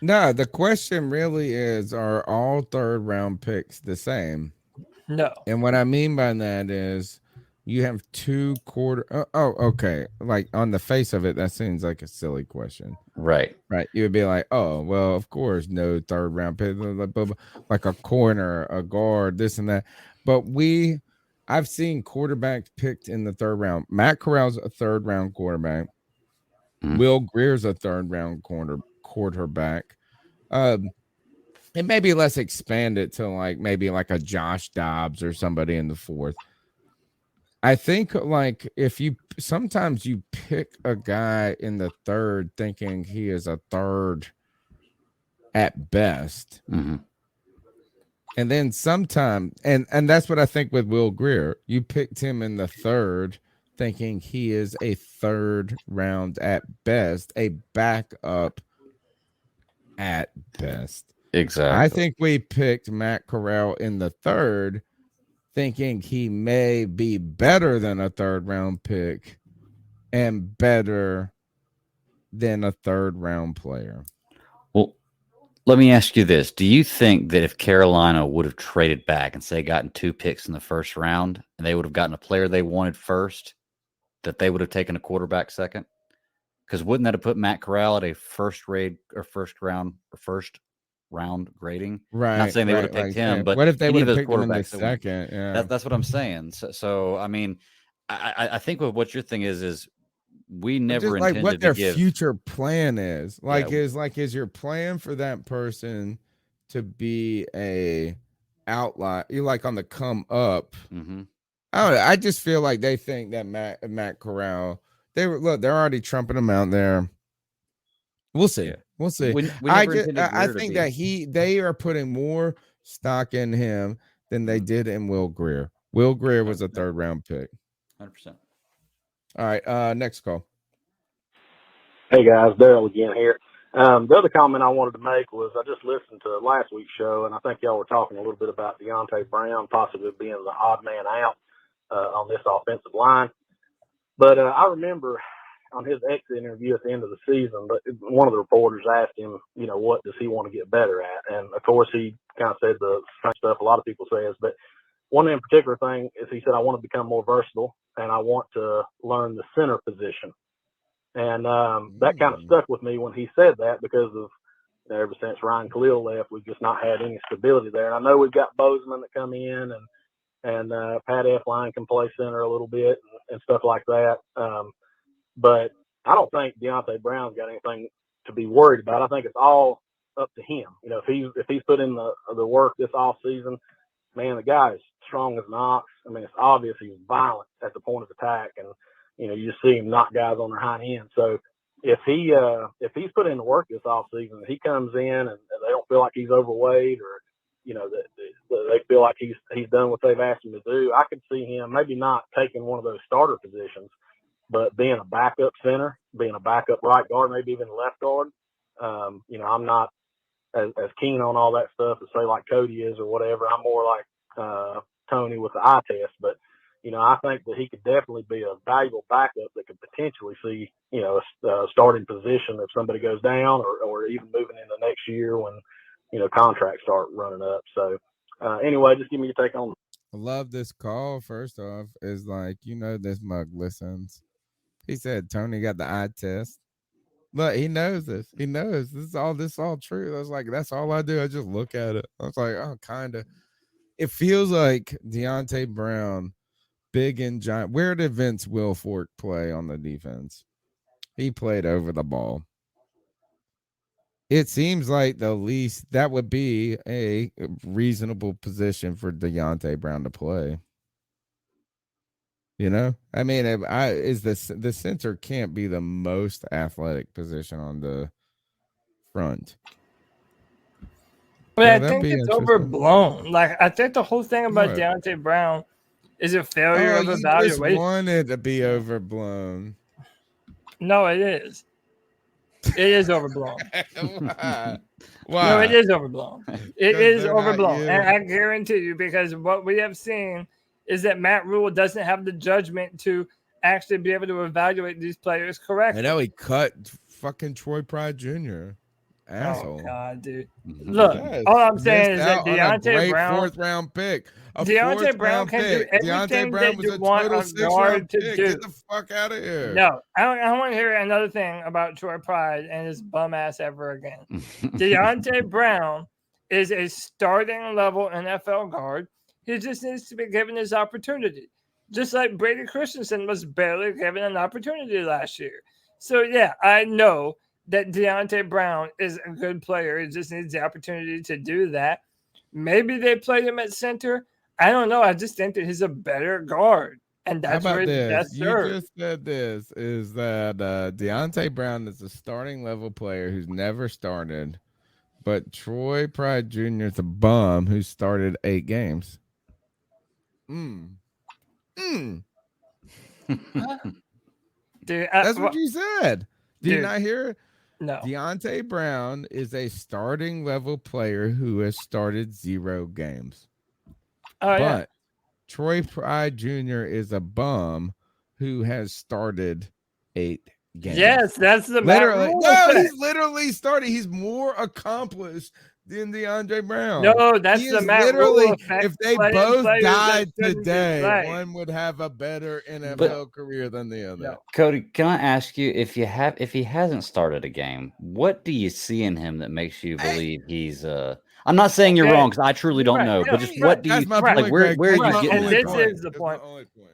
No, the question really is, are all third round picks the same? No. And what I mean by that is you have two quarter. Okay. Like on the face of it, that seems like a silly question. Right. Right. You would be like, oh, well, of course, no third round pick, like a corner, a guard, this and that. But I've seen quarterbacks picked in the third round. Matt Corral's a third round quarterback. Will Greer's a third round quarterback. And maybe let's expand it to like maybe like a Josh Dobbs or somebody in the fourth. I think like if you sometimes you pick a guy in the third thinking he is a third at best. And then sometime and that's what I think with Will Greer. You picked him in the third thinking he is a third round at best, a backup at best. Exactly. I think we picked Matt Corral in the third thinking he may be better than a third round pick and better than a third round player. Well, let me ask you this. Do you think that if Carolina would have traded back and say gotten 2 picks in the first round and they would have gotten a player they wanted first, that they would have taken a quarterback second? Because wouldn't that have put Matt Corral at a first round grading? Right. Not saying they would have picked him, but what if they any would of have those picked him in the quarterbacks that second? Yeah. That's what I'm saying. So I mean, I think what your thing is we never just like intended what to their give future plan is. Like Yeah. is your plan for that person to be a outlier? You like on the come up. I don't know. I just feel like they think that Matt Corral. They're already trumping him out there. We'll see. We'll see. We never intended I Greer to think be. that they are putting more stock in him than they did in Will Greer. Will Greer was a third round pick. 100%. All right. Next call. Hey guys, Daryl again here. The other comment I wanted to make was I just listened to last week's show, and I think y'all were talking a little bit about Davante Brown possibly being the odd man out on this offensive line. But I remember on his exit interview at the end of the season, but one of the reporters asked him, what does he want to get better at? And of course, he kind of said the same stuff a lot of people says, but one in particular thing is he said, I want to become more versatile and I want to learn the center position. And that kind of stuck with me when he said that because of ever since Ryan Khalil left, we've just not had any stability there. And I know we've got Bozeman that come in and Pat Elflein can play center a little bit and stuff like that. But I don't think Davante Brown's got anything to be worried about. I think it's all up to him. If he's put in the work this off season, man, the guy is strong as an ox. I mean, it's obvious he's violent at the point of attack, and you just see him knock guys on their hind end. So if he's put in the work this off season, he comes in and they don't feel like he's overweight or that they feel like he's done what they've asked him to do. I could see him maybe not taking one of those starter positions, but being a backup center, being a backup right guard, maybe even left guard. I'm not as keen on all that stuff as say like Cody is or whatever. I'm more like Tony with the eye test, but I think that he could definitely be a valuable backup that could potentially see a starting position if somebody goes down or even moving into next year when contracts start running up. So anyway, just give me your take on. I love this call. First off, is like this mug listens. He said Tony got the eye test. But he knows this. He knows this is all true. I was like, that's all I do. I just look at it. I was like, oh, kind of. It feels like Davante Brown, big and giant. Where did Vince Wilfork play on the defense? He played over the ball. It seems like the least that would be a reasonable position for Davante Brown to play. I mean, the center can't be the most athletic position on the front. But I think it's overblown. Like, I think the whole thing about What? Davante Brown is a failure of You evaluation. just want it to be overblown. No, it is. It is overblown. Why? No, it is overblown. It is they're not overblown. you. And I guarantee you, because what we have seen is that Matt Rule doesn't have the judgment to actually be able to evaluate these players correctly. I know he cut fucking Troy Pride Jr. asshole. Oh God, dude. Mm-hmm. Look, Yes. all I'm saying Missed is that out on a Deontay great Brown, 4th round pick. A Deontay 4th Brown round can do pick. Deontay everything Brown that was you a want total a 6th round guard to pick. do. Get the fuck out of here. No, I don't want to hear another thing about Troy Pride and his bum ass ever again. Deontay Brown is a starting level NFL guard. He just needs to be given his opportunity. Just like Brady Christensen was barely given an opportunity last year. So, yeah, I know that Deontay Brown is a good player. He just needs the opportunity to do that. Maybe they play him at center. I don't know. I just think that he's a better guard. And How that's about where he's this? best You served. just said this is that Deontay Brown is a starting level player who's never started, but Troy Pride Jr. is a bum who started 8 games. Dude, That's what you said. Did you dude, not hear? No. Deontay Brown is a starting level player who has started 0 games. Oh, yeah. But Troy Pride Jr. is a bum who has started 8 games. Yes, that's the literally. Matt Rule No, effect. he's literally started. He's more accomplished than DeAndre Brown. No, that's He the is Matt literally. Rule effect. If they Playing both players that died shouldn't be today, played. one would have a better NFL career than the other. Cody, can I ask you if he hasn't started a game, what do you see in him that makes you believe he's I'm not saying you're wrong because I truly don't know, but just what do you like? Where are you getting and that this from? is the point.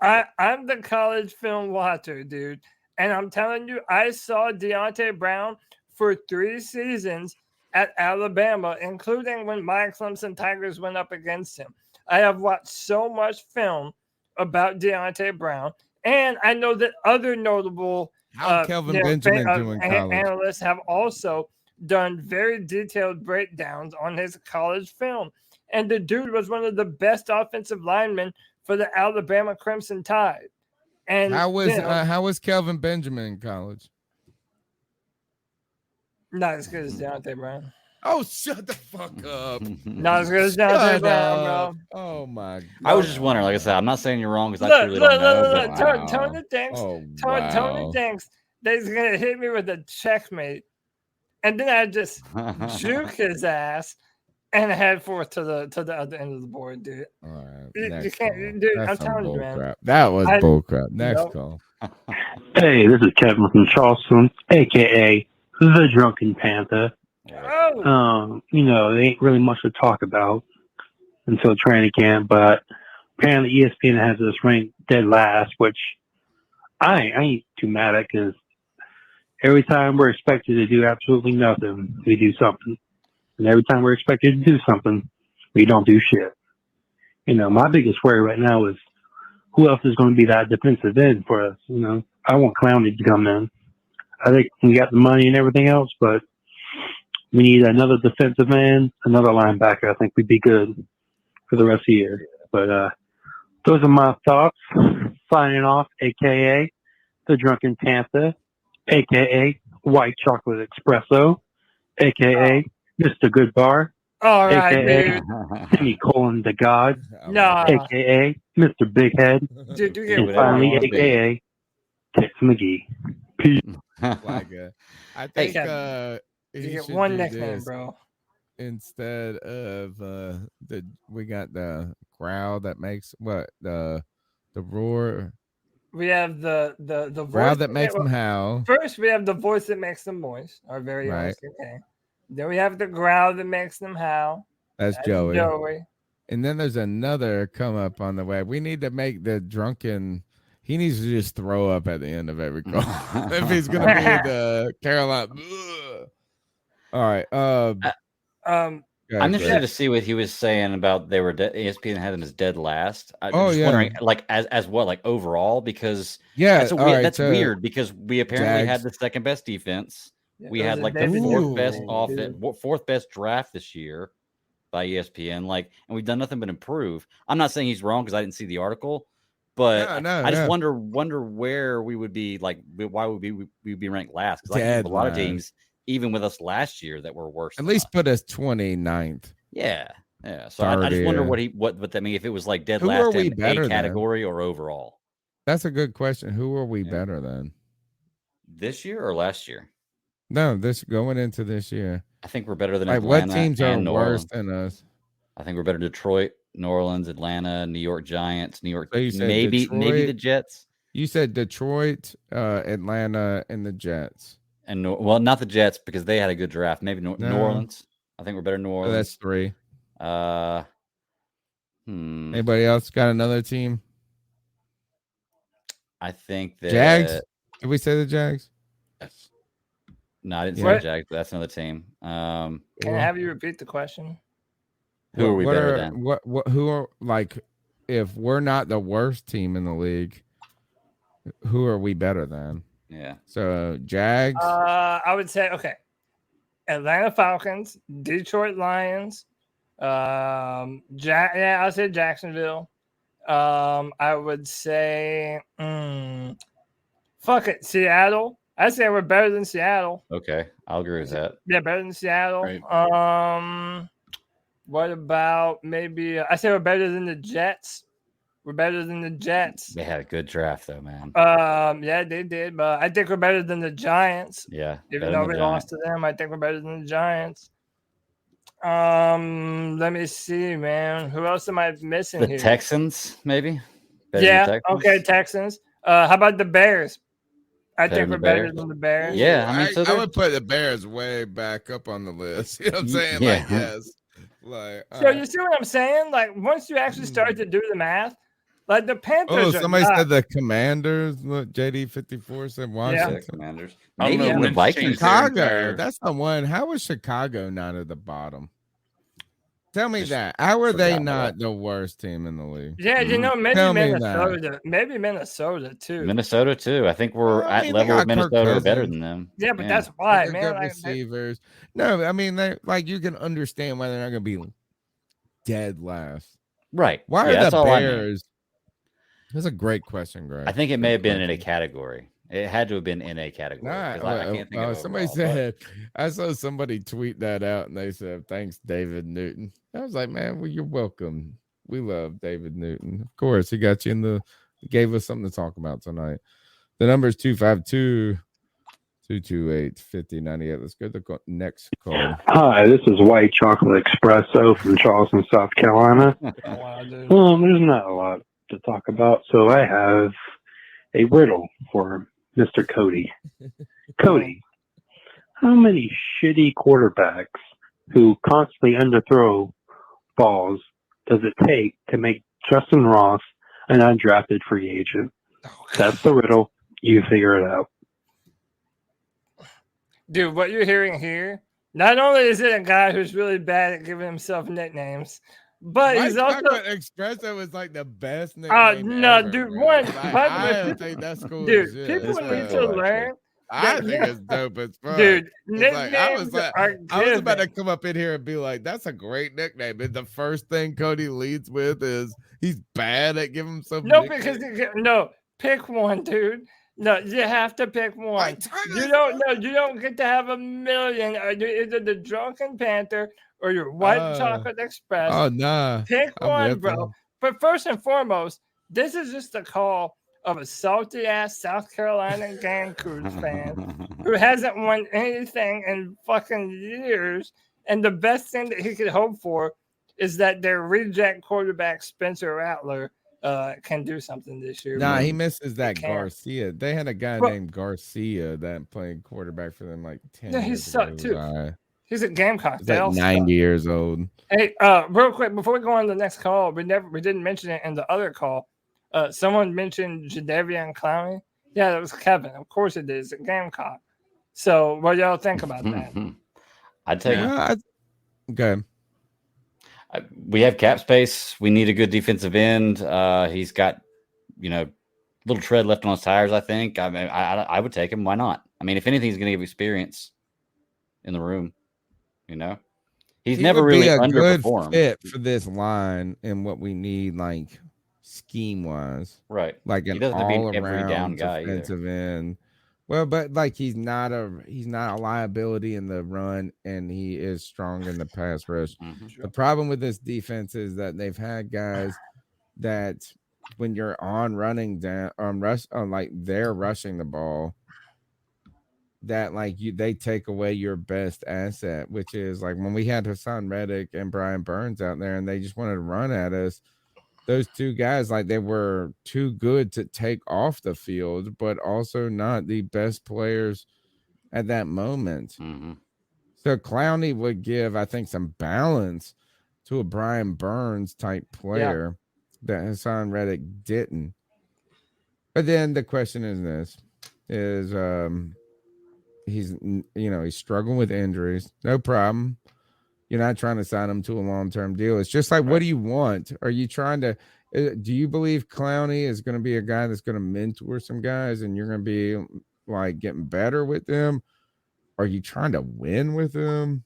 I'm the college film watcher, dude, and I'm telling you, I saw Deontay Brown for 3 seasons at Alabama, including when my Clemson Tigers went up against him. I have watched so much film about Deontay Brown, and I know that other notable Kelvin Benjamin doing college? Analysts have also done very detailed breakdowns on his college film. And the dude was one of the best offensive linemen for the Alabama Crimson Tide. And how was Kelvin Benjamin in college? Not as good as Deontay Brown. Oh, shut the fuck up. Not as good as Deontay Brown, bro. Oh, my God. I was just wondering, like I said, I'm not saying you're wrong because I truly don't know. Look. Tony thinks, Tony thinks that he's going to hit me with a checkmate. And then I just juke his ass and head forth to the other end of the board, dude. All right. You can't, dude. I'm telling you, man. Crap. That was bullcrap. Next call. Hey, this is Kevin from Charleston, aka the Drunken Panther. Oh. There ain't really much to talk about until training camp, but apparently ESPN has us ranked dead last, which I ain't too mad at because every time we're expected to do absolutely nothing, we do something. And every time we're expected to do something, we don't do shit. My biggest worry right now is who else is going to be that defensive end for us. I want Clowney to come in. I think we got the money and everything else, but we need another defensive end, another linebacker. I think we'd be good for the rest of the year. But those are my thoughts. Signing off, a.k.a. the Drunken Panther, a.k.a. White Chocolate Espresso, a.k.a. Mr. Good Bar, all right, a.k.a. Semicolon the God, a.k.a. Mr. Big Head, dude, and finally, a.k.a. Tex McGee. Peace. I think you get one nickname, bro. Instead of we got the growl that makes the roar. We have the voice growl that makes them howl. First, we have the voice that makes them moist. Our very own. Okay. Then we have the growl that makes them howl. That's Joey. And then there's another come up on the way. We need to make the drunken. He needs to just throw up at the end of every call if he's gonna be the Carolina. All right. I'm interested to see what he was saying about they were ESPN had them as dead last. I'm just wondering, like as what, like overall, because that's weird because we apparently had the second best defense. We had like the fourth best draft this year by ESPN, and we've done nothing but improve. I'm not saying he's wrong because I didn't see the article, but I just wonder where we would be, why would we would be ranked last? Because I think a lot of teams, even with us last year, that were worse. At least put us 29th. Yeah. So I just wonder what that means. If it was like dead last in a category or overall. That's a good question. Who are we better than? This year or last year? No, this going into this year. I think we're better than Like, what Atlanta teams are and New worse Orleans. than us? I think we're better than Detroit, New Orleans, Atlanta, New York Giants, New York. So you said maybe Detroit, the Jets. You said Detroit, Atlanta, and the Jets. And not the Jets because they had a good draft. Maybe New Orleans. I think we're better than New So Orleans. that's 3. Anybody else got another team? I think that Jags. Did we say the Jags? Yes. No, I didn't say the Jags. But that's another team. Can I have you repeat the question? Who are we better than? Who are, like, if we're not the worst team in the league, who are we better than? Yeah. So Jags. I would say Atlanta Falcons, Detroit Lions. I'll say Jacksonville. I would say, Seattle. I say we're better than Seattle. Okay, I'll agree with that. Yeah, better than Seattle. Right. What about maybe? I say we're better than the Jets. We're better than the Jets. They had a good draft, though, man. Yeah, they did, but I think we're better than the Giants. Yeah, even though we lost to them, I think we're better than the Giants. Let me see, man. Who else am I missing the here? Texans, maybe. Okay, Texans. How about the Bears? I think we're better than the Bears. Yeah, I mean, I would put the Bears way back up on the list. You know what I'm saying? Yeah. Like, yes. Like, so you see what I'm saying? Like, once you actually start to do the math, like the Panthers. Somebody said the Commanders. Look, JD54 said Washington. Yeah, Commanders. Maybe the Vikings. Chicago. That's the one. How was Chicago not at the bottom? Tell me that. How are they not the worst team in the league? Yeah, maybe Tell me Minnesota. Maybe Minnesota too. Minnesota too. I think we're at level with Minnesota or better than them. Yeah, but that's why, man. Good receivers. No, I mean, you can understand why they're not going to be dead last. Right. Why Yeah, are the I Bears? That's a great question, Greg. I think it may have been in a category. It had to have been in a category. I can't think of somebody said, I saw somebody tweet that out and they said, thanks, David Newton. I was like, man, well, you're welcome. We love David Newton. Of course, he got you gave us something to talk about tonight. The number is 252-228-5098. Let's go to the next call. Hi, this is White Chocolate Espresso from Charleston, South Carolina. There's not a lot to talk about, so I have a riddle for Mr. Cody. Cody, how many shitty quarterbacks who constantly underthrow balls does it take to make Justin Ross an undrafted free agent? That's the riddle. You figure it out. Dude, what you're hearing here, not only is it a guy who's really bad at giving himself nicknames, but he's also Espresso was like the best nickname. No, ever, dude, man. I think that's cool. Dude, as shit. people need to learn. I think it's dope as fuck. Dude, I was about to come up in here and be like, that's a great nickname. And the first thing Cody leads with is he's bad at giving himself nicknames. Pick one, dude. No, you have to pick one. You don't get to have a million. You're either the Drunken Panther or your White Chocolate Express. Oh, nah. Pick one, bro. But first and foremost, this is just a call of a salty-ass South Carolina Gamecocks fan who hasn't won anything in fucking years. And the best thing that he could hope for is that their reject quarterback, Spencer Rattler, can do something this year. Nah, he misses that Garcia. They had a guy named Garcia that played quarterback for them like 10 years he sucked too. He's a Gamecock. He's like 90 years old. Hey, real quick, before we go on to the next call, we didn't mention it in the other call. Someone mentioned Jadeveon Clowney. Yeah, that was Kevin. Of course it is. A Gamecock. So what y'all think about that? I'd take it. Okay. We have cap space. We need a good defensive end. He's got, little tread left on his tires, I think. I mean, I would take him. Why not? I mean, if anything, he's going to give experience in the room. He's never really underperformed. Good fit for this line and what we need, like scheme wise, right? Like an all-around defensive end. Well, but like he's not a liability in the run, and he is strong in the pass rush. Mm-hmm. The problem with this defense is that they've had guys that when you're on running down on rush on like they're rushing the ball, that like they take away your best asset, which is like when we had Hassan Reddick and Brian Burns out there and they just wanted to run at us. Those two guys, like they were too good to take off the field, but also not the best players at that moment. So Clowney would give, I think, some balance to a Brian Burns type player that Hassan Reddick didn't. But then the question is this: he's he's struggling with injuries. No problem. You're not trying to sign him to a long-term deal. It's just like, what do you want? Are you trying to? Do you believe Clowney is going to be a guy that's going to mentor some guys, and you're going to be like getting better with them? Are you trying to win with them?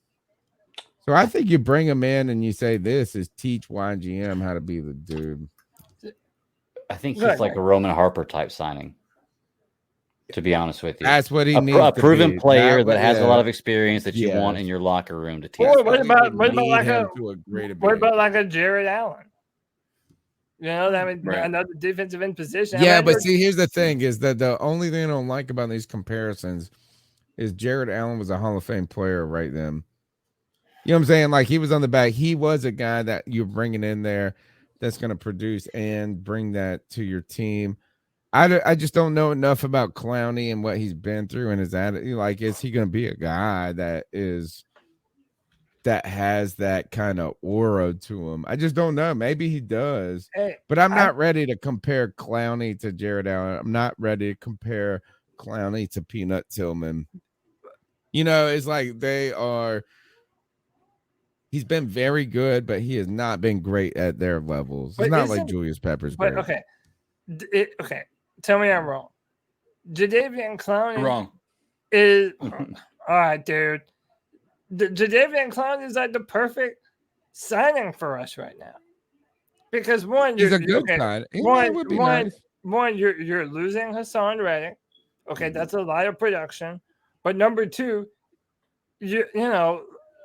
So I think you bring him in and you say, "This is teach YGM how to be the dude." I think he's like a Roman Harper type signing. To be honest with you, that's what he needs. A proven to player that has a lot of experience that you want in your locker room to teach. Or what about like a Jared Allen? You know, I mean, another defensive end position. Yeah, but see, here's the thing: is that the only thing I don't like about these comparisons is Jared Allen was a Hall of Fame player right then. You know what I'm saying? Like he was on the back. He was a guy that you're bringing in there that's going to produce and bring that to your team. I just don't know enough about Clowney and what he's been through and his attitude. Like, is he going to be a guy that has that kind of aura to him? I just don't know. Maybe he does. But I'm not ready to compare Clowney to Jared Allen. I'm not ready to compare Clowney to Peanut Tillman. You know, it's like they are. He's been very good, but he has not been great at their levels. It's not like Julius Peppers. But great. Okay. Tell me I'm wrong. Jadeveon Clowney wrong. Is all right, dude. Jadeveon Clowney is like the perfect signing for us right now. Because one, he's a good sign. One, you're losing Hassan Reddick. Okay, that's a lot of production. But number two,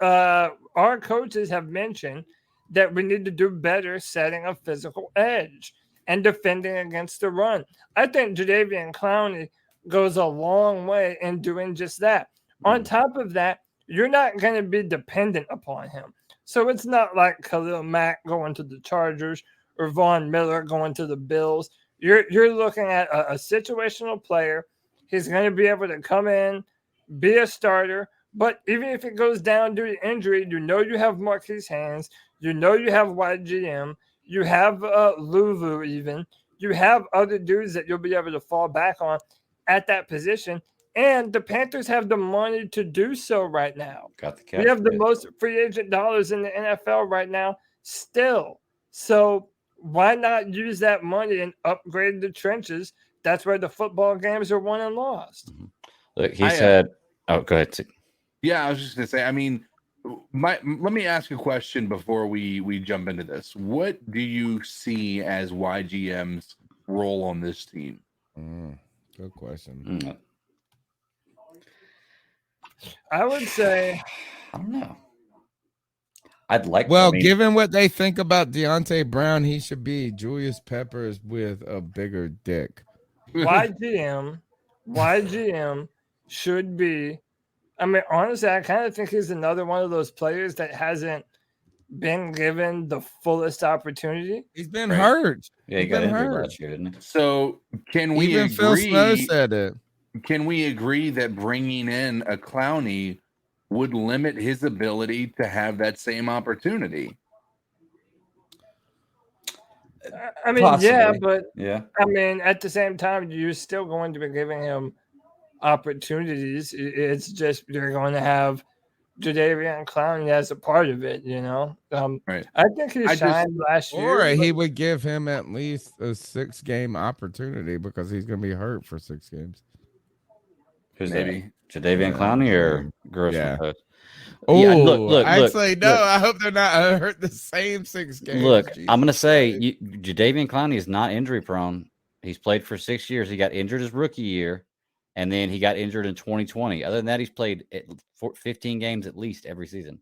our coaches have mentioned that we need to do better setting a physical edge and defending against the run. I think Jadeveon Clowney goes a long way in doing just that. On top of that, you're not going to be dependent upon him. So it's not like Khalil Mack going to the Chargers or Von Miller going to the Bills. You're looking at a situational player. He's going to be able to come in, be a starter. But even if it goes down due to injury, you have Marquise Haynes. You have YGM. You have Lulu even. You have other dudes that you'll be able to fall back on at that position. And the Panthers have the money to do so right now. We have the most free agent dollars in the NFL right now still. So why not use that money and upgrade the trenches? That's where the football games are won and lost. Look, he said, oh, go ahead. Yeah, I was just going to say, I mean, let me ask a question before we jump into this. What do you see as YGM's role on this team? Good question. I would say, I don't know. I'd like. Given what they think about Deontay Brown, he should be Julius Peppers with a bigger dick. YGM should be. I mean, honestly, I kind of think he's another one of those players that hasn't been given the fullest opportunity. He's been hurt. Yeah, he got injured last year, didn't he? So can we even agree? Phil Snow said it. Can we agree that bringing in a Clowney would limit his ability to have that same opportunity? I mean, Possibly. yeah. I mean, at the same time, you're still going to be giving him opportunities. It's just you're going to have Jadeveon Clowney as a part of it, Right. I think he shined last year. Or he would give him at least a 6-game opportunity because he's going to be hurt for 6 games. Who's maybe Jadeveon Clowney or Grossman? Yeah. Oh, yeah, look. Actually, no. I hope they're not hurt the same 6 games. Look, I'm going to say Jadeveon Clowney is not injury prone. He's played for 6 years. He got injured his rookie year, and then he got injured in 2020. Other than that, he's played 15 games at least every season.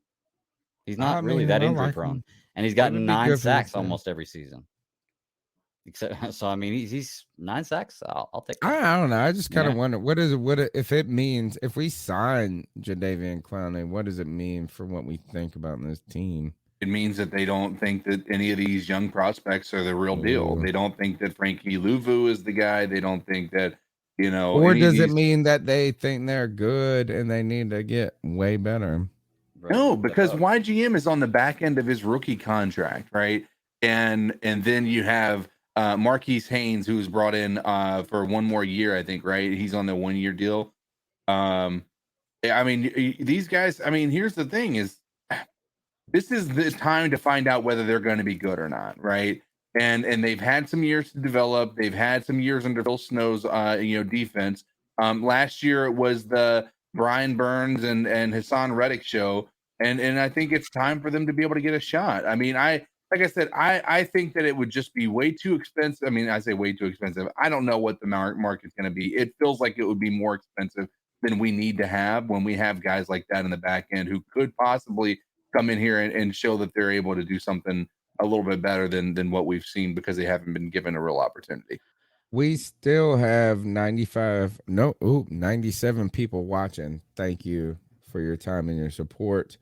He's not really that injury prone, and he's gotten 9 sacks almost every season. Except, so I mean, he's 9 sacks. I'll take that. I don't know. I just kind of Yeah. wonder if it means if we sign Jadeveon Clowney, what does it mean for what we think about this team? It means that they don't think that any of these young prospects are the real deal. They don't think that Frankie Louvu is the guy. They don't think that, Or does it mean that they think they're good and they need to get way better? No, because YGM is on the back end of his rookie contract, right? And then you have Marquise Haynes, who was brought in for one more year, I think, right? He's on the 1-year deal. I mean, these guys. I mean, here's the thing: is this is the time to find out whether they're going to be good or not, right? And they've had some years to develop. They've had some years under Phil Snow's defense. Last year it was the Brian Burns and Hassan Reddick show, and I think it's time for them to be able to get a shot. I mean, like I said, I think that it would just be way too expensive. I mean, I say way too expensive. I don't know what the market's going to be. It feels like it would be more expensive than we need to have when we have guys like that in the back end who could possibly come in here and show that they're able to do something a little bit better than what we've seen because they haven't been given a real opportunity. We still have 97 people watching. Thank you for your time and your support.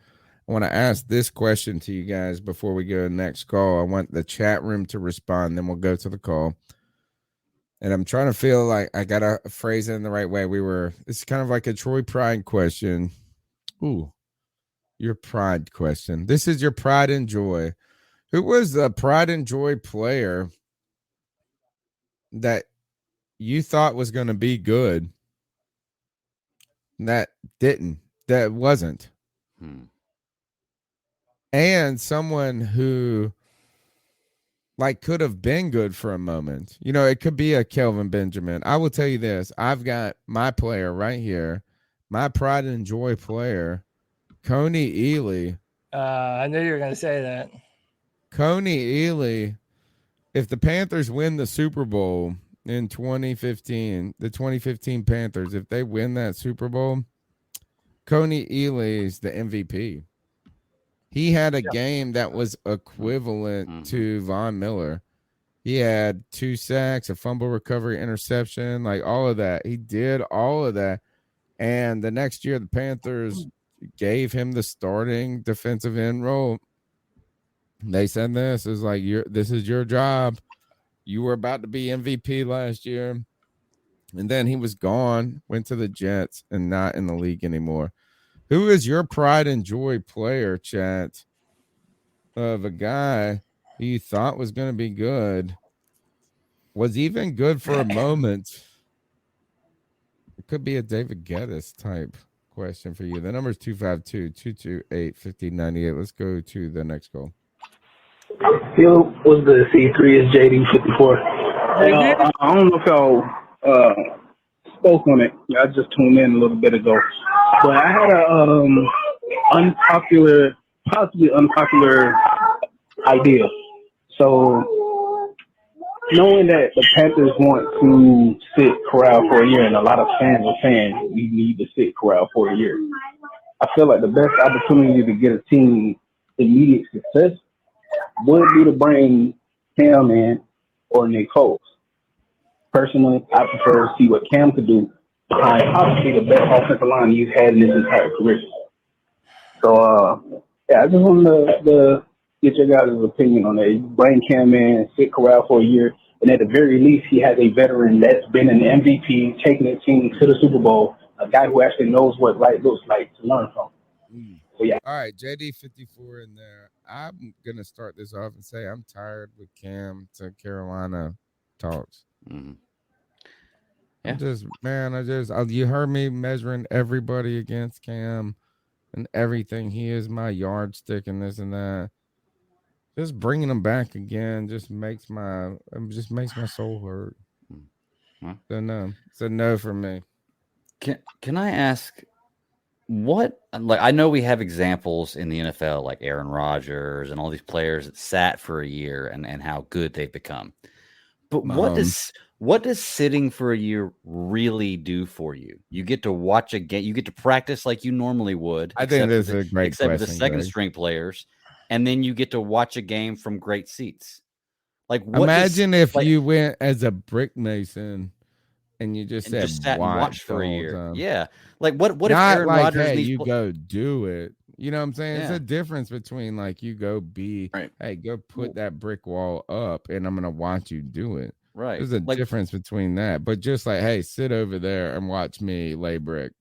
I want to ask this question to you guys before we go to the next call. I want the chat room to respond, then we'll go to the call. And I'm trying to feel like I got to phrase it in the right way. It's kind of like a Troy Pride question. Ooh, your pride question. This is your pride and joy. Who was the pride and joy player that you thought was going to be good that wasn't? And someone who could have been good for a moment. It could be a Kelvin Benjamin. I will tell you this. I've got my player right here, my pride and joy player, Coney Ely. I knew you were going to say that. Coney Ely, if the Panthers win the Super Bowl in 2015, the 2015 Panthers, if they win that Super Bowl, Coney Ely is the MVP. He had a game that was equivalent to Von Miller. He had 2 sacks, a fumble recovery, interception, all of that. He did all of that. And the next year, the Panthers gave him the starting defensive end role. They said this is this is your job. You were about to be MVP last year. And then he was gone, went to the Jets, and not in the league anymore. Who is your pride and joy player, chat, of a guy who you thought was going to be good, was even good for a moment? It could be a David Geddes type question for you. The number is 252-228-5098. Let's go to the next call. Yo, what's the C3 is JD54. I don't know if y'all spoke on it. I just tuned in a little bit ago. But I had a possibly unpopular idea. So, knowing that the Panthers want to sit Corral for a year, and a lot of fans are saying we need to sit Corral for a year, I feel like the best opportunity to get a team immediate success would be to bring Cam in or Nick Foles. Personally, I prefer to see what Cam could do behind obviously the best offensive line you've had in this entire career. So, I just wanted to get your guys' opinion on that. You bring Cam in, sit Corral for a year, and at the very least, he has a veteran that's been an MVP, taking the team to the Super Bowl, a guy who actually knows what light looks like to learn from. So, yeah. All right, JD54 in there. I'm going to start this off and say I'm tired with Cam to Carolina talks. Yeah. You heard me measuring everybody against Cam and everything. He is my yardstick and this and that. Just bringing him back again just makes my soul hurt. So no, it's a no for me. Can I ask what? I know we have examples in the NFL like Aaron Rodgers and all these players that sat for a year and how good they've become. But what does sitting for a year really do for you? You get to watch a game, you get to practice like you normally would. I think this is a great except question, for the second Greg. string players, and then you get to watch a game from great seats. Like, what imagine does, if like, you went as a brick mason and you just and said just sat and watch watched the for a whole year. time. Yeah. Like, what if Not Aaron like, Rodgers hey, and these you go do it. You know what I'm saying? It's Yeah. a difference between like you go be, hey, go put that brick wall up and I'm gonna watch you do it. Right. There's a difference between that. But just like, hey, sit over there and watch me lay brick.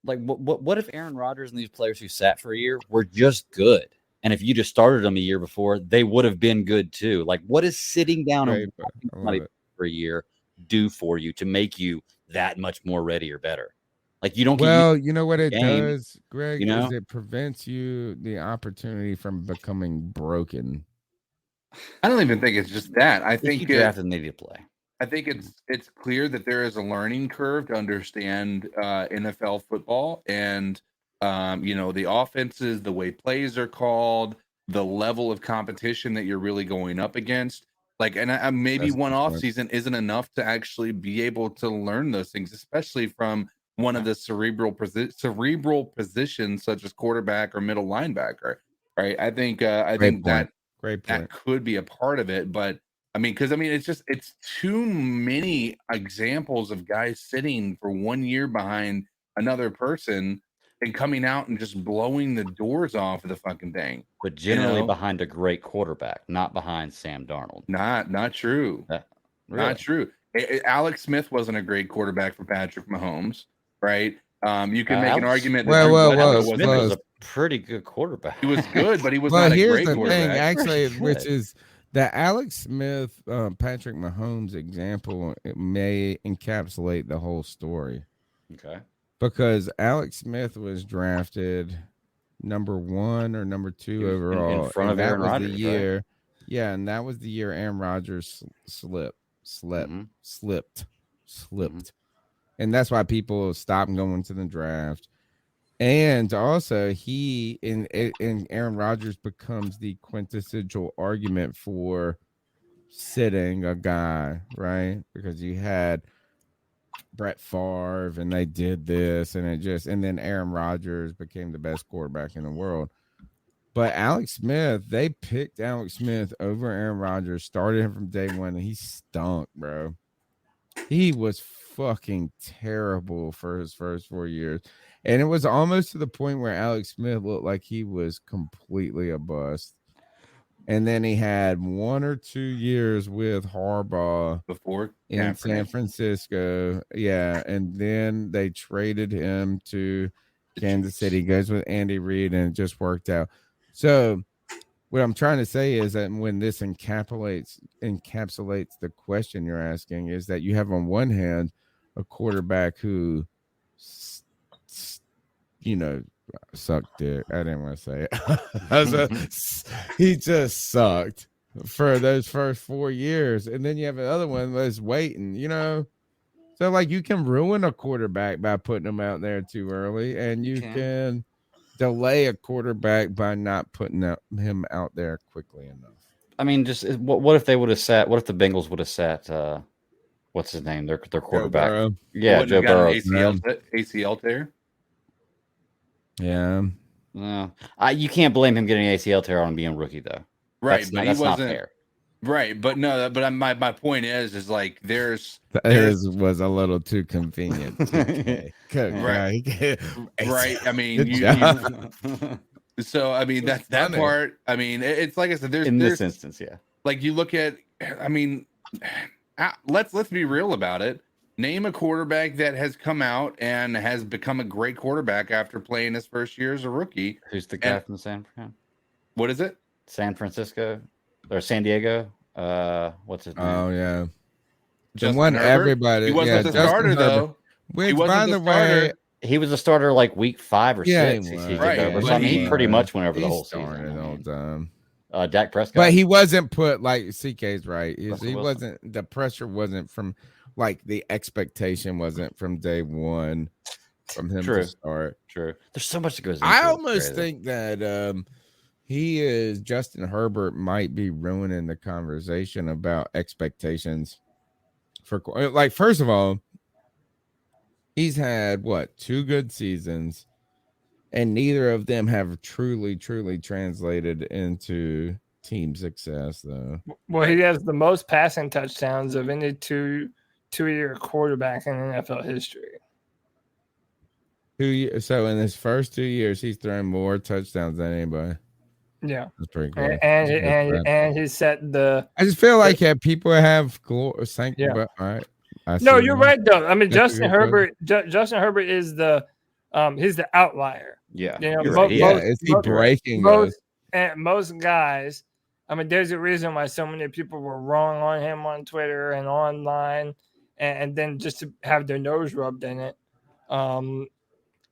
Like, what if Aaron Rodgers and these players who sat for a year were just good? And if you just started them a year before, they would have been good too. Like, what is sitting down and watching somebody for a year do for you to make you that much more ready or better? Like, you don't get Well, you know what it game, does, Greg, you know? is it prevents you the opportunity from becoming broken. I don't even think it's just that. I think you drafted an idiot play. I think it's clear that there is a learning curve to understand NFL football and the offenses, the way plays are called, the level of competition that you're really going up against. Like, and maybe That's one a good off point. season isn't enough to actually be able to learn those things, especially from one of the cerebral positions such as quarterback or middle linebacker. Right? I think Great that could be a part of it, but it's too many examples of guys sitting for 1 year behind another person and coming out and just blowing the doors off of the fucking thing. But generally behind a great quarterback, not behind Sam Darnold. Not true. Really? Not true. Alex Smith wasn't a great quarterback for Patrick Mahomes, right? You can make an argument that Alex Smith was a pretty good quarterback. He was good, but he was not a here's great the quarterback. thing, actually, which is the Alex Smith, Patrick Mahomes example may encapsulate the whole story. Okay. Because Alex Smith was drafted number 1 or number 2 overall. In front of Aaron Rodgers, the year. Right? Yeah, and that was the year Aaron Rodgers slipped. And that's why people stopped going to the draft. And also, and Aaron Rodgers becomes the quintessential argument for sitting a guy, right? Because you had Brett Favre, and they did this, and then Aaron Rodgers became the best quarterback in the world. But Alex Smith, they picked Alex Smith over Aaron Rodgers, started him from day one, and he stunk, bro. He was fucking terrible for his first 4 years. And it was almost to the point where Alex Smith looked like he was completely a bust. And then he had 1 or 2 years with Harbaugh before in San Francisco. Yeah. And then they traded him to Kansas City. He goes with Andy Reid, and it just worked out. So what I'm trying to say is that when this encapsulates the question you're asking, is that you have on one hand a quarterback who, sucked dick. I didn't want to say it. He just sucked for those first 4 years. And then you have another one that's waiting, So, like, you can ruin a quarterback by putting him out there too early, and you can delay a quarterback by not putting him out there quickly enough. I mean, just what if they would have sat? What if the Bengals would have sat? What's his name? Their quarterback. Joe Yeah, Joe Burrow. ACL tear. Yeah. No, you can't blame him getting an ACL tear on being a rookie, though. Right, that's but not he wasn't fair. Right, but no, but my point is like there's was a little too convenient. Okay. Right. I mean, so I mean that's that part. I mean, it's like I said, there's this instance, yeah. Like you look at, I mean, let's be real about it. Name a quarterback that has come out and has become a great quarterback after playing his first year as a rookie. Who's the guy from San Fran? What is it? San Francisco or San Diego? What's his name? Oh yeah, Justin one Herbert? everybody. He wasn't the starter though. Which, by the way, he was a starter like week 5 or 6. He was. So, I mean, he pretty much went over the whole season. All time. Dak Prescott, but he wasn't put like CK's right. He Wilson. wasn't. The pressure wasn't from. Like the expectation wasn't from day one from him to start. True. There's so much that goes into I almost think that Justin Herbert might be ruining the conversation about expectations for, like, first of all, he's had 2 good seasons, and neither of them have truly translated into team success, though. Well, he has the most passing touchdowns of any two-year quarterback in NFL history. So in his first 2 years, he's thrown more touchdowns than anybody. Yeah, that's pretty cool. And he set the. I just feel like people have glory. Yeah. But all right. No, you're right though. I mean, That's Justin Herbert. Justin Herbert is he's the outlier. Yeah, You know, right. Is he breaking most guys? I mean, there's a reason why so many people were wrong on him on Twitter and online, and then just to have their nose rubbed in it.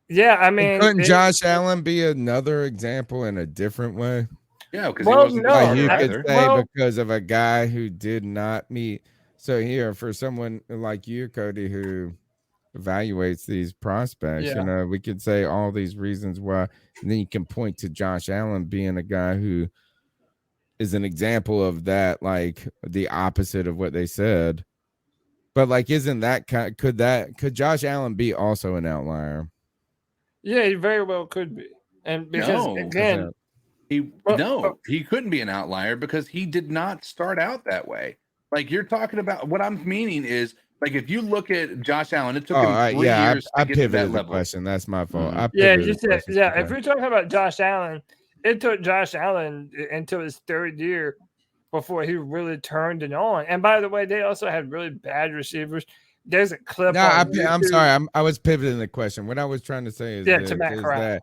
Yeah, I mean, couldn't Josh Allen be another example in a different way? Yeah, because he wasn't the Like you starter could either. say because of a guy who did not meet. So here, for someone like you, Cody, who evaluates these prospects, Yeah. we could say all these reasons why, and then you can point to Josh Allen being a guy who is an example of that, like the opposite of what they said. But like, isn't that could Josh Allen be also an outlier? Yeah, he very well could be, and because again, he couldn't be an outlier because he did not start out that way. Like you're talking about, what I'm meaning is, like, if you look at Josh Allen, it took him 3 years I to get to that pivoted the level. question. That's my fault. I yeah, pivoted you the said question. yeah. Okay. If we're talking about Josh Allen, it took Josh Allen until his third year before he really turned it on. And by the way, they also had really bad receivers. There's a clip. No, on I'm YouTube. sorry. I was pivoting the question. What I was trying to say is to Matt Corral.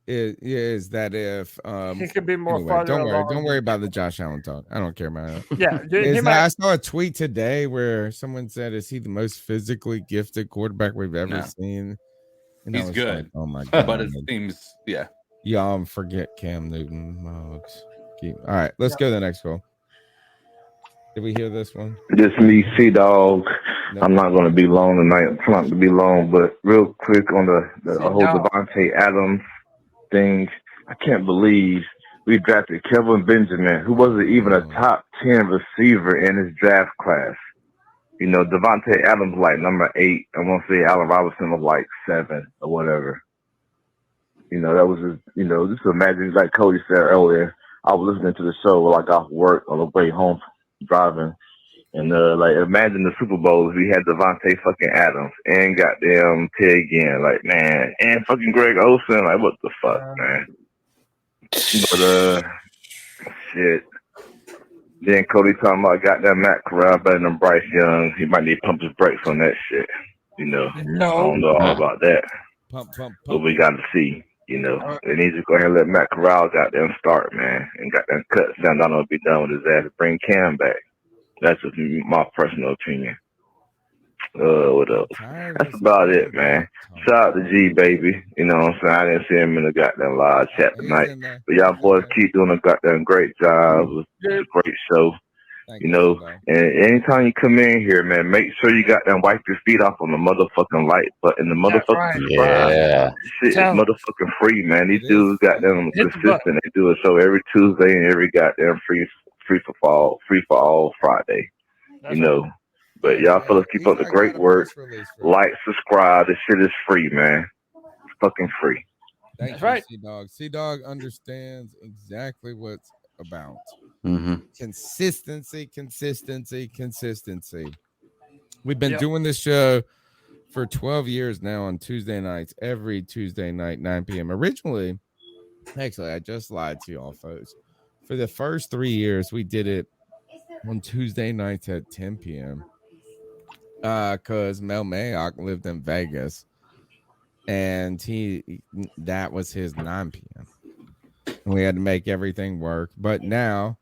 is that if He could be more anyway, farther don't worry, along. don't worry about the Josh Allen talk. I don't care about it. Yeah, I saw a tweet today where someone said, "Is he the most physically gifted quarterback we've ever seen?" And I He's was good. like, oh my god! But it seems, yeah. Y'all forget Cam Newton. All right, let's go to the next call. Did we hear this one? This me, C-Dog. No. I'm not going to be long tonight. I'm trying not to be long, but real quick on the whole Davante Adams thing. I can't believe we drafted Kelvin Benjamin, who wasn't even a top 10 receiver in his draft class. Davante Adams like number 8. I want to say Allen Robinson was like 7 or whatever. That was just, just imagine, like Cody said earlier, I was listening to the show while I got off work on the way home driving. And like, imagine the Super Bowl if we had Davante fucking Adams and goddamn Ted again, like, man, and fucking Greg Olsen, like, what the fuck, man? But shit. Then Cody talking about goddamn Matt Corral better than Bryce Young. He might need to pump his brakes on that shit. I don't know all about that. But we got to see. They need to go ahead and let Matt Corral goddamn start, man, and goddamn cut Sam Donald be done with his ass and bring Cam back. That's just my personal opinion. What else? That's about it, man. Shout out to G, baby. You know what I'm saying? I didn't see him in the goddamn live chat tonight. But y'all boys keep doing a goddamn great job. It's a great show. And anytime you come in here, man, make sure you goddamn wipe your feet off on the motherfucking light button. The motherfucking subscribe. Yeah. Shit is motherfucking free, man. These dudes goddamn consistent. They do a show every Tuesday and every goddamn free for all Friday. But y'all fellas keep up the great work. Like, subscribe. This shit is free, man. It's fucking free. Thank you, C-Dog. C-Dog understands exactly what's about. Mm-hmm. Consistency. We've been doing this show for 12 years now on Tuesday nights, every Tuesday night, 9 p.m. Originally, actually, I just lied to y'all, folks. For the first 3 years, we did it on Tuesday nights at 10 p.m. Because Mel Mayock lived in Vegas, and that was his 9 p.m. And we had to make everything work. But now,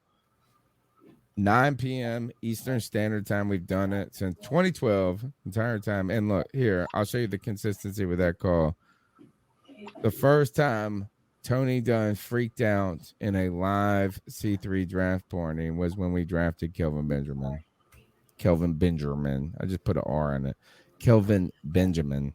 9 p.m. Eastern Standard Time, we've done it since 2012, entire time. And look, here, I'll show you the consistency with that call. The first time Tony Dunn freaked out in a live C3 draft party was when we drafted Kelvin Benjamin. I just put an R in it. Kelvin Benjamin.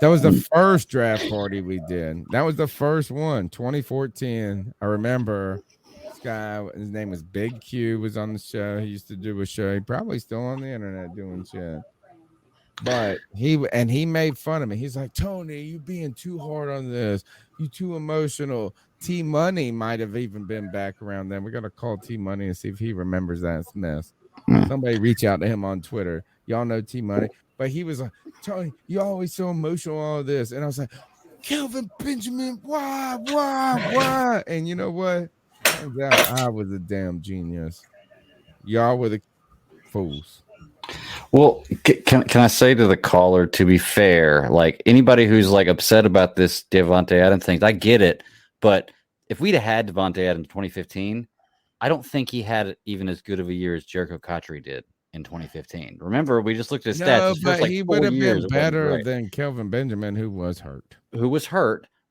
That was the first draft party we did. That was the first one, 2014. I remember this guy, his name was Big Q, was on the show. He used to do a show. He probably still on the internet doing shit. But he made fun of me. He's like, Tony, you being too hard on this. You too emotional. T Money might have even been back around then. We're gonna call T Money and see if he remembers that mess. Somebody reach out to him on Twitter. Y'all know T Money. But he was like, Tony, you always so emotional, all this. And I was like, Kelvin Benjamin, why? And you know what? Turns out I was a damn genius. Y'all were the fools. Well, can I say to the caller, to be fair, like anybody who's like upset about this Davante Adams thing, I get it. But if we'd have had Davante Adams in 2015, I don't think he had even as good of a year as Jericho Cotchery did in 2015. Remember, we just looked at his stats. No, His but first, he 4 would have years, been it wasn't better great. than Kelvin Benjamin, who was hurt.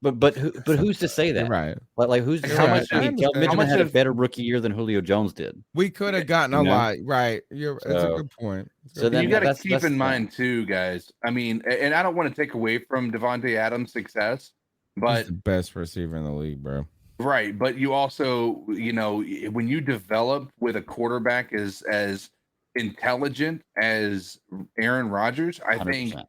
But who's to say that? You're right. Like who's You're how right. much? I mean, Kelvin Benjamin had a better rookie year than Julio Jones did. We could have gotten a lot, right? That's a good point. So then you got to keep in mind too, guys. I mean, and I don't want to take away from Davante Adams' success, but he's the best receiver in the league, bro. Right, but you also, when you develop with a quarterback as intelligent as Aaron Rodgers, I 100%.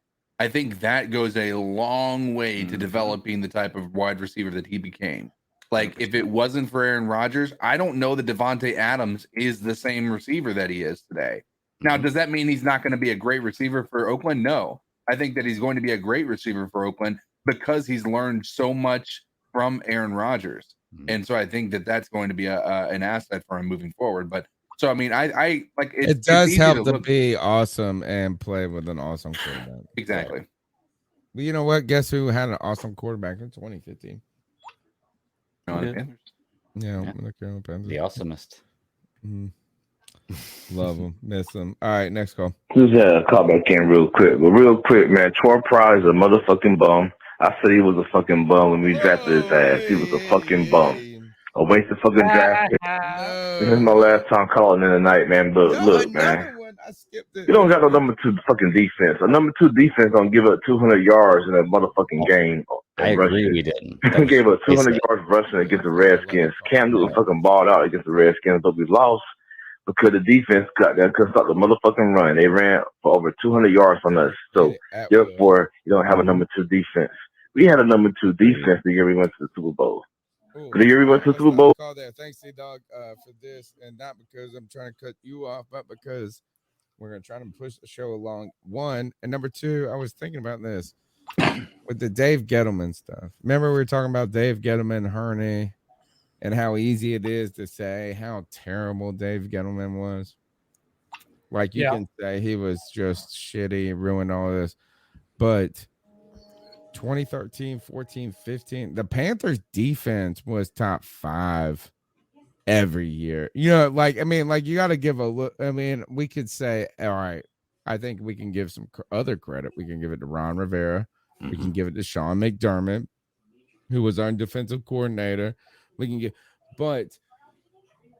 think that goes a long way to developing the type of wide receiver that he became. Like, 100%. If it wasn't for Aaron Rodgers, I don't know that Davante Adams is the same receiver that he is today. Now, does that mean he's not going to be a great receiver for Oakland? No. I think that he's going to be a great receiver for Oakland because he's learned so much from Aaron Rodgers. And so I think that that's going to be an asset for him moving forward. But so, I mean, I like it does help to be awesome and play with an awesome quarterback. Exactly. So, but you know what? Guess who had an awesome quarterback in 2015? Panthers. Yeah, the Carolina Panthers. The awesomest. Love them, miss them. All right, next call. Just call back in real quick. But real quick, man, Troy Pryor is a motherfucking bum. I said he was a fucking bum when we drafted his ass. He was a fucking bum. A waste of fucking draft pick. This is my last time calling in the night, man. But look, man. You don't got no number 2 fucking defense. A number 2 defense don't give up 200 yards in a motherfucking game. I agree we didn't. He gave up 200 yards rushing against the Redskins. Cam Newton fucking balled out against the Redskins, but we lost because the defense got there, couldn't stop the motherfucking run. They ran for over 200 yards from us. So, therefore, you don't have a number 2 defense. We had a number 2 defense the year we went to the Super Bowl. The year we went to the Super Bowl. Call there. Thanks, C-Dog, for this. And not because I'm trying to cut you off, but because we're going to try to push the show along. 1. And number 2, I was thinking about this with the Dave Gettleman stuff. Remember we were talking about Dave Gettleman, Hurney, and how easy it is to say how terrible Dave Gettleman was. Like you can say he was just shitty, ruined all this. But 2013, 14, 15, the Panthers defense was top 5 every year. You know, like, I mean, like you got to give a look. I mean, we could say, all right, I think we can give some other credit. We can give it to Ron Rivera. We can give it to Sean McDermott, who was our defensive coordinator. We can get, but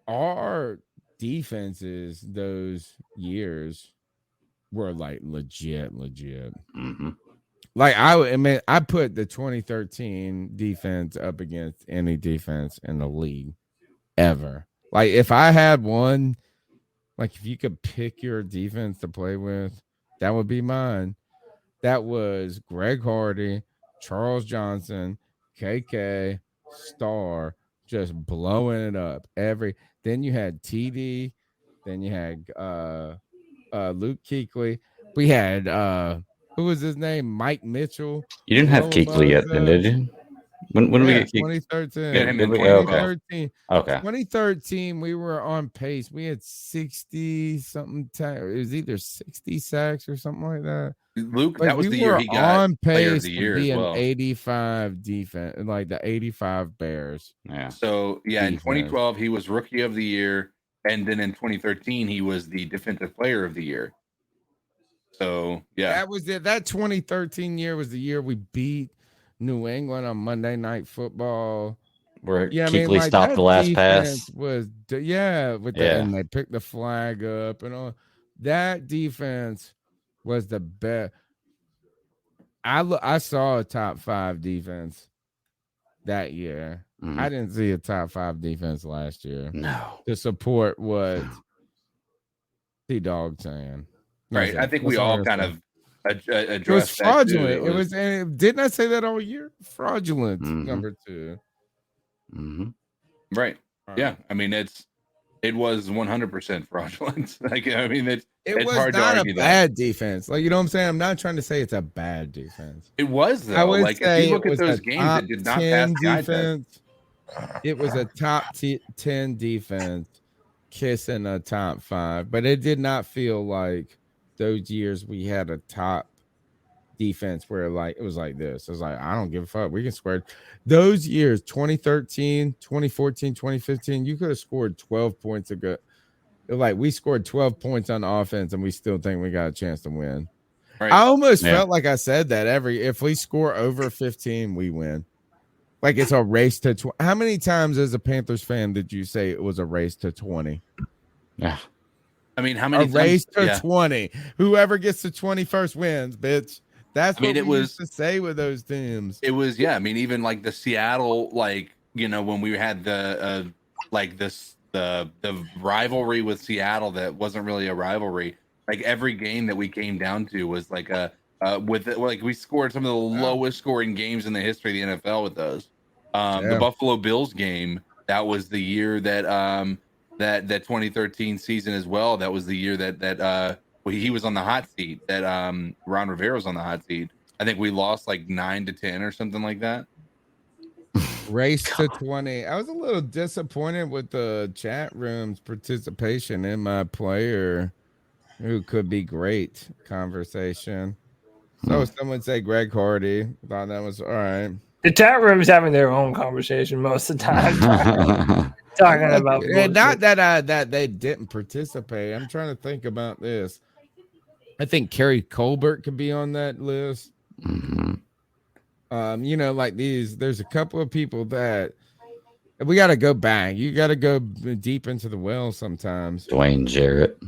our defenses those years were like legit. Like I mean, I put the 2013 defense up against any defense in the league ever. Like if I had one, like if you could pick your defense to play with, that would be mine. That was Greg Hardy, Charles Johnson, KK, Starr, just blowing it up. Then you had TD, then you had Luke Kuechly. We had who was his name? Mike Mitchell. You didn't have Kuechly yet, then, did you? When did we get Kuechly? 2013. 2013. Okay. 2013, we were on pace. We had 60 something. It was either 60 sacks or something like that. Luke, that was the year he got on Player pace of the Year to be as well. an 85 defense, like the 85 Bears. Yeah. So in 2012 he was Rookie of the Year, and then in 2013 he was the Defensive Player of the Year. So that was it. That 2013 year was the year we beat New England on Monday Night Football. Where Kuechly stopped the last pass. And they picked the flag up and all. That defense was the best. I saw a top 5 defense that year. I didn't see a top 5 defense last year. No. To support what T-Dog saying. Right. I think we all kind of address It was that too. fraudulent. It was, and didn't I say that all year? Fraudulent, number 2. Right. Yeah. I mean, it was 100% fraudulent. Like, I mean, it's was hard to not a argue bad defense. Like, you know what I'm saying? I'm not trying to say it's a bad defense. It was, though. I would like, say if you look it at was those a games, top it did not 10 pass the eye test. defense. It was a top 10 defense, kissing a top 5, but it did not feel like those years we had a top defense where like it was like this. It was like, I don't give a fuck. We can score. Those years, 2013, 2014, 2015, you could have scored 12 points ago. Like we scored 12 points on offense and we still think we got a chance to win. Right. I almost felt like I said that if we score over 15, we win. Like it's a race to 20. How many times as a Panthers fan did you say it was a race to 20? Yeah. I mean, how many race to 20? Whoever gets to 21st wins, bitch. That's what we used to say with those teams. It was, I mean, even like the Seattle, like, you know, when we had the rivalry with Seattle that wasn't really a rivalry. Like every game that we came down to was like we scored some of the lowest scoring games in the history of the NFL with those. The Buffalo Bills game, that was the year that that 2013 season as well. That was the year that he was on the hot seat, that Ron Rivera was on the hot seat. I think we lost like 9-10 or something like that. Race to 20. I was a little disappointed with the chat room's participation in my player who could be great conversation. So someone say Greg Hardy. Thought that was all right. The chat room's having their own conversation most of the time. Talking about and not that they didn't participate. I'm trying to think about this. I think Kerry Colbert could be on that list. You know, like there's a couple of people that we got to go back. You got to go deep into the well sometimes. Dwayne Jarrett.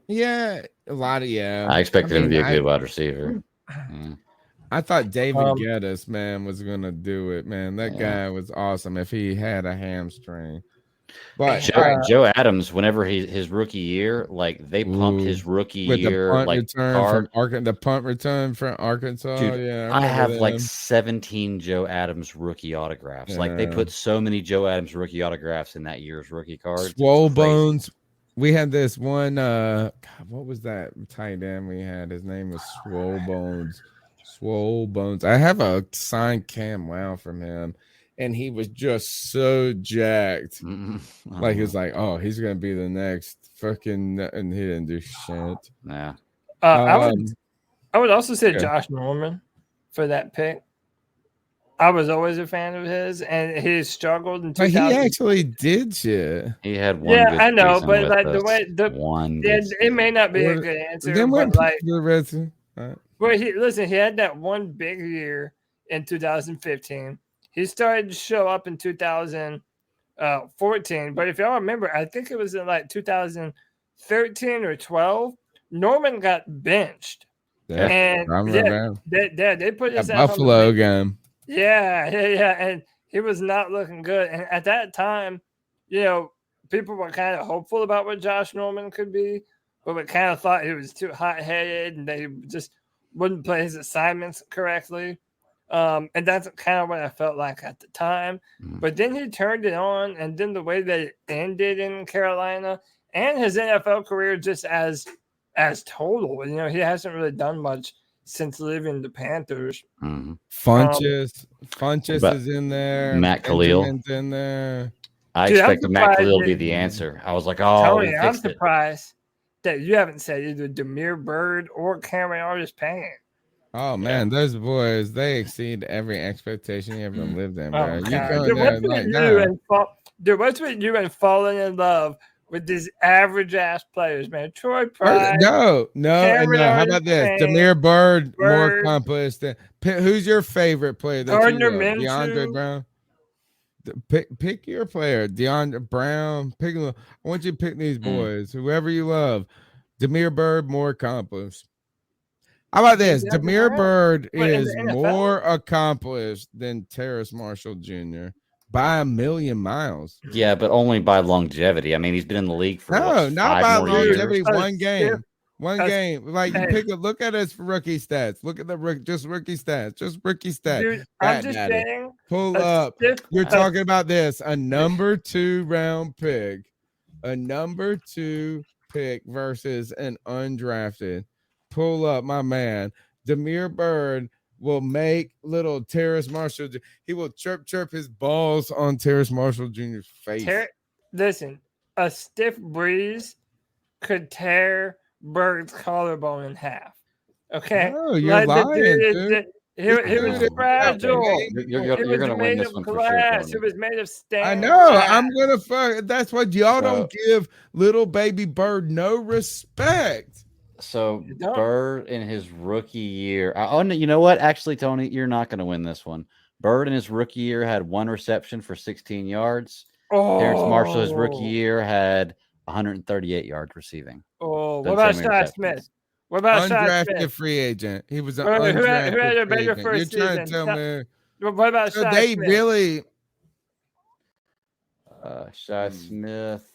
Yeah, a lot of I expected him to be a good wide receiver. I thought David Geddes, man, was gonna do it, man. That guy was awesome if he had a hamstring. But Joe Adams, whenever his rookie year, like they pumped his rookie year, like the punt return from Arkansas. Dude, I have like 17 Joe Adams rookie autographs. Like they put so many Joe Adams rookie autographs in that year's rookie cards. Swole Bones. We had this one. God, what was that tight end we had? His name was Swole Bones. Swole Bones. I have a signed Cam Wow from him. And he was just so jacked. Like he was like, oh, he's gonna be the next fucking, and he didn't do shit. Yeah. I would also say Josh Norman for that pick. I was always a fan of his, and he struggled in 2000. But he actually did shit. He had one. Yeah, I know, but like the way it may not be a good answer. Then but like, well, he had that one big year in 2015. He started to show up in 2014, but if y'all remember, I think it was in like 2013 or 12. Norman got benched, and they put his Buffalo game. Yeah, and he was not looking good. And at that time, you know, people were kind of hopeful about what Josh Norman could be, but we kind of thought he was too hot-headed and they just wouldn't play his assignments correctly. And that's kind of what I felt like at the time. But then he turned it on, and then the way that it ended in Carolina and his NFL career just as total. You know, he hasn't really done much since leaving the Panthers. Funches is in there. Matt Khalil in there. I expected Matt Khalil to be the answer. I was like, oh, Tony, I'm surprised that you haven't said either Damiere Byrd or Cameron Artis-Payne. Oh man, those boys, they exceed every expectation you ever lived in, bro. What's with you and falling in love with these average ass players, man? Troy Price. No. How about this? Damiere Byrd, more accomplished. Who's your favorite player? Gardner Minshew. DeAndre Brown. Pick your player, DeAndre Brown. I want you to pick these boys, whoever you love. Damiere Byrd, more accomplished. How about this? Damiere Byrd is more accomplished than Terrace Marshall Jr. by a million miles. Yeah, but only by longevity. I mean, he's been in the league for not by longevity. Years. One game. One game. Like you look at his rookie stats. Look at the rookie stats. Just rookie stats. Dude, I'm just saying. Pull up. You're talking about this. A number 2 round pick. A number 2 pick versus an undrafted. Pull up, my man. Damiere Byrd will make little Terrace Marshall. He will chirp his balls on Terrace Marshall Jr.'s face. Listen, a stiff breeze could tear Bird's collarbone in half. Okay, no, you're lying, dude. He was fragile. You're going to win this one for sure. It was made of stain. I know. I'm gonna fuck. That's what y'all don't give little baby Bird no respect. So Bird in his rookie year. You know what? Actually, Tony, you're not going to win this one. Bird in his rookie year had 1 reception for 16 yards. Terrace Marshall his rookie year had 138 yards receiving. Oh, what about Shi Smith? What about undrafted free agent? He was an undrafted who had a better free first agent. You're trying season. to tell me. What about So Shi they Smith? really. Shi Smith.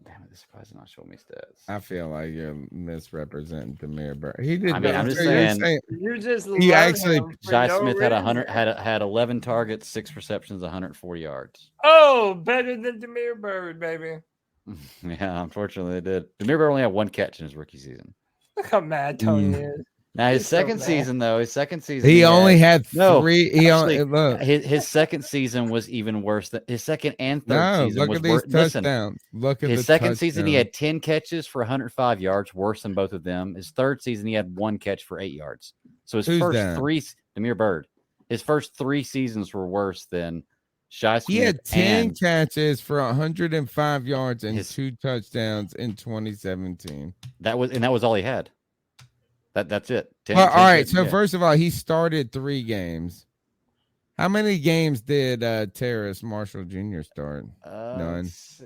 Damn it! This surprise is not showing me stats. I feel like you're misrepresenting Damiere Byrd. He did. I mean, I'm just saying. You just he actually. Shi Smith had 100 had 11 targets, 6 receptions, 104 yards. Oh, better than Damiere Byrd, baby. Yeah, unfortunately, they did. Damiere Byrd only had 1 catch in his rookie season. Look how mad Tony is. Now his second season, he only had 3. His second season was even worse. Than his second and third season look was at these worse. touchdowns. Look at his the second season. He touchdowns. had 10 catches for 105 yards, worse than both of them. His third season, he had 1 catch for 8 yards. So his Who's first that? 3, Damiere Byrd, his first 3 seasons were worse than Shi Smith. He had 10 and catches for 105 yards and 2 touchdowns in 2017. That was all he had. That's it. 10, Well, 10 all right. catches, So yeah. first of all, he started 3 games. How many games did Terrace Marshall Jr. start? None. Let's see.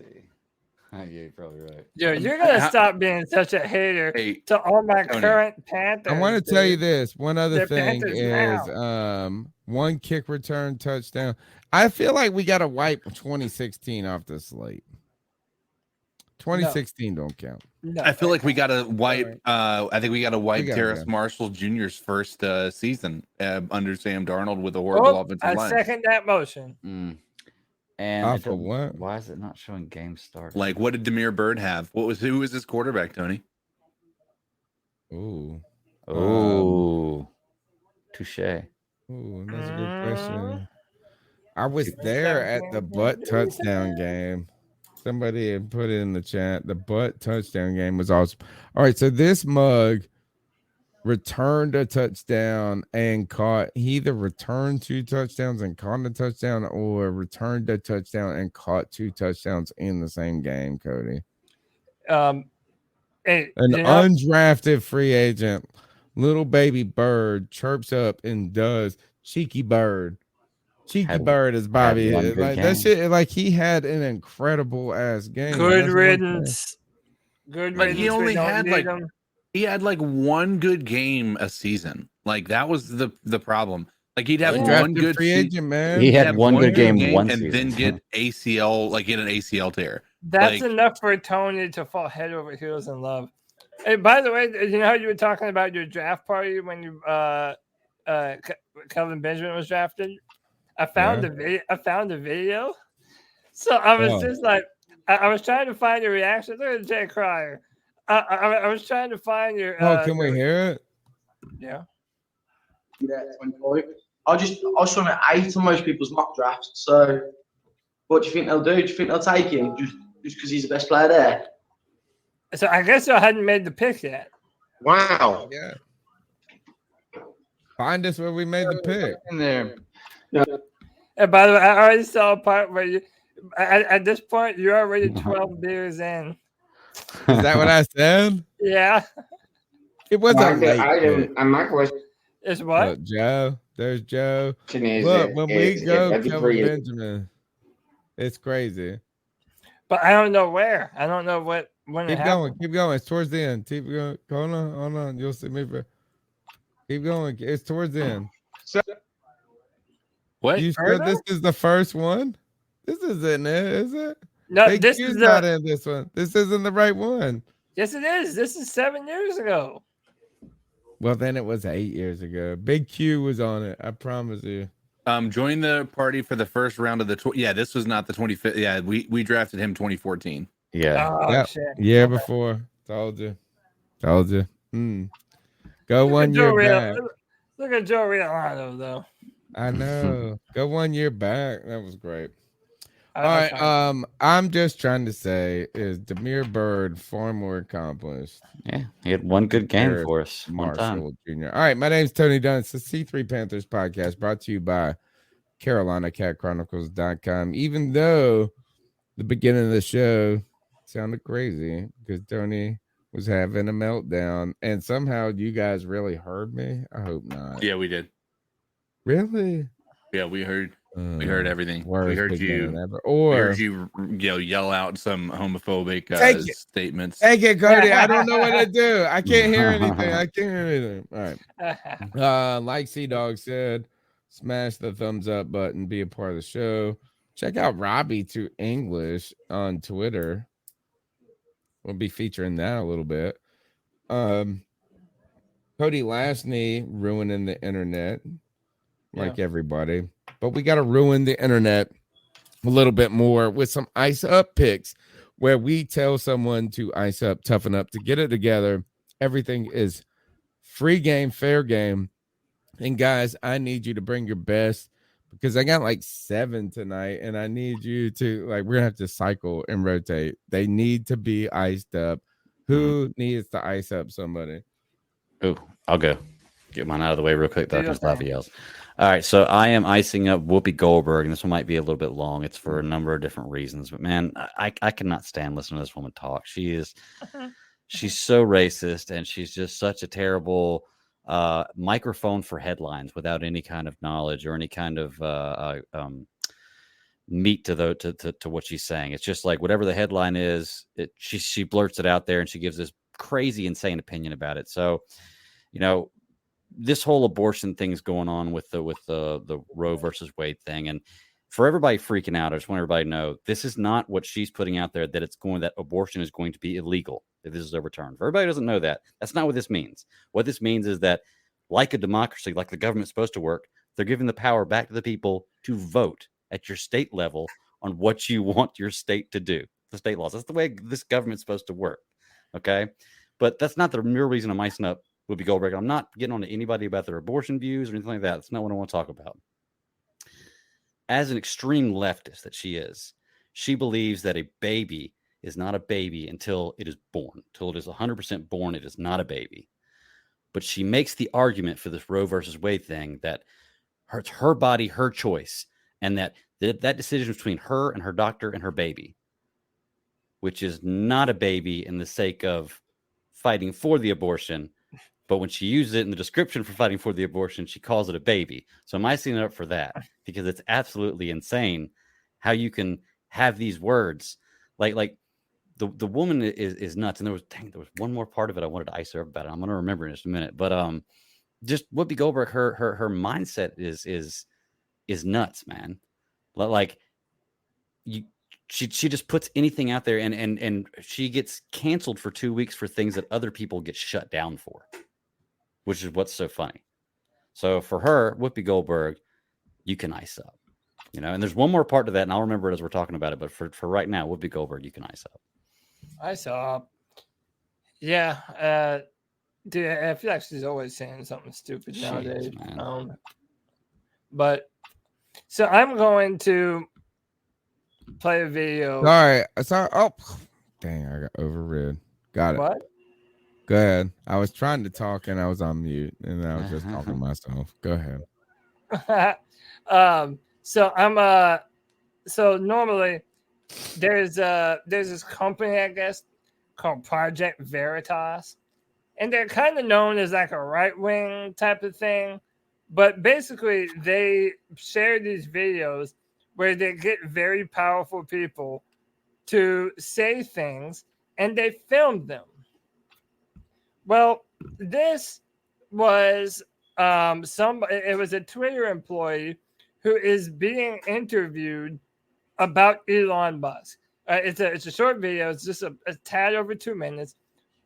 Yeah, you're probably right. Yo, you're gonna stop being such a hater to all my Tony, current Panthers. I want to tell you dude. this. One other They're thing Panthers is now. 1 kick return touchdown. I feel like we got to wipe 2016 off the slate. 2016 don't count. No, I feel like we got to wipe. I think we got to wipe gotta Terrace go. Marshall Jr.'s first season under Sam Darnold with a horrible offensive I line. second that motion. And Off of what? Why is it not showing game start? Like, what did Damiere Byrd have? Who was his quarterback, Tony? Ooh. Touche. Ooh, that's a good question. I was there at the butt touchdown game. Somebody had put it in the chat. The butt touchdown game was awesome. All right, so this mug returned a touchdown and caught. He either returned 2 touchdowns and caught a touchdown, or returned a touchdown and caught 2 touchdowns in the same game. Cody, An undrafted free agent, little baby Bird chirps up and does cheeky Bird. Cheeky Bird is Bobby. Like that shit. Like he had an incredible ass game. Good That's riddance. Good But riddance. he only We don't had need him. he had like 1 good game a season. Like that was the problem. Like he'd have Undrafted 1 good free agent, man. He he'd had have 1 good game one and season. then get ACL, like get an ACL tear. That's like, enough for Tony to fall head over heels in love. Hey, by the way, you know how you were talking about your draft party when you Kelvin Benjamin was drafted? I found a video. So I was just like, I was trying to find your reaction. Look at Jay Cryer. I was trying to find your. Can we hear it? Yeah. Yeah, 25. I just want to 8 on most people's mock drafts. So, what do you think they'll do? Do you think they'll take him just because he's the best player there? So I guess I hadn't made the pick yet. Wow. Yeah. Find us where we made the pick. In there. And by the way, I already saw a part where you, at this point, you're already 12 beers in. Is that what I said? Yeah. It was a late pick. And my question is what? Look, Joe. There's Joe. is, Look, when we go, every Kelvin 3 years. Benjamin. It's crazy. But I don't know where. I don't know when it Keep happened. going. Keep going. It's towards the end. Keep going. Hold on. You'll see me. Keep going. It's towards the end. what? You sure this is the first one? This isn't it, is it? No, Big this Q's is not in this one. This isn't the right one. Yes, it is. This is 7 years ago. Well, then it was 8 years ago. Big Q was on it. I promise you. Join the party for the first round of the. This was not the 25th. Yeah, we drafted him 2014. Yeah. Oh shit. Year Okay. before. Told you. Told you. Go Look one at year Joe back. Look at Joe Riolano, though. I know. Go 1 year back. That was great. All Okay. right. I'm just trying to say, is Demir Bird far more accomplished? Yeah, he had one good game for us. One time. Marshall Jr. All right, my name's Tony Dunn. It's the C3 Panthers podcast brought to you by CarolinaCatChronicles.com. Even though the beginning of the show sounded crazy because Tony was having a meltdown, and somehow you guys really heard me. I hope not. Yeah, we did. Really? Yeah, we heard. We heard everything. We heard you. Ever. We heard you, yell out some homophobic statements. Take it, Cody. I don't know what to do. I can't hear anything. All right. Like Sea Dog said, smash the thumbs up button. Be a part of the show. Check out Robbie to English on Twitter. We'll be featuring that a little bit. Cody Lashney ruining the internet, like everybody. But we got to ruin the internet a little bit more with some ice up picks where we tell someone to ice up, toughen up, to get it together. Everything is free game, fair game. And guys, I need you to bring your best because I got like 7 tonight and I need you to, like, we're going to have to cycle and rotate. They need to be iced up. Who needs to ice up somebody? Oh, I'll go. Get mine out of the way real quick. Dr. Slappy yells. All right, so I am icing up Whoopi Goldberg, and this one might be a little bit long. It's for a number of different reasons, but man, I cannot stand listening to this woman talk. She's so racist, and she's just such a terrible microphone for headlines without any kind of knowledge or any kind of meat to what she's saying. It's just like whatever the headline is, she blurts it out there, and she gives this crazy, insane opinion about it. So, this whole abortion thing's going on with the Roe versus Wade thing, and for everybody freaking out, I just want everybody to know this is not what she's putting out there, that abortion is going to be illegal if this is overturned. For everybody who doesn't know that, that's not what this means. What this means is that, like a democracy, like the government's supposed to work, they're giving the power back to the people to vote at your state level on what you want your state to do. The state laws. That's the way this government's supposed to work. Okay, but that's not the real reason I'm icing up Whoopi Goldberg. I'm not getting on to anybody about their abortion views or anything like that. That's not what I want to talk about. As an extreme leftist that she is, she believes that a baby is not a baby until it is born. Until it is 100% born, it is not a baby. But she makes the argument for this Roe versus Wade thing that it's her body, her choice, and that decision between her and her doctor and her baby, which is not a baby in the sake of fighting for the abortion. But when she uses it in the description for fighting for the abortion, she calls it a baby. So I'm icing it up for that because it's absolutely insane how you can have these words. Like the woman is nuts. And there was one more part of it I wanted to ice her up about it. I'm going to remember in just a minute. But just Whoopi Goldberg, her mindset is nuts, man. Like she just puts anything out there and she gets canceled for 2 weeks for things that other people get shut down for, which is what's so funny. So for her, Whoopi Goldberg, you can ice up, and there's one more part to that, and I'll remember it as we're talking about it. But for right now, Whoopi Goldberg, you can ice up. Ice up. Yeah. Dude, I feel like she's always saying something stupid nowadays. But so I'm going to play a video. Sorry. Oh, dang, I got overrid. Got it. What? Go ahead. I was trying to talk and I was on mute and I was just talking to myself. Go ahead. So normally there's this company, I guess, called Project Veritas, and they're kind of known as like a right-wing type of thing, but basically they share these videos where they get very powerful people to say things and they film them. Well, this was it was a Twitter employee who is being interviewed about Elon Musk. It's a short video. It's just a tad over 2 minutes.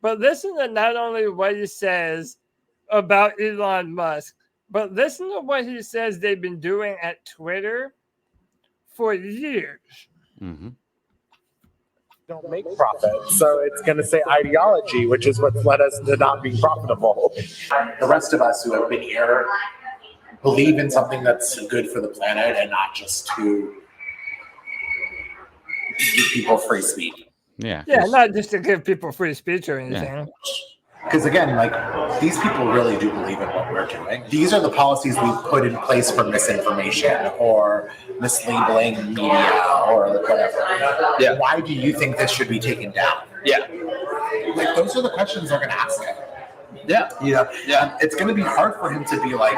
But listen to not only what he says about Elon Musk, but listen to what he says they've been doing at Twitter for years. Mm-hmm. Don't make profit, so it's going to say ideology, which is what's led us to not being profitable. The rest of us who have been here believe in something that's good for the planet and not just to give people free speech. Yeah. Yeah, not just to give people free speech or anything. Yeah. Because again, like, these people really do believe in what we're doing. These are the policies we put in place for misinformation or mislabeling media or whatever. Yeah. Why do you think this should be taken down? Yeah. Like, those are the questions they're going to ask him. Yeah. You know, yeah. It's going to be hard for him to be like,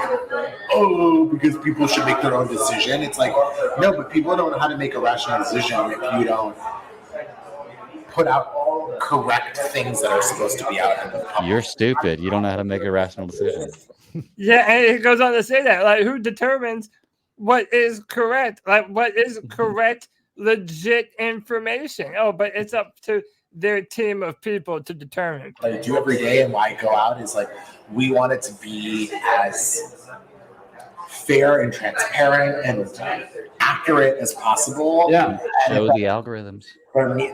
oh, because people should make their own decision. It's like, no, but people don't know how to make a rational decision if you don't put out correct things that are supposed to be out in the public. You're stupid. You don't know how to make a rational decision. Yeah, and he goes on to say that, like, who determines what is correct? Like, what is correct, legit information? Oh, but it's up to their team of people to determine. What I do every day and why I go out is like, we want it to be as fair and transparent and accurate as possible. Yeah. Show the algorithms.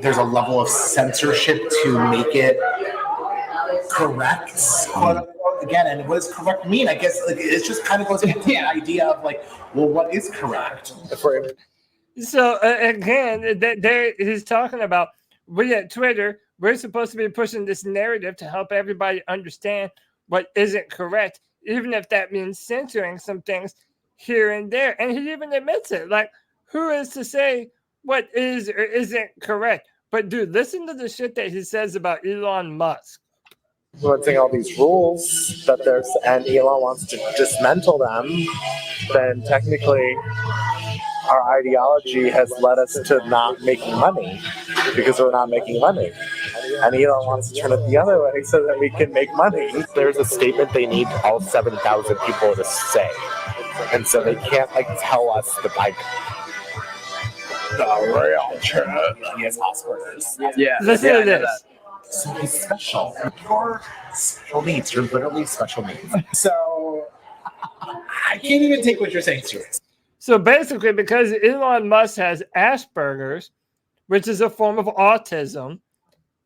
There's a level of censorship to make it correct, quote unquote, again. And what does correct mean? I guess like, it just kind of goes into the idea of like, well, what is correct? So again, there he's talking about, we at Twitter, we're supposed to be pushing this narrative to help everybody understand what isn't correct, even if that means censoring some things here and there. And he even admits it. Like, who is to say what is or isn't correct? But dude, listen to the shit that he says about Elon Musk. Influencing all these rules that there's, and Elon wants to dismantle them, then technically our ideology has led us to not making money because we're not making money. And Elon wants to turn it the other way so that we can make money. There's a statement they need all 7,000 people to say. And so they can't like tell us that like the real truth. He has Asperger's. Yeah. Listen to this. So he's special. You're special needs. You're literally special needs. So I can't even take what you're saying serious. So basically, because Elon Musk has Asperger's, which is a form of autism,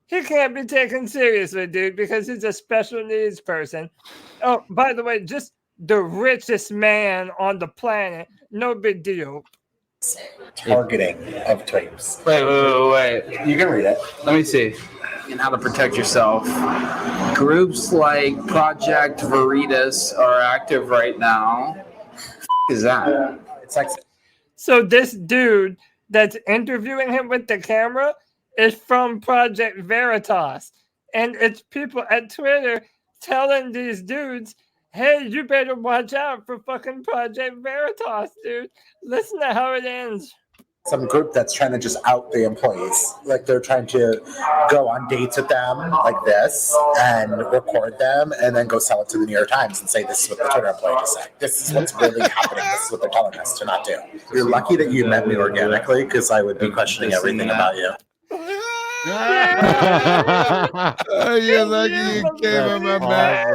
he can't be taken seriously, dude, because he's a special needs person. Oh, by the way, just the richest man on the planet. No big deal. Targeting of tweets. Wait. You can read it. Let me see. And how to protect yourself. Groups like Project Veritas are active right now. Is that? It's like, so this dude that's interviewing him with the camera is from Project Veritas. And it's people at Twitter telling these dudes, hey, you better watch out for fucking Project Veritas, dude. Listen to how it ends. some group that's trying to just out the employees. Like they're trying to go on dates with them like this and record them and then go sell it to the New York Times and say, this is what the Twitter employee just said. This is what's really happening. This is what they're telling us to not do. You're lucky that you met me organically because I would be questioning everything about you. You're lucky you came on my back.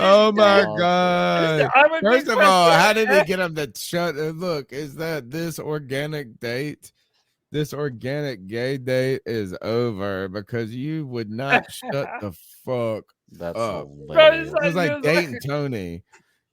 Oh my God. First of all, how did he get him to shut? Look, is that this organic date? This organic gay date is over because you would not shut the fuck up. It was like dating Tony.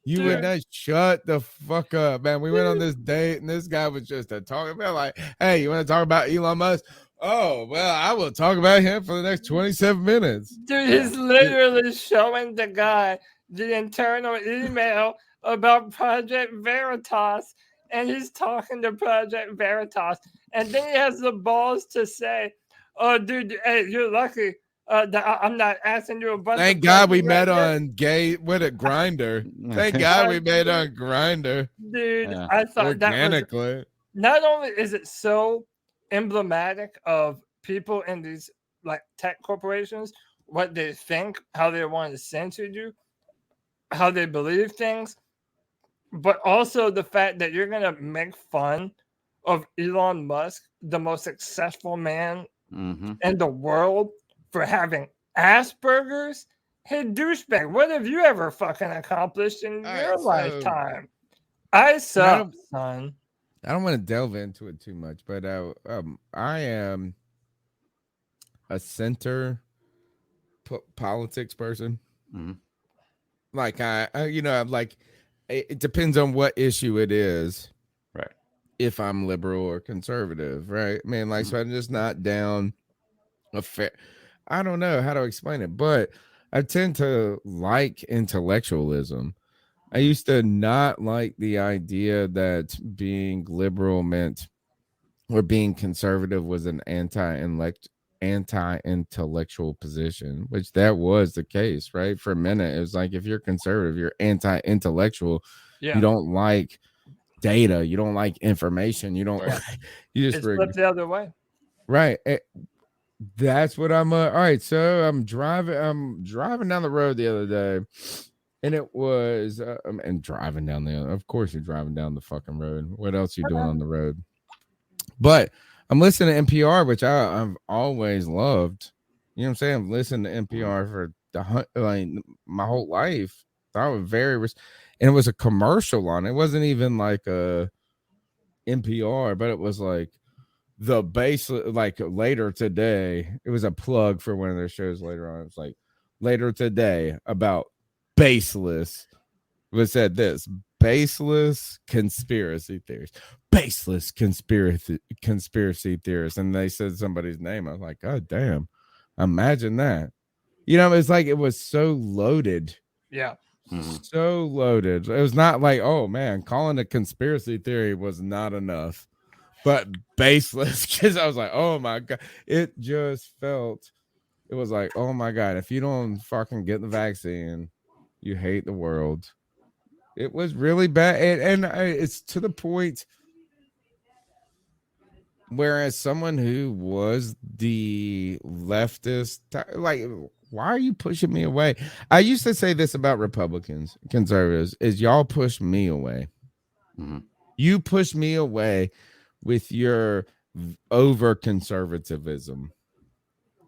You would not shut the fuck up, man. We went on this date and this guy was just talking about like, hey, you want to talk about Elon Musk? Oh, well, I will talk about him for the next 27 minutes. Dude, he's literally showing the guy the internal email about Project Veritas, and he's talking to Project Veritas. And then he has the balls to say, oh, dude, hey, you're lucky that I'm not asking you a bunch Thank God we met on Grindr. Thank God we met on Grindr. Dude, yeah. I thought organically. That was, not only is it so emblematic of people in these like tech corporations, what they think, how they want to censor you, how they believe things, but also the fact that you're gonna make fun of Elon Musk, the most successful man Mm-hmm. in the world, for having Asperger's? Hey, douchebag, what have you ever fucking accomplished in your lifetime? I suck, son. I don't want to delve into it too much, but I am a center politics person. Mm-hmm. Like I'm like, it depends on what issue it is, right? If I'm liberal or conservative, right? I mean, like, so I'm just not down a fair. I don't know how to explain it, but I tend to like intellectualism. I used to not like the idea that being liberal meant or being conservative was an anti-intellectual position, which that was the case, right? For a minute, it was like, if you're conservative, you're anti-intellectual. Yeah. You don't like data, you don't like information, you don't you just It's flipped the other way. right. That's what I'm all right, so I'm driving down the road the other day, and it was and driving down of course you're driving down the fucking road. What else are you doing on the road? But I'm listening to NPR, which I've always loved. You know what I'm saying? I've listened to NPR for my whole life. I was and it was a commercial on it. It wasn't even like a NPR, but it was like the base, like later today. It was a plug for one of their shows later on. It was like later today about baseless. It said this: baseless conspiracy theories, baseless conspiracy theorists, and they said somebody's name. I was like, God damn, imagine that. You know, it's like it was so loaded. Yeah. So loaded. It was not like, oh man, calling a conspiracy theory was not enough, but baseless, because I was like, oh my God. It just felt, it was like, oh my God, if you don't fucking get the vaccine, you hate the world. It was really bad. And it's to the point whereas someone who was the leftist, like, why are you pushing me away? I used to say this about Republicans, conservatives, is y'all push me away. Mm-hmm. You push me away with your over conservatism,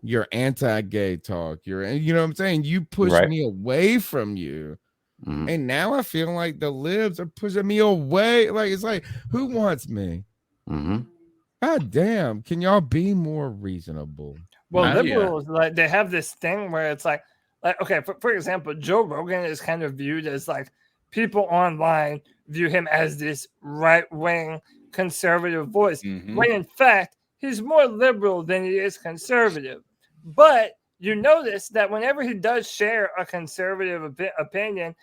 your anti-gay talk, you know what I'm saying? You push me away from you. Mm-hmm. And now I feel like the libs are pushing me away. Like, it's like, who wants me? Mm-hmm. God damn, can y'all be more reasonable? Well, liberals, like, they have this thing where it's like okay, for example, Joe Rogan is kind of viewed as like, people online view him as this right-wing conservative voice, when in fact he's more liberal than he is conservative. But you notice that whenever he does share a conservative opinion,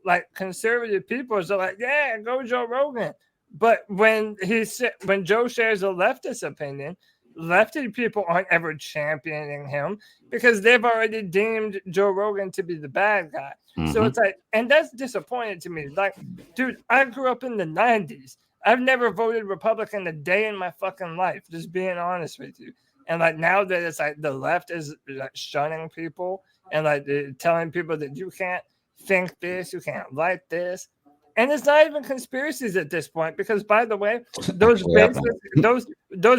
like, conservative people are like, yeah, go Joe Rogan. But when Joe shares a leftist opinion, lefty people aren't ever championing him because they've already deemed Joe Rogan to be the bad guy. So it's like, and that's disappointing to me. Like, dude, I grew up in the 90s. I've never voted Republican a day in my fucking life, just being honest with you. And like, now that it's like the left is like shunning people and like telling people that you can't think this, you can't like this. And it's not even conspiracies at this point, because, by the way, those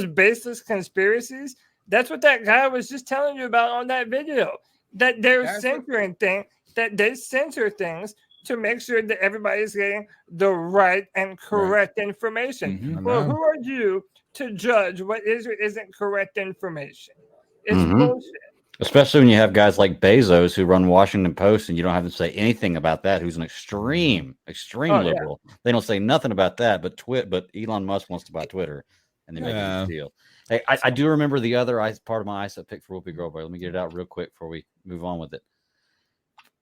baseless conspiracies, that's what that guy was just telling you about on that video. That they're censoring things, that they censor things to make sure that everybody's getting the right and correct information. Well, who are you to judge what is or isn't correct information? It's bullshit. Especially when you have guys like Bezos who run Washington Post, and you don't have to say anything about that. Who's an extreme liberal? Yeah. They don't say nothing about that. But Elon Musk wants to buy Twitter, and they make a big deal. Hey, I do remember the other part of my ISA pick for Whoopi Goldberg. Let me get it out real quick before we move on with it.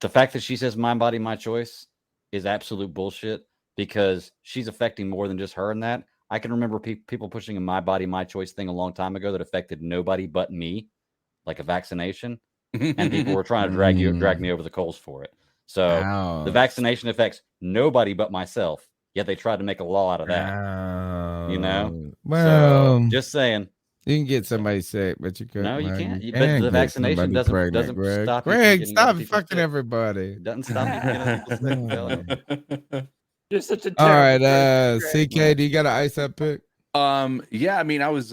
The fact that she says "my body, my choice" is absolute bullshit, because she's affecting more than just her in that. I can remember people pushing a "my body, my choice" thing a long time ago that affected nobody but me, like a vaccination, and people were trying to drag me over the coals for it. So the vaccination affects nobody but myself, yet they tried to make a law out of that. You know? Well, so, just saying. You can get somebody sick, but you couldn't. No, you can't. But the vaccination doesn't stop you. Greg, stop fucking everybody. It doesn't stop you from getting people sick. You're such a all right, CK, do you got an ice up pick? Yeah, I mean, I was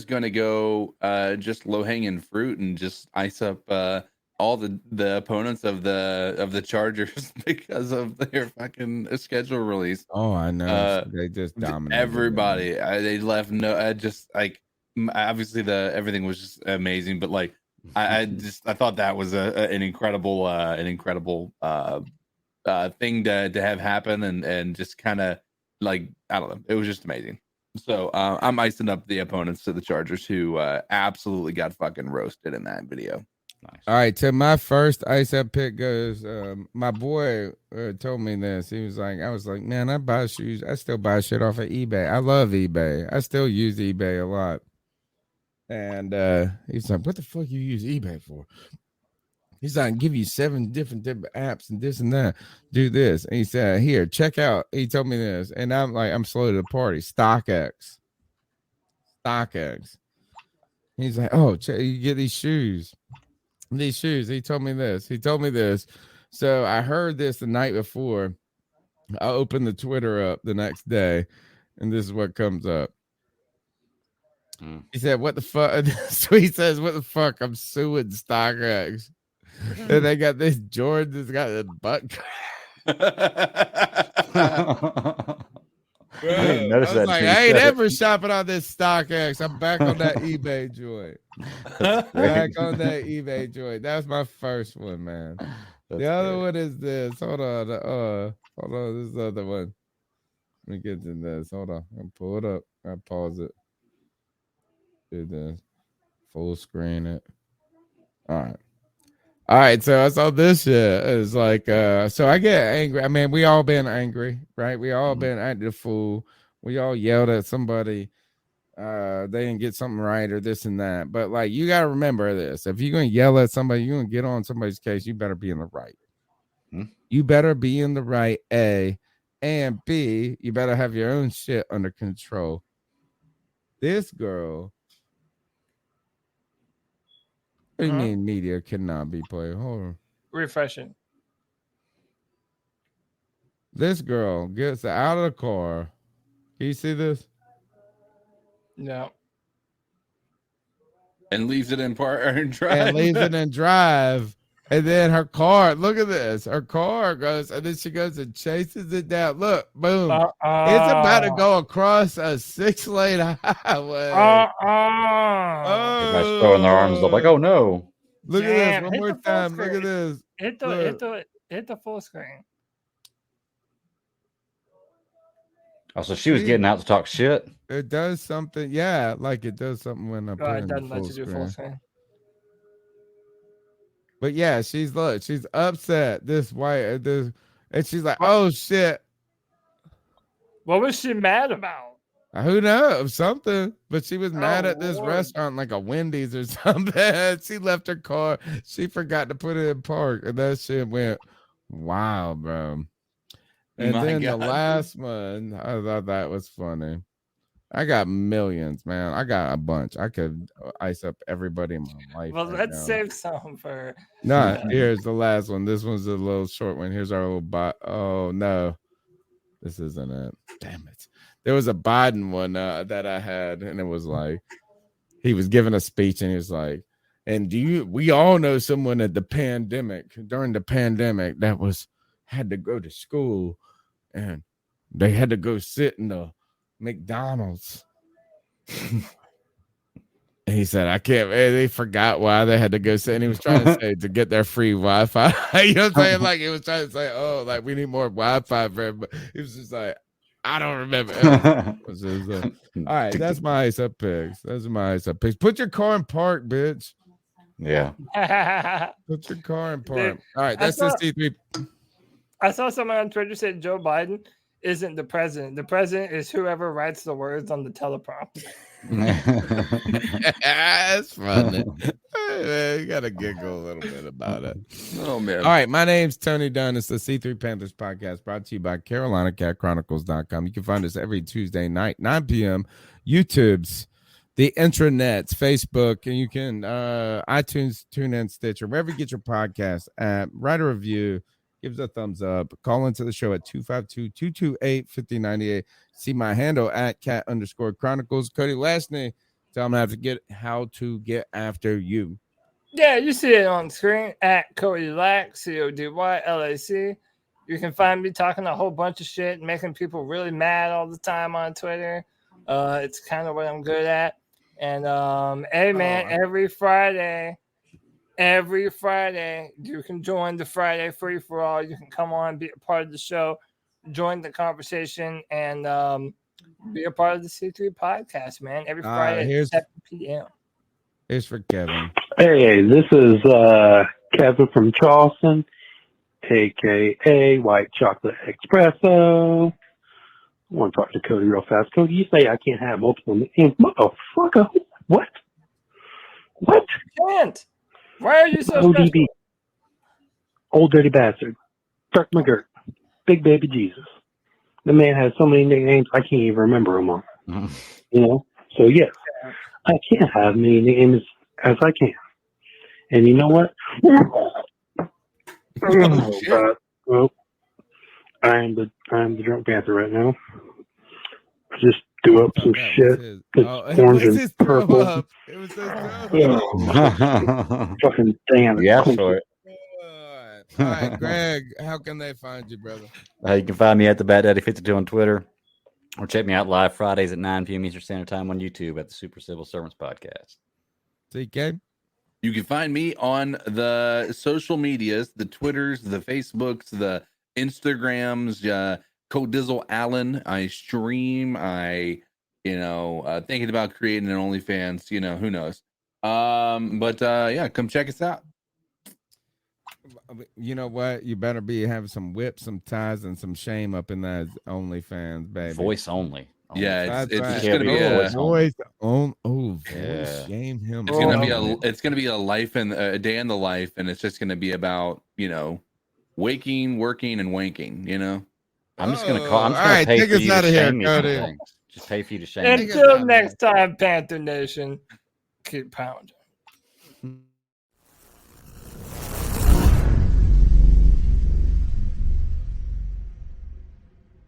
gonna go just low hanging fruit and just ice up all the opponents of the Chargers because of their fucking schedule release. Oh, I know. They just dominated Everybody. They left no. Just like obviously everything was just amazing, but like I thought that was an incredible thing to have happen and just kind of like I don't know. It was just amazing. So I'm icing up the opponents to the Chargers who absolutely got fucking roasted in that video. Nice. All right, so my first ice up pick goes. My boy told me this. He was like, I was like, man, I buy shoes. I still buy shit off of eBay. I love eBay. I still use eBay a lot. And he's like, what the fuck you use eBay for? He's like, give you 7 different apps and this and that. Do this. And he said, here, check out. He told me this. And I'm like, I'm slow to the party. StockX. He's like, oh, you get these shoes. He told me this. So I heard this the night before. I opened the Twitter up the next day, and this is what comes up. He said, what the fuck? So he says, what the fuck? I'm suing StockX. And they got this Jordan that's got the butt. Bro, I didn't notice that. Like, I ain't ever shopping on this StockX. I'm back on that eBay joint. Back on that eBay joint. That was my first one, man. The other one is this. Hold on. This is the other one. Let me get to this. Hold on. I'll pull it up. I'll pause it. Do this. Full screen it. All right, so I saw this shit. It's like, so I get angry. I mean, we all been angry, right? We all been acting a fool. We all yelled at somebody. They didn't get something right or this and that. But like, you got to remember this. If you're going to yell at somebody, you're going to get on somebody's case, you better be in the right. You better be in the right, A. And B, you better have your own shit under control. This girl. What do you mean media cannot be played? Hold on. Refreshing. This girl gets out of the car. Can you see this? No. And leaves it in park and drive. And leaves it in drive. And then her car, look at this. Her car goes, and then she goes and chases it down. Look, boom. It's about to go across a 6-lane highway. Everybody's throwing their arms up like, oh no. Look at this. One more time. Look at this. Hit the full screen. Oh, so she was getting out to talk shit? It does something. Yeah, like it does something when I put in the full screen. But yeah, she's upset. And she's like, oh shit. What was she mad about? Who knows? Something. But she was mad at this restaurant, like a Wendy's or something. She left her car. She forgot to put it in park. And that shit went wild, bro. And then the last one, I thought that was funny. I got millions, man. I got a bunch. I could ice up everybody in my life. Well, let's save some for. No, here's the last one. This one's a little short one. Here's our little bot. Oh no, this isn't it. Damn it. There was a Biden one that I had, and it was like he was giving a speech, and he was like, "And we all know someone at during the pandemic that had to go to school, and they had to go sit in the McDonald's." And he said, I can't, man, they forgot why they had to go sit. And he was trying to say to get their free Wi-Fi. You know what I'm saying? Like he was trying to say, oh, like we need more Wi-Fi for everybody. He was just like, I don't remember. All right, that's my ice up picks. Those are my ice up picks. Put your car in park, bitch. Yeah. Put your car in park. All right, that's the C3. I saw someone on Twitter said Joe Biden isn't the president. The president is whoever writes the words on the teleprompter. That's funny. You gotta giggle a little bit about it. Oh man. All right, my name's Tony Dunn. It's the C3 Panthers podcast brought to you by CarolinaCatChronicles.com. You can find us every Tuesday night, 9 p.m. YouTube's, the intranets, Facebook, and you can iTunes, TuneIn, Stitcher, wherever you get your podcast. Write a review Give us a thumbs up. Call into the show at 252-228-5098. See my handle at cat_chronicles. Cody, last name. Tell them how to get after you. Yeah, you see it on screen at Cody Lack, CODYLAC. You can find me talking a whole bunch of shit, making people really mad all the time on Twitter. It's kind of what I'm good at. And hey, man, every Friday, you can join the Friday Free for All. You can come on, be a part of the show, join the conversation, and be a part of the C3 podcast, man. Every Friday at 7 p.m. Here's for Kevin. Hey, this is Kevin from Charleston, a.k.a. White Chocolate Espresso. I want to talk to Cody real fast. Cody, you say I can't have multiple names. Motherfucker. What? You can't. Why are you so ODB. special? Old Dirty Bastard. Dirk McGirt. Big Baby Jesus. The man has so many nicknames, I can't even remember them all. You know? So, yes, I can't have many nicknames as I can. And you know what? Well, I am the Drunk Panther right now. I just threw up some shit. It's orange and purple. It was his Fucking damn it. You asked for it. All right, Greg, how can they find you, brother? You can find me at the Bat Daddy 52 on Twitter, or check me out live Fridays at 9 p.m. Eastern Standard Time on YouTube at the Super Civil Servants Podcast. TK? You can find me on the social medias, the Twitters, the Facebooks, the Instagrams, Codizzle Allen. I stream. Thinking about creating an OnlyFans. Who knows? Yeah, come check us out. You know what? You better be having some whips, some ties, and some shame up in that OnlyFans, baby. Voice only. Yeah, it's right. just gonna be a voice on. Oh, shame him. It's gonna be a life and a day in the life, and it's just gonna be about waking, working, and wanking. I'm just gonna call. I'm just gonna pay for you to shame me. Just pay for you to shame me. Until next time, Panther Nation, keep pounding.